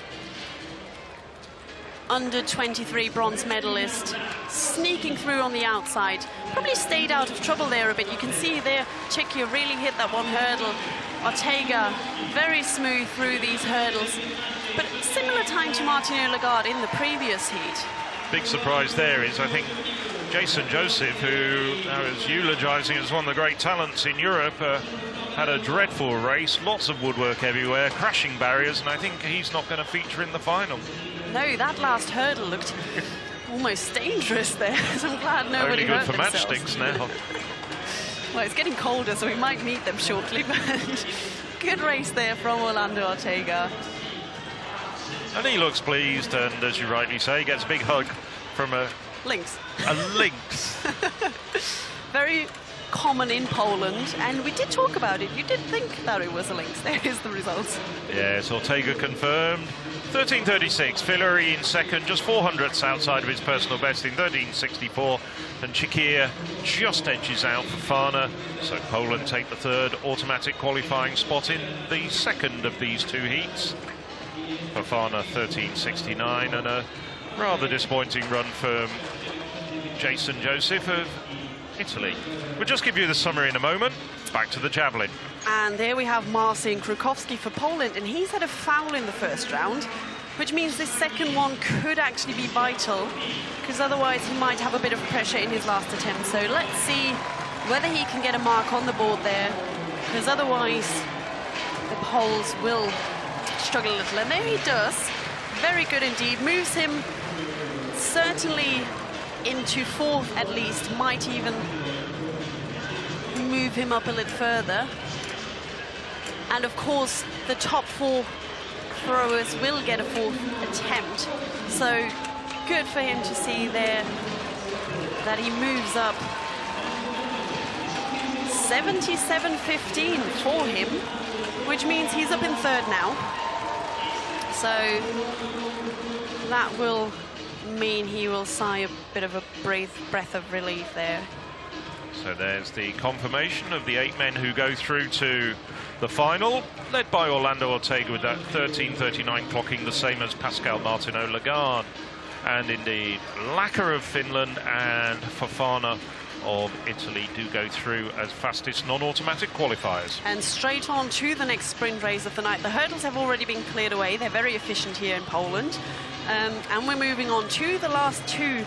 under 23 bronze medalist, sneaking through on the outside. Probably stayed out of trouble there a bit. You can see there, Chikir really hit that one hurdle. Ortega, very smooth through these hurdles. But similar time to Martino Lagarde in the previous heat. Big surprise there is, I think, Jason Joseph, who I was eulogising as one of the great talents in Europe, had a dreadful race, lots of woodwork everywhere, crashing barriers, and I think he's not going to feature in the final. No, that last hurdle looked almost dangerous there, so I'm glad nobody hurt themselves. Only good for matchsticks now. Well, it's getting colder, so we might meet them shortly, but good race there from Orlando Ortega. And he looks pleased, and as you rightly say, gets a big hug from a lynx. A lynx. Very common in Poland, and we did talk about it. You did think that it was a lynx. There is the results. Yes, Ortega confirmed. 13.36, Fillory in second, just 400ths outside of his personal best in 13.64, and Chikir just edges out Fofana, so Poland take the third automatic qualifying spot in the second of these 2 heats. Fofana 13.69, and a rather disappointing run for Jason Joseph of Italy. We'll just give you the summary in a moment. Back to the javelin. And there we have Marcin Krakowski for Poland, and he's had a foul in the first round, which means this second one could actually be vital, because otherwise he might have a bit of pressure in his last attempt. So let's see whether he can get a mark on the board there, because otherwise the Poles will struggle a little. And there he does. Very good indeed. Moves him certainly into 4th at least, might even move him up a little further. And of course the top 4 throwers will get a 4th attempt, so good for him to see there that he moves up. 77.15 for him, which means he's up in 3rd now, so that will mean he will sigh a bit of a breath of relief there. So there's the confirmation of the 8 men who go through to the final, led by Orlando Ortega with that 13.39, clocking the same as Pascal Martino Lagarde. And indeed, Lacker of Finland and Fofana of Italy do go through as fastest non-automatic qualifiers. And straight on to the next sprint race of the night. The hurdles have already been cleared away. They're very efficient here in Poland. And we're moving on to the last 2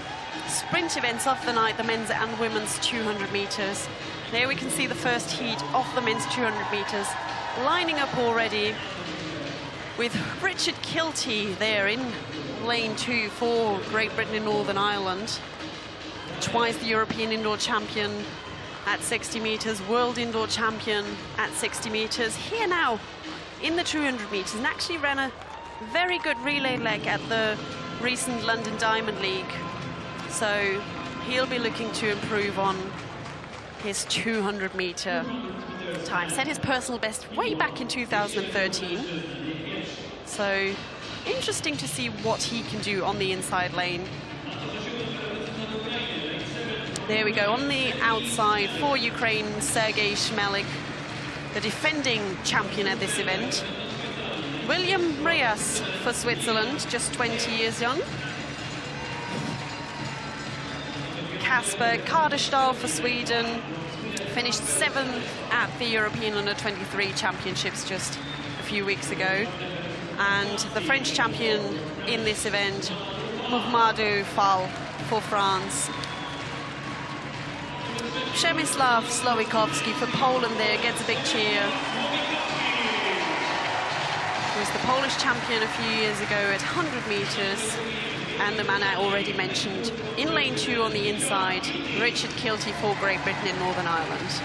sprint events of the night, the men's and women's 200 meters. There we can see the first heat of the men's 200 meters lining up already, with Richard Kilty there in lane 2 for Great Britain and Northern Ireland. Twice the European indoor champion at 60 meters, world indoor champion at 60 meters. Here now in the 200 meters, and actually ran a very good relay leg at the recent London Diamond League So he'll be looking to improve on his 200-meter time. Set his personal best way back in 2013. So interesting to see what he can do on the inside lane. There we go, on the outside for Ukraine, Sergei Shmelik, the defending champion at this event. William Reyes for Switzerland, just 20 years young. Kasper Kardestahl for Sweden, finished 7th at the European Under-23 Championships just a few weeks ago. And the French champion in this event, Mohamedou Fall for France. Przemysław Słowikowski for Poland there gets a big cheer. He was the Polish champion a few years ago at 100 meters. And the man I already mentioned in lane 2 on the inside, Richard Kilty for Great Britain in Northern Ireland.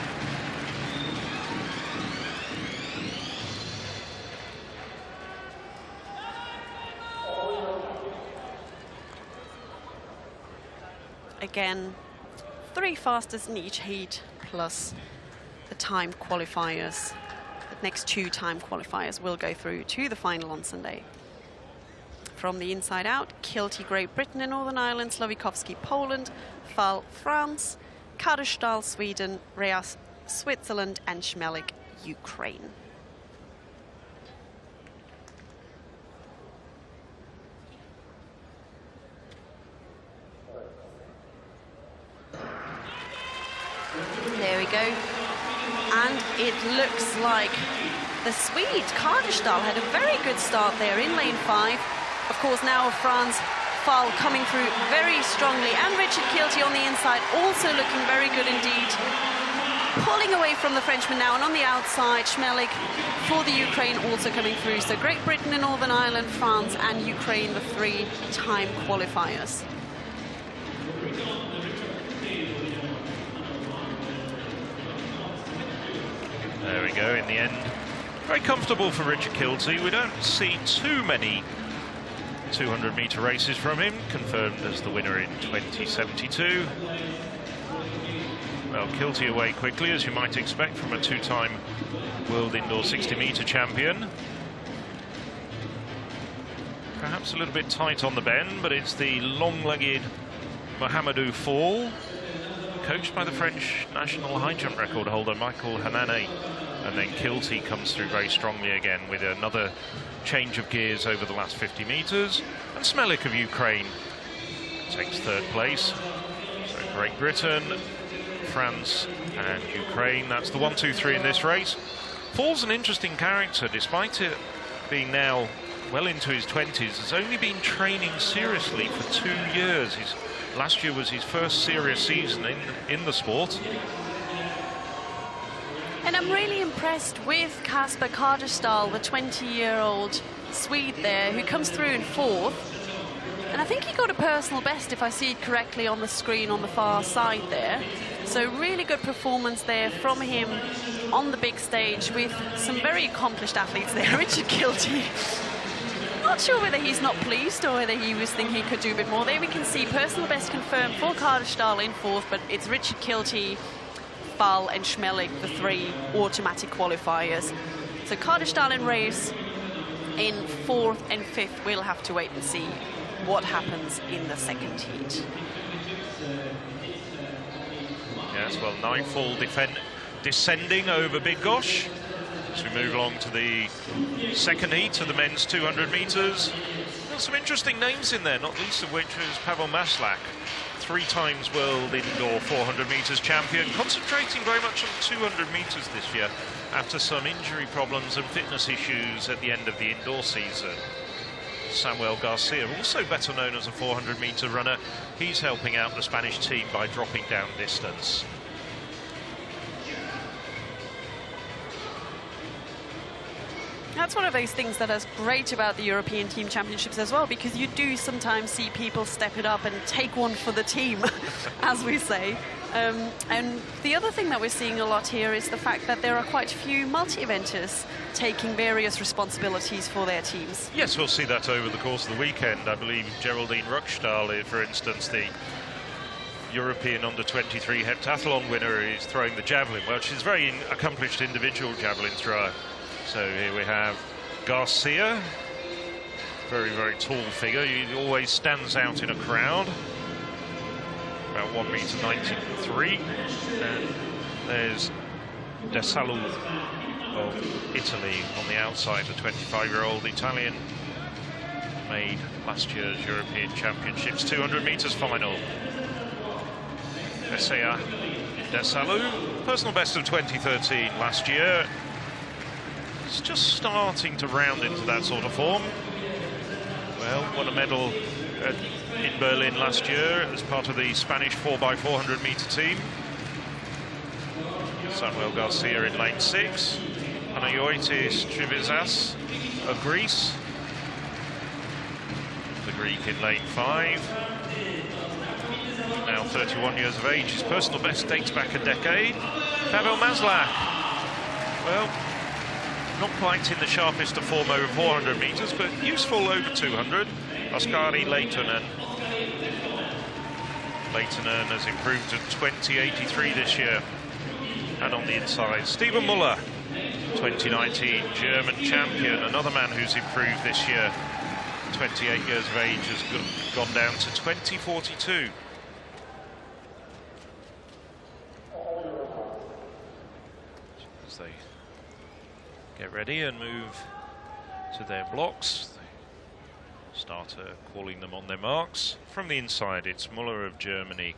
Again, 3 fastest in each heat, plus the time qualifiers. The next 2 time qualifiers will go through to the final on Sunday. From the inside out, Kilty, Great Britain and Northern Ireland, Słowikowski, Poland, Fall, France, Kardestahl, Sweden, Reyes, Switzerland and Shmelik, Ukraine. There we go. And it looks like the Swede, Kardestahl, had a very good start there in lane 5. Of course, now France, Fall coming through very strongly. And Richard Kilty on the inside, also looking very good indeed. Pulling away from the Frenchman now. And on the outside, Shmelik for the Ukraine also coming through. So Great Britain and Northern Ireland, France and Ukraine, the 3 time qualifiers. There we go, in the end. Very comfortable for Richard Kilty. We don't see too many 200-meter races from him, confirmed as the winner in 2072. Well, Kilty away quickly, as you might expect from a 2-time world indoor 60-meter champion. Perhaps a little bit tight on the bend, but it's the long-legged Mohamedou Fall, coached by the French national high jump record holder Michael Hanane. And then Kilty comes through very strongly again with another change of gears over the last 50 meters. And Shmelik of Ukraine takes 3rd place. So Great Britain, France and Ukraine, that's the 1, 2, 3 in this race. Fall's an interesting character, despite it being now well into his 20s, has only been training seriously for 2 years. Last year was his first serious season in the sport. And I'm really impressed with Kasper Kardestahl, the 20-year-old Swede there, who comes through in 4th. And I think he got a personal best, if I see it correctly on the screen on the far side there. So really good performance there from him on the big stage with some very accomplished athletes there. Richard Kilty, not sure whether he's not pleased or whether he was thinking he could do a bit more. There we can see personal best confirmed for Kardestahl in 4th, but it's Richard Kilty, Fall and Shmelik, the 3 automatic qualifiers. So Kardestahl and Reyes in 4th and 5th. We'll have to wait and see what happens in the 2nd heat. Yes, well, Nightfall descending over Bydgoszcz as we move along to the 2nd heat of the men's 200 meters. There's some interesting names in there, not least of which is Pavel Maslak, 3 times world indoor 400 meters champion, concentrating very much on 200 meters this year after some injury problems and fitness issues at the end of the indoor season. Samuel Garcia, also better known as a 400-meter runner, he's helping out the Spanish team by dropping down distance. That's one of those things that is great about the European Team Championships as well, because you do sometimes see people step it up and take one for the team, as we say. And the other thing that we're seeing a lot here is the fact that there are quite a few multi-eventers taking various responsibilities for their teams. Yes, we'll see that over the course of the weekend. I believe Geraldine Ruckstahl, for instance, the European under-23 heptathlon winner is throwing the javelin. Well, she's a very accomplished individual javelin thrower. So here we have Garcia, very, very tall figure. He always stands out in a crowd. About 1 meter 93. And there's Desalu of Italy on the outside, the 25-year-old Italian. Made last year's European Championships 200 meters final. Essea Desalu, personal best of 2013 last year. It's just starting to round into that sort of form. Well, won a medal in Berlin last year as part of the Spanish 4x400 meter team. Samuel Garcia in lane 6. Panayotis Trivizas of Greece. The Greek in lane 5. Now 31 years of age. His personal best dates back a decade. Pavel Maslak. Well, not quite in the sharpest of form over 400 meters, but useful over 200. Oskari Leitonen. Leitonen has improved to 20.83 this year. And on the inside, Stephen Muller, 2019 German champion, another man who's improved this year. 28 years of age, has gone down to 20.42. As they get ready and move to their blocks, the starter calling them on their marks. From the inside, it's Muller of Germany,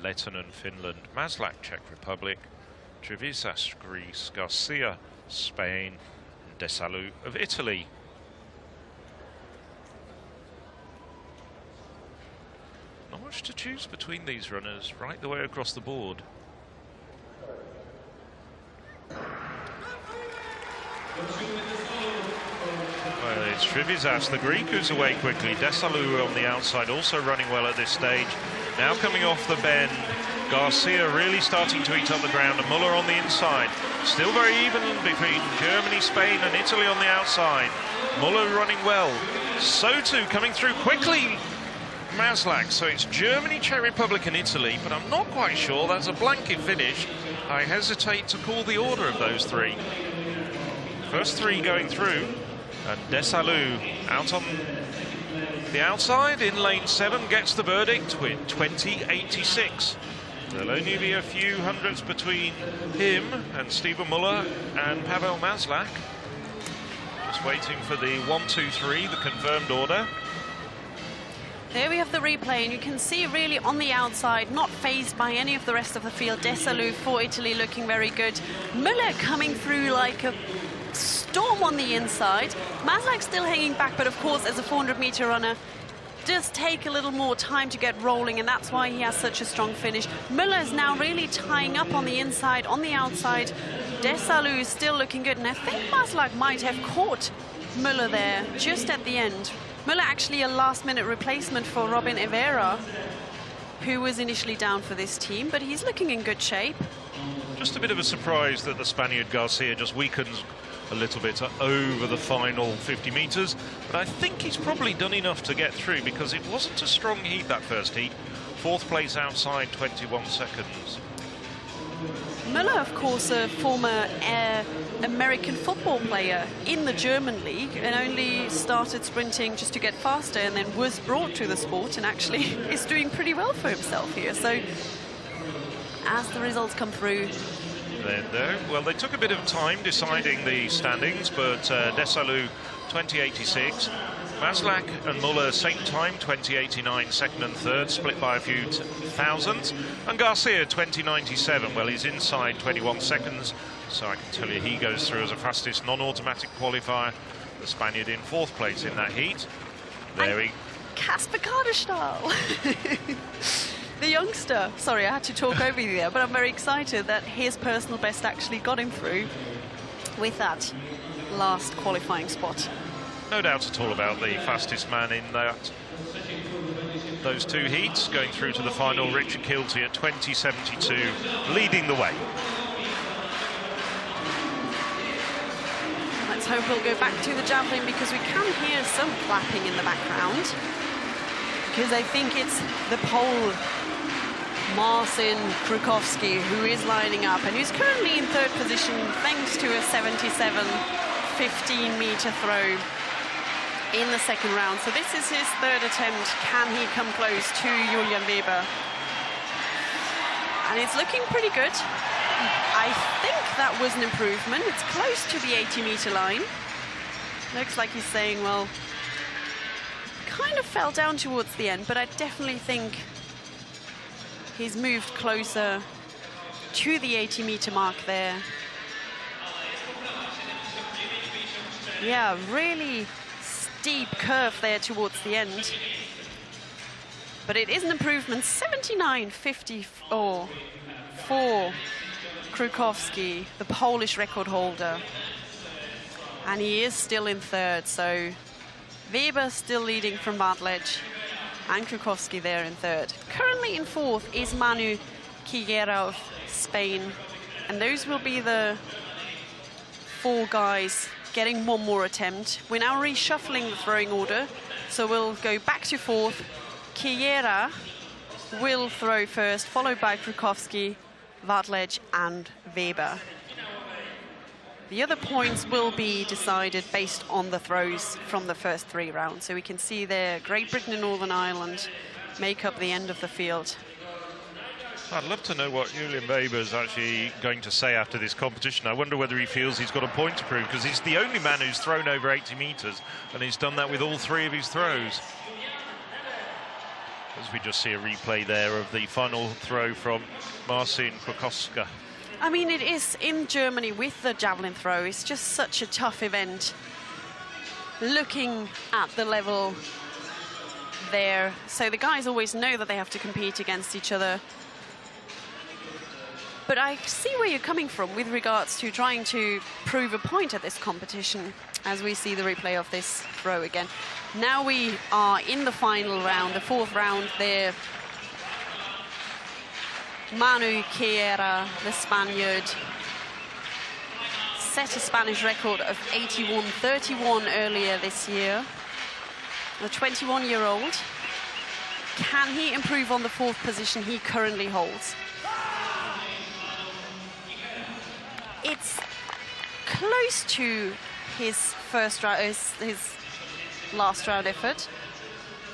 Leitonen, Finland, Maslak, Czech Republic, Trivizas, Greece, Garcia, Spain, and Desalu of Italy. Not much to choose between these runners right the way across the board. Well, it's Trivizas, the Greek, who's away quickly. Desalu on the outside, also running well at this stage. Now coming off the bend, Garcia really starting to eat up the ground, and Muller on the inside. Still very even between Germany, Spain and Italy on the outside. Muller running well. So too, coming through quickly, Maslak. So it's Germany, Czech Republic and Italy, but I'm not quite sure. That's a blanket finish. I hesitate to call the order of those three. First three going through, and Desalu out on the outside in lane 7 gets the verdict with 20.86. There'll only be a few hundreds between him and Stephen Muller and Pavel Maslak. Just waiting for the 1, 2, 3, the confirmed order. There we have the replay, and you can see really on the outside, not phased by any of the rest of the field. Desalu for Italy looking very good. Muller coming through like a storm on the inside. Maslak still hanging back, but of course as a 400-meter runner does take a little more time to get rolling, and that's why he has such a strong finish. Muller is now really tying up on the inside. On the outside, Desalu is still looking good, and I think Maslak might have caught Muller there just at the end. Muller actually a last-minute replacement for Robin Evera, who was initially down for this team, but he's looking in good shape. Just a bit of a surprise that the Spaniard Garcia just weakens a little bit over the final 50 meters, but I think he's probably done enough to get through, because it wasn't a strong heat, that first heat. 4th place outside, 21 seconds. Muller, of course, a former American football player in the German league, and only started sprinting just to get faster, and then was brought to the sport and actually is doing pretty well for himself here. So as the results come through, well, they took a bit of time deciding the standings, but Desalu 20.86, Maslak and Muller same time, 20.89, second and third, split by a few thousandths, and Garcia 20.97. Well, he's inside 21 seconds, so I can tell you he goes through as a fastest non-automatic qualifier. The Spaniard in 4th place in that heat. There he... Kasper Kardestall. The youngster. Sorry, I had to talk over you there, but I'm very excited that his personal best actually got him through with that last qualifying spot. No doubt at all about the fastest man in those 2 heats. Going through to the final, Richard Kilty at 20.72, leading the way. Let's hope we'll go back to the javelin, because we can hear some clapping in the background, because I think it's the pole Marcin Krakowski, who is lining up and who's currently in third position thanks to a 77 15-meter throw in the second round. So this is his third attempt. Can he come close to Julian Weber? And it's looking pretty good. I think that was an improvement. It's close to the 80-meter line. Looks like he's saying, well, kind of fell down towards the end, but I definitely think he's moved closer to the 80-meter mark there. Yeah, really steep curve there towards the end. But it is an improvement, 79.54 for Krakowski, the Polish record holder. And he is still in third, so Weber still leading from Bartlett and Krakowski there in third. Currently in fourth is Manu Quillera of Spain. And those will be the 4 guys getting one more attempt. We're now reshuffling the throwing order, so we'll go back to fourth. Quillera will throw first, followed by Krakowski, Bartlett and Weber. The other points will be decided based on the throws from the first 3 rounds. So we can see there Great Britain and Northern Ireland make up the end of the field. I'd love to know what Julian Weber is actually going to say after this competition. I wonder whether he feels he's got a point to prove, because he's the only man who's thrown over 80 meters, and he's done that with all 3 of his throws. As we just see a replay there of the final throw from Marcin Krakowski. I mean, it is in Germany with the javelin throw. It's just such a tough event. Looking at the level there. So the guys always know that they have to compete against each other. But I see where you're coming from with regards to trying to prove a point at this competition, as we see the replay of this throw again. Now we are in the final round, the 4th round there. Manu Quillera, the Spaniard, set a Spanish record of 81.31 earlier this year. The 21-year-old, can he improve on the 4th position he currently holds? It's close to his first round, his last round effort,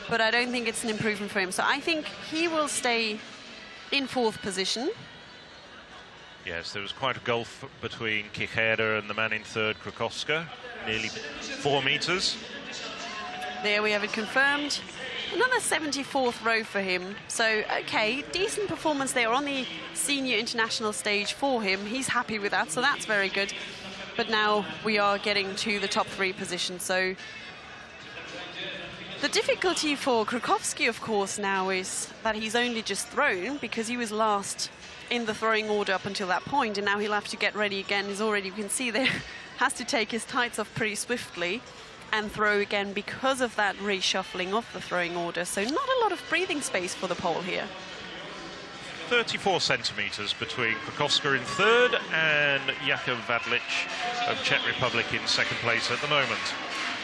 but I don't think it's an improvement for him. So I think he will stay in 4th position. Yes, there was quite a gulf between Quillera and the man in third, Krakowski, nearly 4 meters. There we have it confirmed. Another 74th row for him. So, okay, decent performance there on the senior international stage for him. He's happy with that, so that's very good. But now we are getting to the top 3 positions, so the difficulty for Krakowski, of course, now is that he's only just thrown, because he was last in the throwing order up until that point, and now he'll have to get ready again. He's already, you can see there, has to take his tights off pretty swiftly and throw again because of that reshuffling of the throwing order. So not a lot of breathing space for the Pole here. 34 centimeters between Krakowski in third and Jakub Vadlic of Czech Republic in second place at the moment.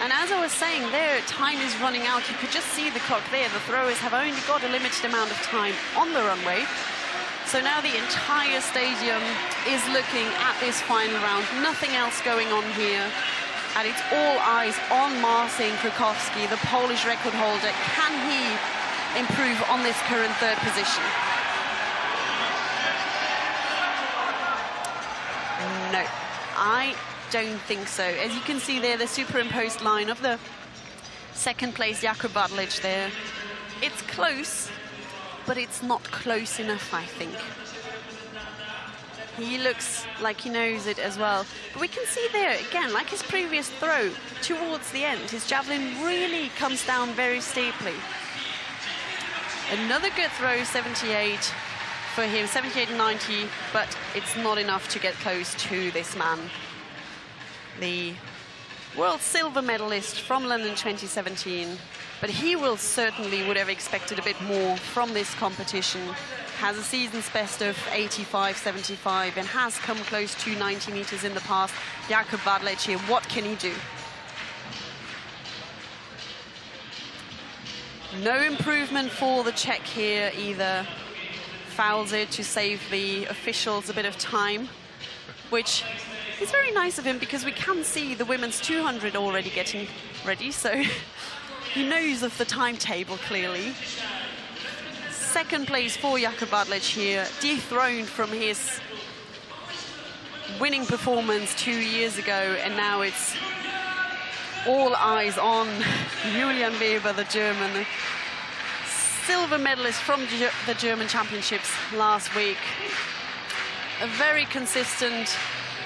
And as I was saying, their time is running out. You could just see the clock there. The throwers have only got a limited amount of time on the runway. So now the entire stadium is looking at this final round. Nothing else going on here. And it's all eyes on Marcin Krakowski, the Polish record holder. Can he improve on this current 3rd position? No, I don't think so. As you can see there, the superimposed line of the 2nd place Jakub Badlic there. It's close, but it's not close enough, I think. He looks like he knows it as well. But we can see there, again, like his previous throw, towards the end, his javelin really comes down very steeply. Another good throw, 78 for him, 78 and 90, but it's not enough to get close to this man. The world silver medalist from London 2017, but he will certainly would have expected a bit more from this competition. Has a season's best of 85.75 and has come close to 90 meters in the past. Jakub Badlic here, what can he do? No improvement for the Czech here either. fouls it to save the officials a bit of time, which is very nice of him because we can see the women's 200 already getting ready, so he knows of the timetable clearly. Second place for Jakub Bydgoszcz here, dethroned from his winning performance 2 years ago, and now it's all eyes on Julian Weber, the German, the silver medalist from the German Championships last week. A very consistent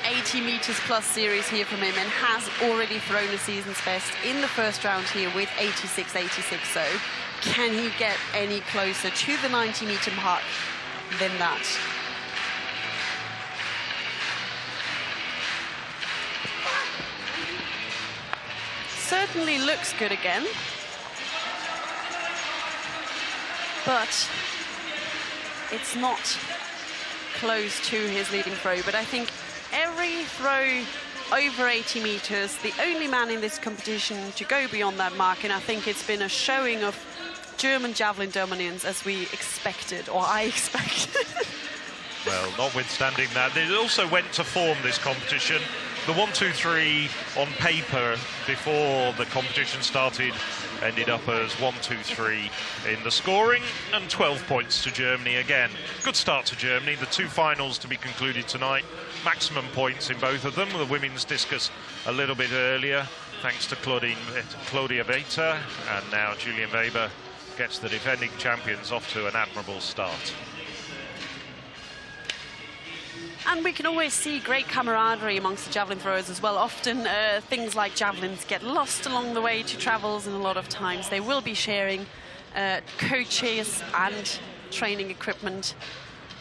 80 meters plus series here from him, and has already thrown a season's best in the first round here with 86.86. So can he get any closer to the 90-meter mark than that? Certainly looks good again, but it's not close to his leading throw. But I think every throw over 80 meters, the only man in this competition to go beyond that mark, and I think it's been a showing of German javelin dominance as we expected, or I expected. Well, notwithstanding that, they also went to form this competition. The 1-2-3 on paper before the competition started ended up as 1-2-3 in the scoring, and 12 points to Germany again. Good start to Germany. The two finals to be concluded tonight. Maximum points in both of them. The women's discus a little bit earlier, thanks to Claudia Vetter, and now Julian Weber gets the defending champions off to an admirable start. And we can always see great camaraderie amongst the javelin throwers as well. Often things like javelins get lost along the way to travels, and a lot of times they will be sharing coaches and training equipment.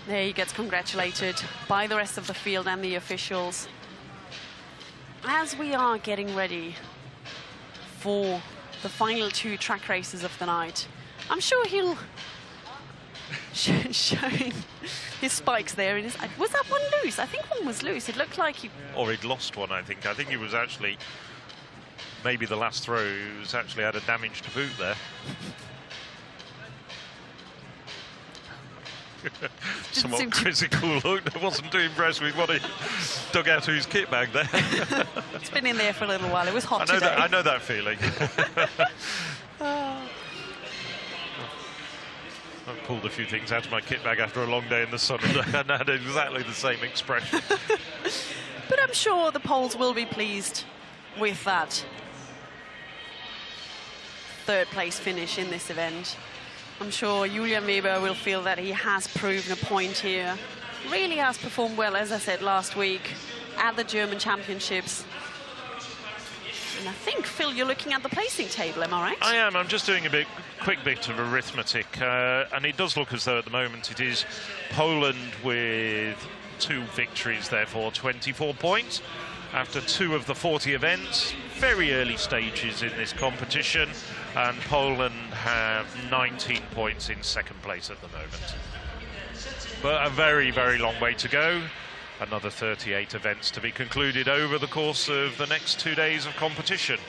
There he gets congratulated by the rest of the field and the officials. As we are getting ready for the final two track races of the night, I'm sure he'll showing his spikes there. Was that one loose? I think one was loose. It looked like he... Or he'd lost one, I think. I think he was actually... Maybe the last throw, he was actually had a damaged boot there. Somewhat quizzical look. I wasn't too impressed with what he dug out of his kit bag there. It's been in there for a little while. It was hot today. I know that feeling. I pulled a few things out of my kit bag after a long day in the sun and had exactly the same expression. But I'm sure the Poles will be pleased with that third place finish in this event. I'm sure Julian Weber will feel that he has proven a point here. Really has performed well, as I said last week, at the German Championships. And I think, Phil, you're looking at the placing table, am I right? I am. I'm just doing a quick bit of arithmetic. And it does look as though at the moment it is Poland with 2 victories, therefore 24 points. After 2 of the 40 events, very early stages in this competition. And Poland have 19 points in second place at the moment. But a very, very long way to go. Another 38 events to be concluded over the course of the next 2 days of competition.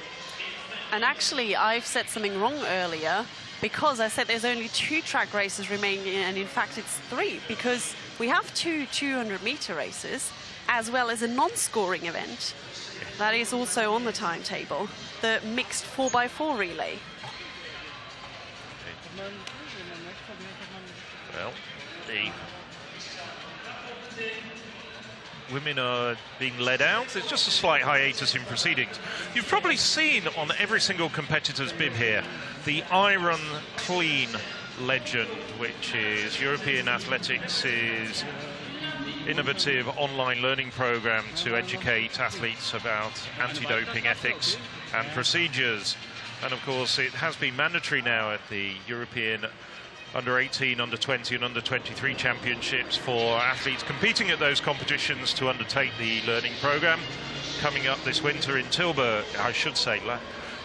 And actually, I've said something wrong earlier, because I said there's only 2 track races remaining, and in fact it's 3, because we have 2 200-meter races, as well as a non-scoring event that is also on the timetable, the mixed 4x4 relay. Well, the women are being led out. There's just a slight hiatus in proceedings. You've probably seen on every single competitor's bib here the Iron Clean legend, which is European Athletics' innovative online learning program to educate athletes about anti-doping ethics and procedures. And of course, it has been mandatory now at the European under-18, under-20 and under-23 championships for athletes competing at those competitions to undertake the learning program. Coming up this winter in Tilburg, I should say,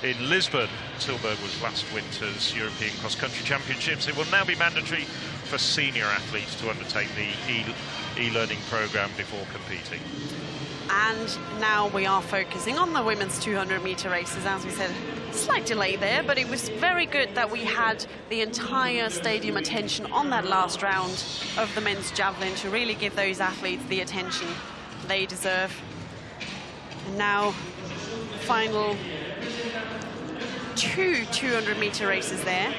in Lisbon. Tilburg was last winter's European cross-country championships. It will now be mandatory for senior athletes to undertake the e-learning program before competing. And now we are focusing on the women's 200-meter races. As we said, slight delay there, but it was very good that we had the entire stadium attention on that last round of the men's javelin to really give those athletes the attention they deserve. And now, final 2 200-meter races there.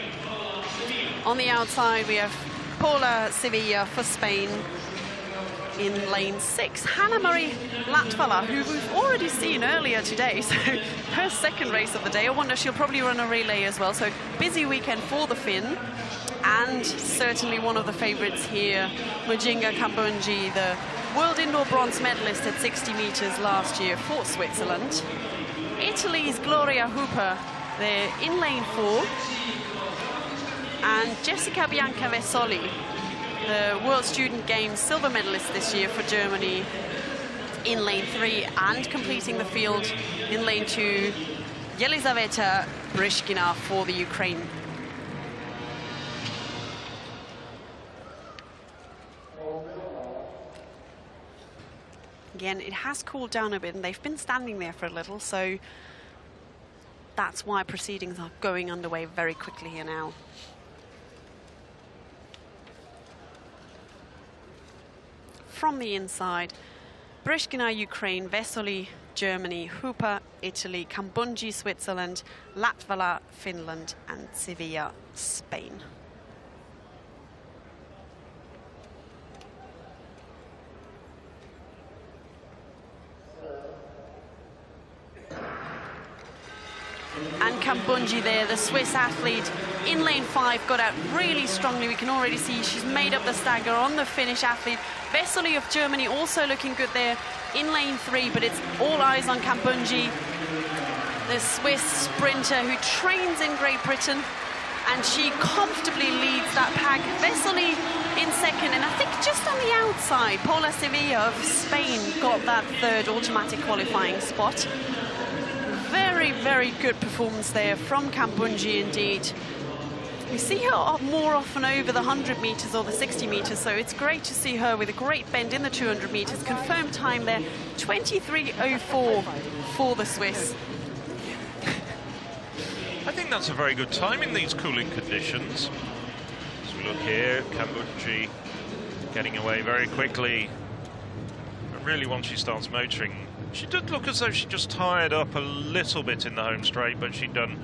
On the outside, we have Paula Sevilla for Spain in lane 6. Hanna-Marie Latvala, who we've already seen earlier today, so her second race of the day. I wonder, she'll probably run a relay as well, so busy weekend for the Finn. And certainly one of the favourites here, Mujinga Kambunji, the world indoor bronze medalist at 60 metres last year for Switzerland. Italy's Gloria Hooper, they're in lane 4. And Jessica Bianca Vesoli, the World Student Games silver medalist this year for Germany, in lane 3, and completing the field in lane 2, Yelizaveta Bryshkina for the Ukraine. Again, it has cooled down a bit, and they've been standing there for a little, so that's why proceedings are going underway very quickly here now. From the inside, Bryshkina, Ukraine, Vesoli, Germany, Hooper, Italy, Kambunji, Switzerland, Latvala, Finland, and Sevilla, Spain. And Kambunji there, the Swiss athlete, in lane 5, got out really strongly. We can already see she's made up the stagger on the Finnish athlete. Vesoli of Germany also looking good there in lane 3, but it's all eyes on Kambunji, the Swiss sprinter who trains in Great Britain, and she comfortably leads that pack. Vesoli in second, and I think just on the outside, Paula Sevilla of Spain got that third automatic qualifying spot. Very, very good performance there from Kambunji indeed. We see her more often over the 100 metres or the 60 metres, so it's great to see her with a great bend in the 200 metres. Confirmed time there, 23:04 for the Swiss. I think that's a very good time in these cooling conditions. As we look here, Kambunji getting away very quickly. But really, once she starts motoring, she did look as though she just tired up a little bit in the home straight, but she'd done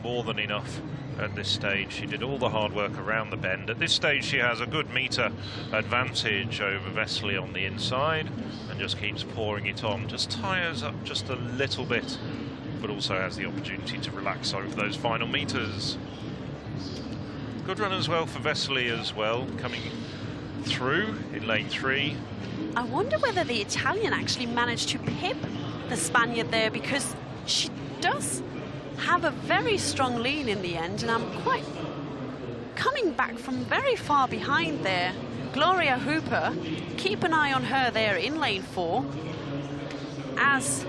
more than enough at this stage. She did all the hard work around the bend. At this stage, she has a good metre advantage over Vesely on the inside and just keeps pouring it on. Just tires up just a little bit, but also has the opportunity to relax over those final metres. Good run as well for Vesely as well, coming through in lane 3. I wonder whether the Italian actually managed to pip the Spaniard there, because she does have a very strong lean in the end, and I'm quite coming back from very far behind there. Gloria Hooper, keep an eye on her there in lane 4, as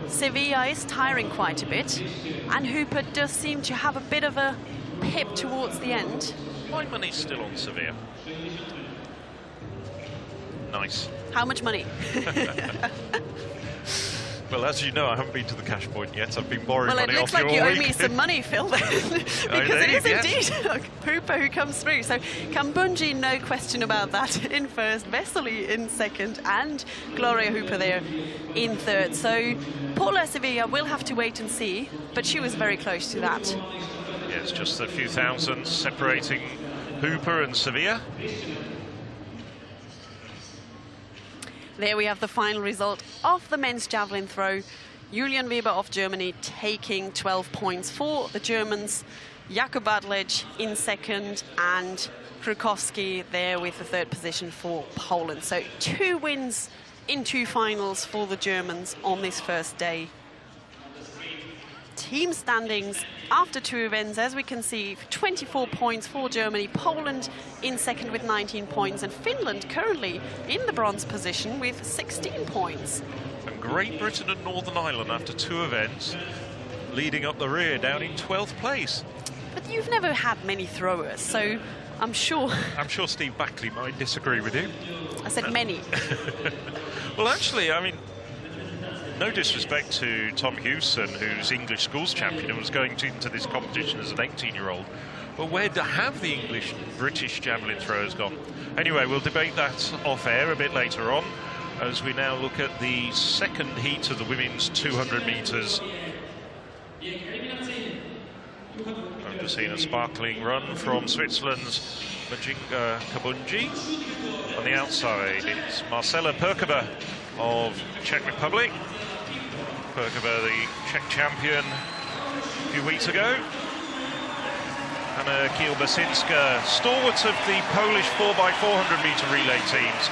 Sevilla is tiring quite a bit, and Hooper does seem to have a bit of a pip towards the end. My money's still on Sevilla. Nice. How much money? Well, as you know, I haven't been to the cash point yet. I've been borrowing money off you all week. Well, it looks like you owe me some money, Phil, because it is indeed Hooper who comes through. So Kambunji, no question about that, in first. Vesely in second, and Gloria Hooper there in third. So Paula Sevilla will have to wait and see, but she was very close to that. Yeah, it's just a few thousands separating Hooper and Sevilla. There we have the final result of the men's javelin throw. Julian Weber of Germany taking 12 points for the Germans. Jakub Badlec in second, and Krakowski there with the third position for Poland. So 2 wins in 2 finals for the Germans on this first day. Team standings after 2 events, as we can see, 24 points for Germany, Poland in second with 19 points, and Finland currently in the bronze position with 16 points. And Great Britain and Northern Ireland, after 2 events, leading up the rear down in 12th place. But you've never had many throwers, so I'm sure. I'm sure Steve Buckley might disagree with you. I said many. Well, actually, I mean, no disrespect to Tom Hewson, who's English schools champion and was going into this competition as an 18-year-old. But where have the British javelin throwers gone? Anyway, we'll debate that off air a bit later on, as we now look at the second heat of the women's 200 metres. I've just seen a sparkling run from Switzerland's Majinga Kabunji. On the outside, it's Marcela Perkova of Czech Republic. Perkova, the Czech champion a few weeks ago. Anna Kielbasinska, stalwart of the Polish 4x400 metre relay teams.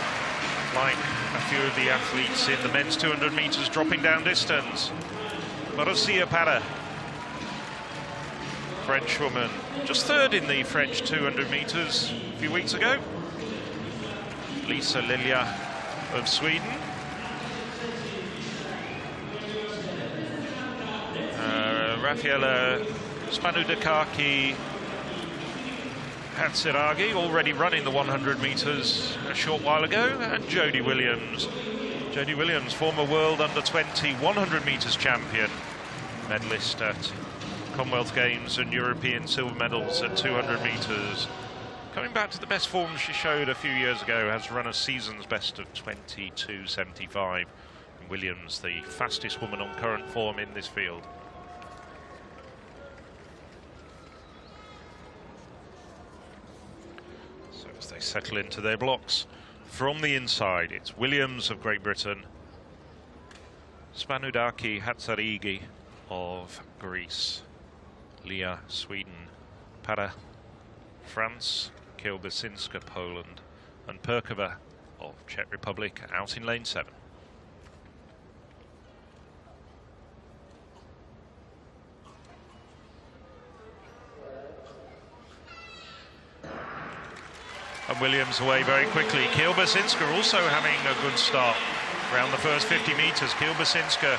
Like a few of the athletes in the men's 200 metres dropping down distance. Marcia Para, French woman, just third in the French 200 metres a few weeks ago. Lisa Lilja of Sweden. Rafaela Spanudakaki Hatsiragi, already running the 100 metres a short while ago, and Jodie Williams. Jodie Williams, former world under-20 100 metres champion, medalist at Commonwealth Games and European silver medals at 200 metres. Coming back to the best form she showed a few years ago, has run a season's best of 22.75. Williams, the fastest woman on current form in this field. So as they settle into their blocks, from the inside, it's Williams of Great Britain, Spanudaki Hatsarigi of Greece, Lia, Sweden, Para, France, Kielbasinska, Poland, and Perkova of Czech Republic out in lane 7. And Williams away very quickly. Kielbasinska also having a good start around the first 50 metres. Kielbasinska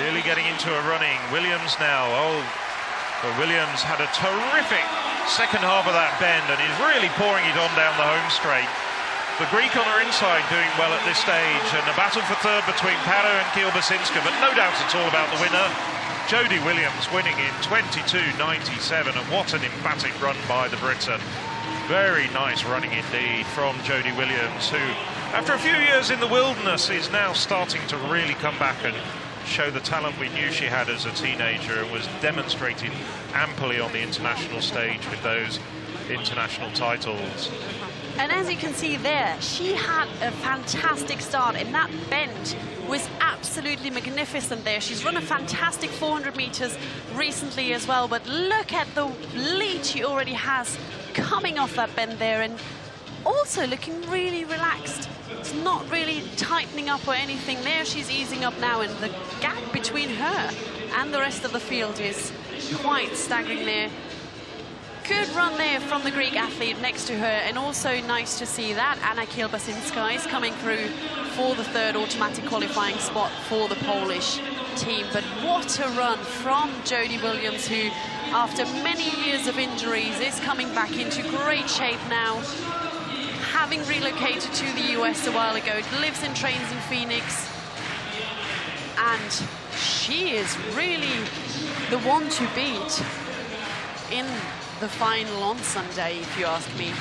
really getting into a running. Williams now, but Williams had a terrific second half of that bend and is really pouring it on down the home straight. The Greek on her inside doing well at this stage, and a battle for third between Para and Kielbasinska, but no doubt it's all about the winner. Jodie Williams winning in 22.97, and what an emphatic run by the Briton. Very nice running indeed from Jodie Williams, who, after a few years in the wilderness, is now starting to really come back and show the talent we knew she had as a teenager, and was demonstrated amply on the international stage with those international titles. And as you can see there, she had a fantastic start, and that bend was absolutely magnificent there. She's run a fantastic 400 metres recently as well, but look at the lead she already has coming off that bend there, and also looking really relaxed. It's not really tightening up or anything there. She's easing up now, and the gap between her and the rest of the field is quite staggering there. Good run there from the Greek athlete next to her, and also nice to see that Anna Kielbasinska is coming through for the third automatic qualifying spot for the Polish team. But what a run from Jodie Williams, who after many years of injuries is coming back into great shape now, having relocated to the US a while ago, lives and trains in Phoenix, and she is really the one to beat in the final on Sunday, if you ask me.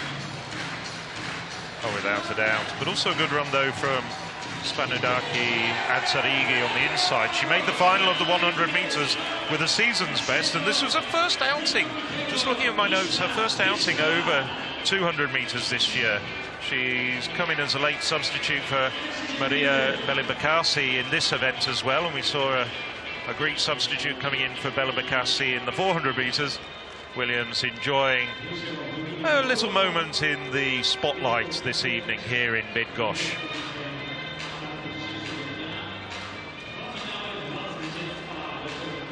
Oh, without a doubt. But also a good run, though, from Spanudaki Hatsarigi on the inside. She made the final of the 100 metres with a season's best, and this was her first outing. Just looking at my notes, her first outing over 200 metres this year. She's come in as a late substitute for Maria Belibakasi in this event as well, and we saw a Greek substitute coming in for Belibakasi in the 400 metres. Williams enjoying a little moment in the spotlight this evening here in Bydgoszcz.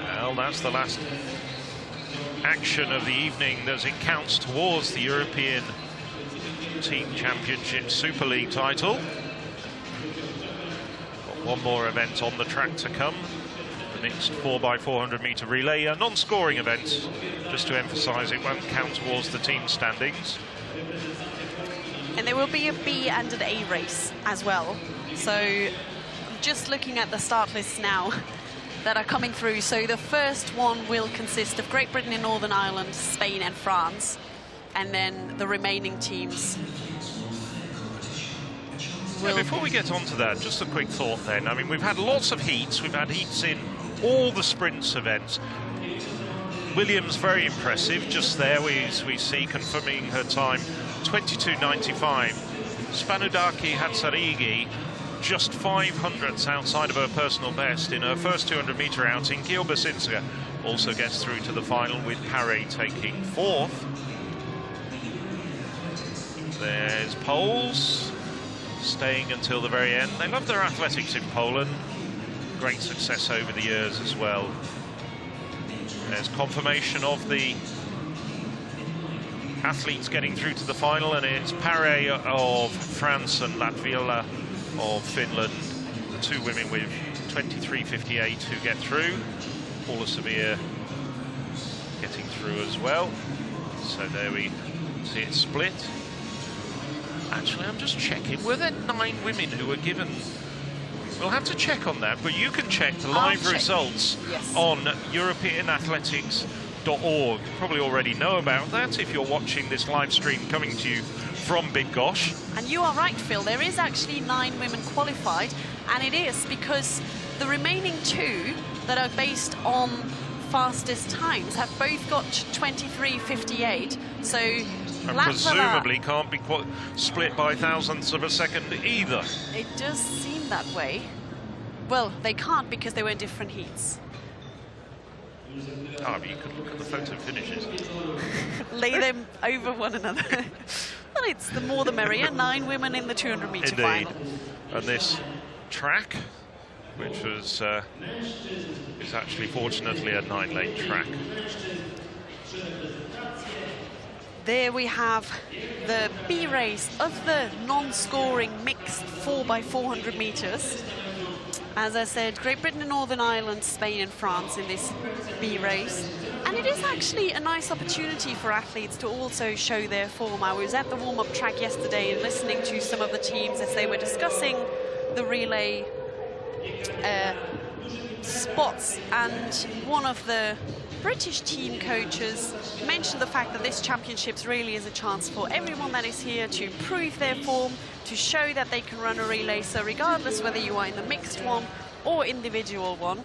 Well, that's the last action of the evening as it counts towards the European Team Championship Super League title. Got one more event on the track to come. The mixed 4x400 metre relay, a non-scoring event. Just to emphasise, it won't count towards the team standings. And there will be a B and an A race as well. So just looking at the start lists now that are coming through. So the first one will consist of Great Britain and Northern Ireland, Spain and France. And then the remaining teams will... Before we get on to that, just a quick thought then. I mean, we've had lots of heats. We've had heats in all the sprints events. Williams, very impressive. Just there we see confirming her time, 22.95. Spanudaki Hatsarigi, just 500ths outside of her personal best in her first 200-metre outing. Gilbersinska also gets through to the final, with Paré taking 4th. There's Poles staying until the very end. They love their athletics in Poland. Great success over the years as well. There's confirmation of the athletes getting through to the final, and it's Paré of France and Latvia of Finland, the two women with 23.58 who get through. Paula Severe getting through as well. So there we see it split. Actually, I'm just checking, were there 9 women who were given? We'll have to check on that, but you can check the live results on EuropeanAthletics.org. You probably already know about that if you're watching this live stream coming to you from Bydgoszcz. And you are right, Phil, there is actually 9 women qualified, and it is because the remaining 2 that are based on fastest times have both got 23.58, so and presumably can't be split by thousandths of a second either. It does seem that way. Well, they can't because they were in different heats. Ah, but you could look at the photo finishes. Lay them over one another. Well, it's the more the merrier. 9 women in the 200-metre final. And this track, which was is actually fortunately a 9-lane track. There we have the B race of the non-scoring mixed 4x400 metres. As I said, Great Britain and Northern Ireland, Spain and France in this B race. And it is actually a nice opportunity for athletes to also show their form. I was at the warm-up track yesterday and listening to some of the teams as they were discussing the relay spots, and one of the British team coaches mentioned the fact that this championships really is a chance for everyone that is here to prove their form, to show that they can run a relay. So regardless whether you are in the mixed one or individual one,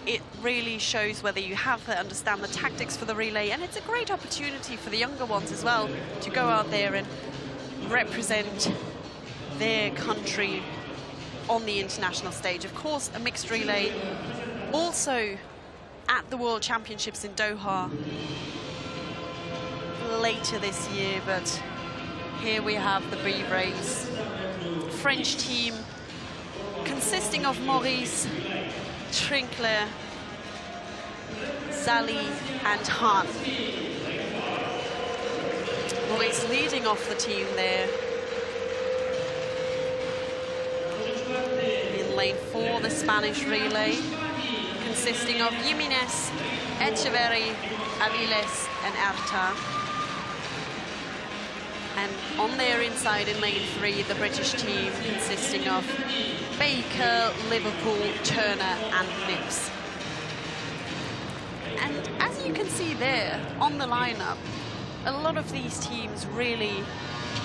it really shows whether you have to understand the tactics for the relay, and it's a great opportunity for the younger ones as well to go out there and represent their country on the international stage. Of course, a mixed relay also at the World Championships in Doha later this year, but here we have the B race. French team consisting of Maurice, Trinkler, Zali and Hahn. Maurice leading off the team there. In lane 4, the Spanish relay, consisting of Jimenez, Echeverry, Aviles and Erta. And on their inside in lane 3, the British team consisting of Baker, Liverpool, Turner and Nips. And as you can see there on the lineup, a lot of these teams really,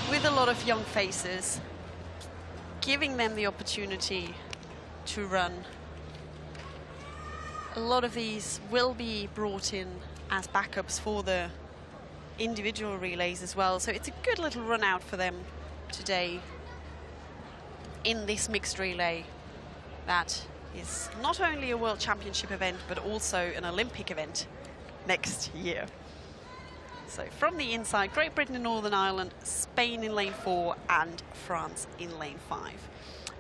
with a lot of young faces, giving them the opportunity to run. A lot of these will be brought in as backups for the individual relays as well. So it's a good little run out for them today in this mixed relay that is not only a World Championship event, but also an Olympic event next year. So from the inside, Great Britain and Northern Ireland, Spain in lane 4 and France in lane 5.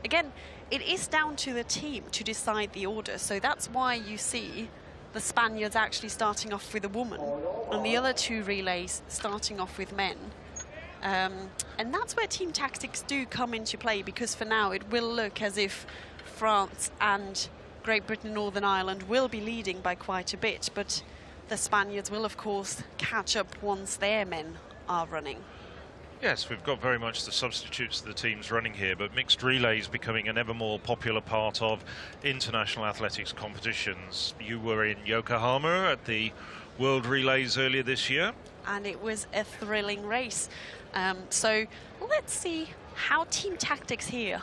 Again, it is down to the team to decide the order, so that's why you see the Spaniards actually starting off with a woman and the other 2 relays starting off with men. And that's where team tactics do come into play, because for now it will look as if France and Great Britain and Northern Ireland will be leading by quite a bit, but the Spaniards will, of course, catch up once their men are running. Yes, we've got very much the substitutes of the teams running here, but mixed relay is becoming an ever more popular part of international athletics competitions. You were in Yokohama at the World Relays earlier this year. And it was a thrilling race. So let's see how team tactics here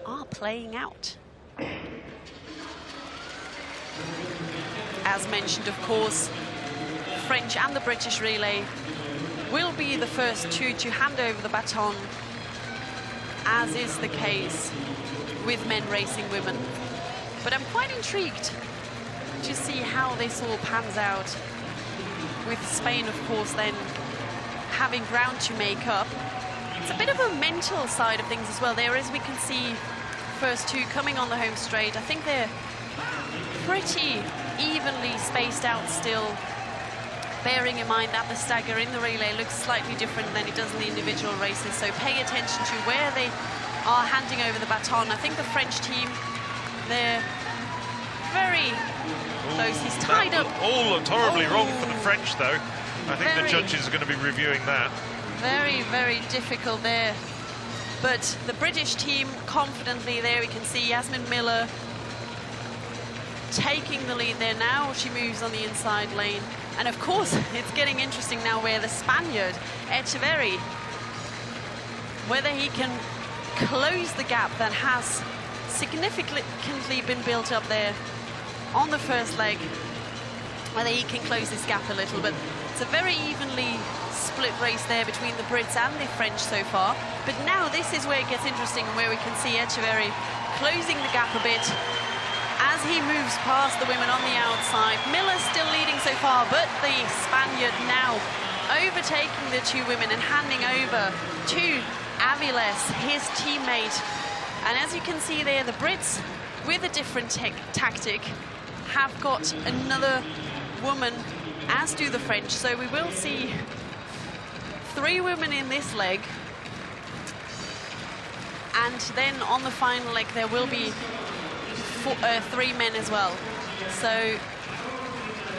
are playing out. As mentioned, of course, French and the British relay will be the first two to hand over the baton, as is the case with men racing women. But I'm quite intrigued to see how this all pans out, with Spain, of course, then having ground to make up. It's a bit of a mental side of things as well. There, as we can see, first two coming on the home straight. I think they're pretty evenly spaced out still, bearing in mind that the stagger in the relay looks slightly different than it does in the individual races. So pay attention to where they are handing over the baton. I think the French team, they're very close. He's tied up. All looked horribly wrong for the French, though. I think the judges are going to be reviewing that. Very, very difficult there. But the British team confidently there. We can see Yasmin Miller taking the lead there now. She moves on the inside lane. And of course, it's getting interesting now where the Spaniard, Echeverri, whether he can close the gap that has significantly been built up there on the first leg, whether he can close this gap a little. But it's a very evenly split race there between the Brits and the French so far. But now this is where it gets interesting, and where we can see Echeverri closing the gap a bit as he moves past the women on the outside. Miller still leading so far, but the Spaniard now overtaking the two women and handing over to Aviles, his teammate. And as you can see there, the Brits, with a different tactic, have got another woman, as do the French. So we will see 3 women in this leg. And then on the final leg, there will be 3 men as well. So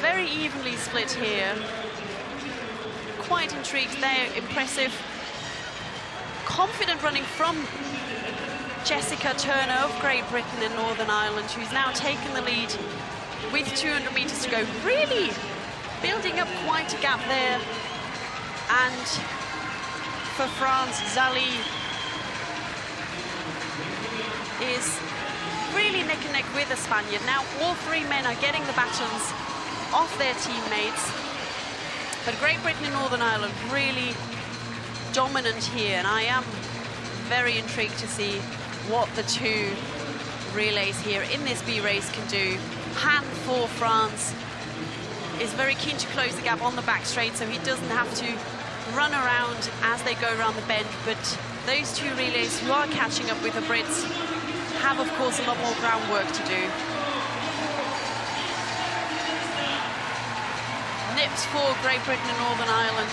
very evenly split here. Quite intrigued there. Impressive, confident running from Jessica Turner of Great Britain and Northern Ireland, who's now taken the lead with 200 meters to go. Really building up quite a gap there. And for France, Zali is really neck and neck with the Spaniard. Now all 3 men are getting the batons off their teammates, but Great Britain and Northern Ireland really dominant here, and I am very intrigued to see what the 2 relays here in this B race can do. Han for France is very keen to close the gap on the back straight, so he doesn't have to run around as they go around the bend. But those 2 relays who are catching up with the Brits have, of course, a lot more groundwork to do. Nips for Great Britain and Northern Ireland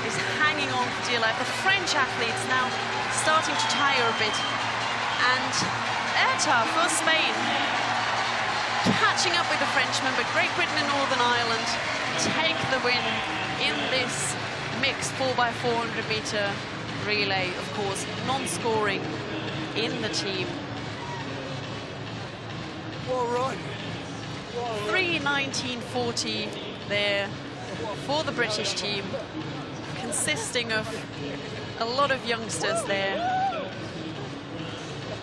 is hanging on for dear life. The French athletes now starting to tire a bit. And Erta for Spain, catching up with the Frenchman, but Great Britain and Northern Ireland take the win in this mixed 4x400 meter relay. Of course, non-scoring in the team. All right. 3:19.40 there for the British team, consisting of a lot of youngsters there.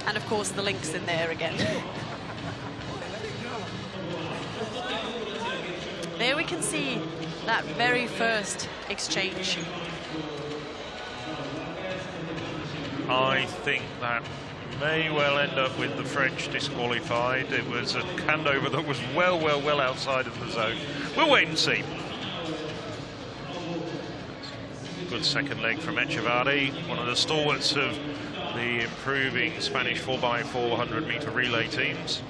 And of course the Lynx in there again. There we can see that very first exchange. I think that may well end up with the French disqualified. It was a handover that was well outside of the zone. We'll wait and see. Good second leg from Echeverri, one of the stalwarts of the improving Spanish 4x400 meter relay teams.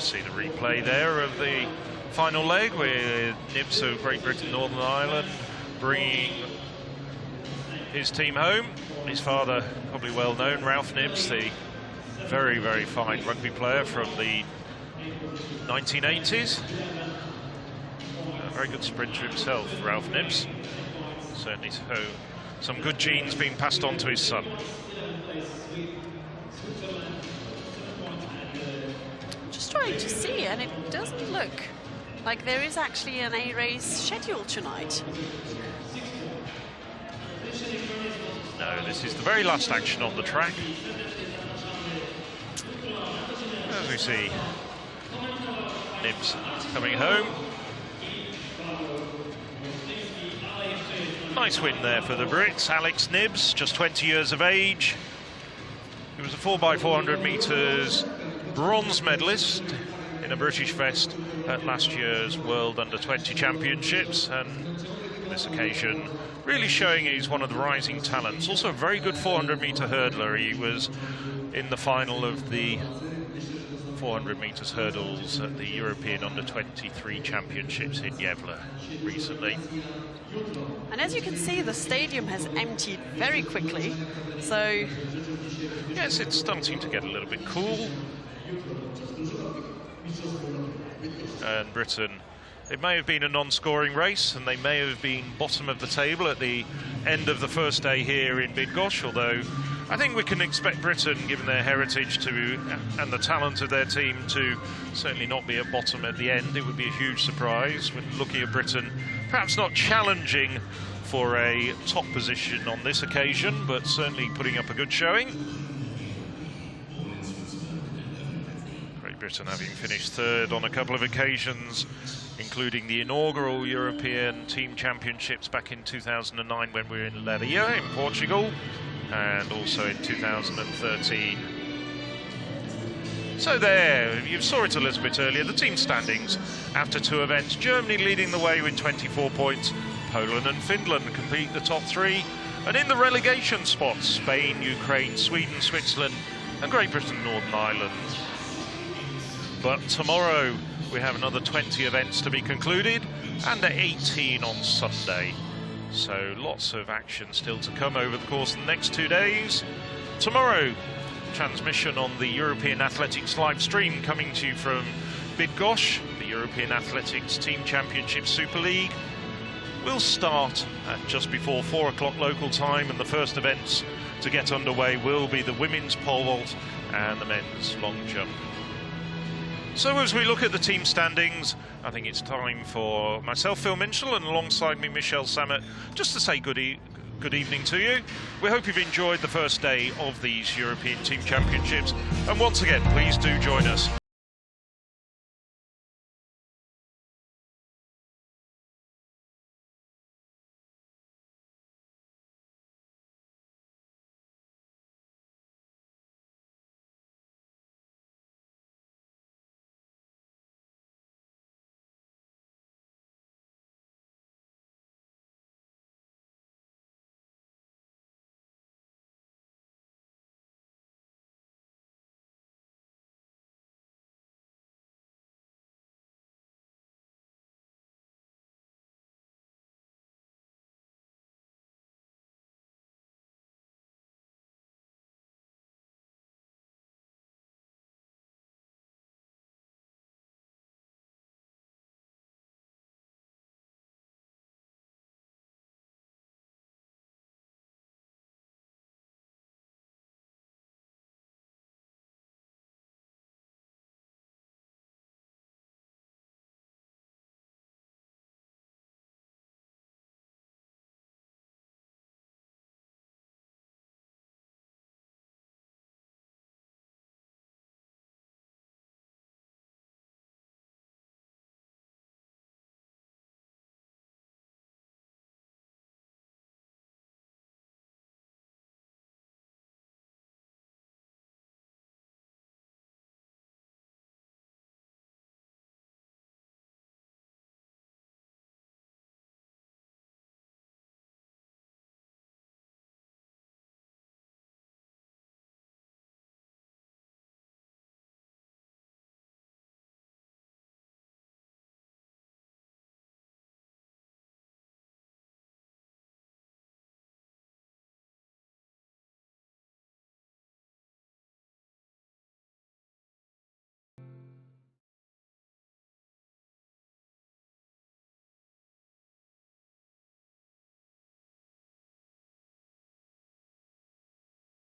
see the replay there of the final leg with Nibs of Great Britain, Northern Ireland bringing his team home. His father, probably well known, Ralph Nibs, the very, very fine rugby player from the 1980s. A very good sprinter himself, Ralph Nibs. Certainly so. Some good genes being passed on to his son. Just trying to see, and it doesn't look like there is actually an A race scheduled tonight. No, this is the very last action on the track. As we see Nibs coming home. Nice win there for the Brits. Alex Nibs, just 20 years of age. He was a 4x400 metres bronze medalist in a British vest at last year's World Under-20 Championships, and on this occasion really showing he's one of the rising talents. Also a very good 400-metre hurdler. He was in the final of the 400 metres hurdles at the European Under-23 Championships in Javelin recently. And as you can see, the stadium has emptied very quickly, so... Yes, it's starting to get a little bit cool. And Britain, it may have been a non-scoring race, and they may have been bottom of the table at the end of the first day here in Bydgoszcz, although I think we can expect Britain, given their heritage and the talent of their team, to certainly not be at bottom at the end. It would be a huge surprise when looking at Britain, perhaps not challenging for a top position on this occasion, but certainly putting up a good showing. Great Britain having finished third on a couple of occasions, including the inaugural European Team Championships back in 2009 when we were in Leiria in Portugal, and also in 2013. So there, you saw it a little bit earlier, the team standings after two events. Germany leading the way with 24 points. Poland and Finland complete the top three. And in the relegation spots, Spain, Ukraine, Sweden, Switzerland, and Great Britain, Northern Ireland. But tomorrow we have another 20 events to be concluded, and 18 on Sunday. So lots of action still to come over the course of the next 2 days. Tomorrow, transmission on the European Athletics live stream coming to you from Bydgoszcz. The European Athletics Team Championship Super League will start at just before 4 o'clock local time, and the first events to get underway will be the women's pole vault and the men's long jump. So as we look at the team standings, I think it's time for myself, Phil Minshall, and alongside me, Michelle Samet, just to say good evening to you. We hope you've enjoyed the first day of these European Team Championships, and once again, please do join us.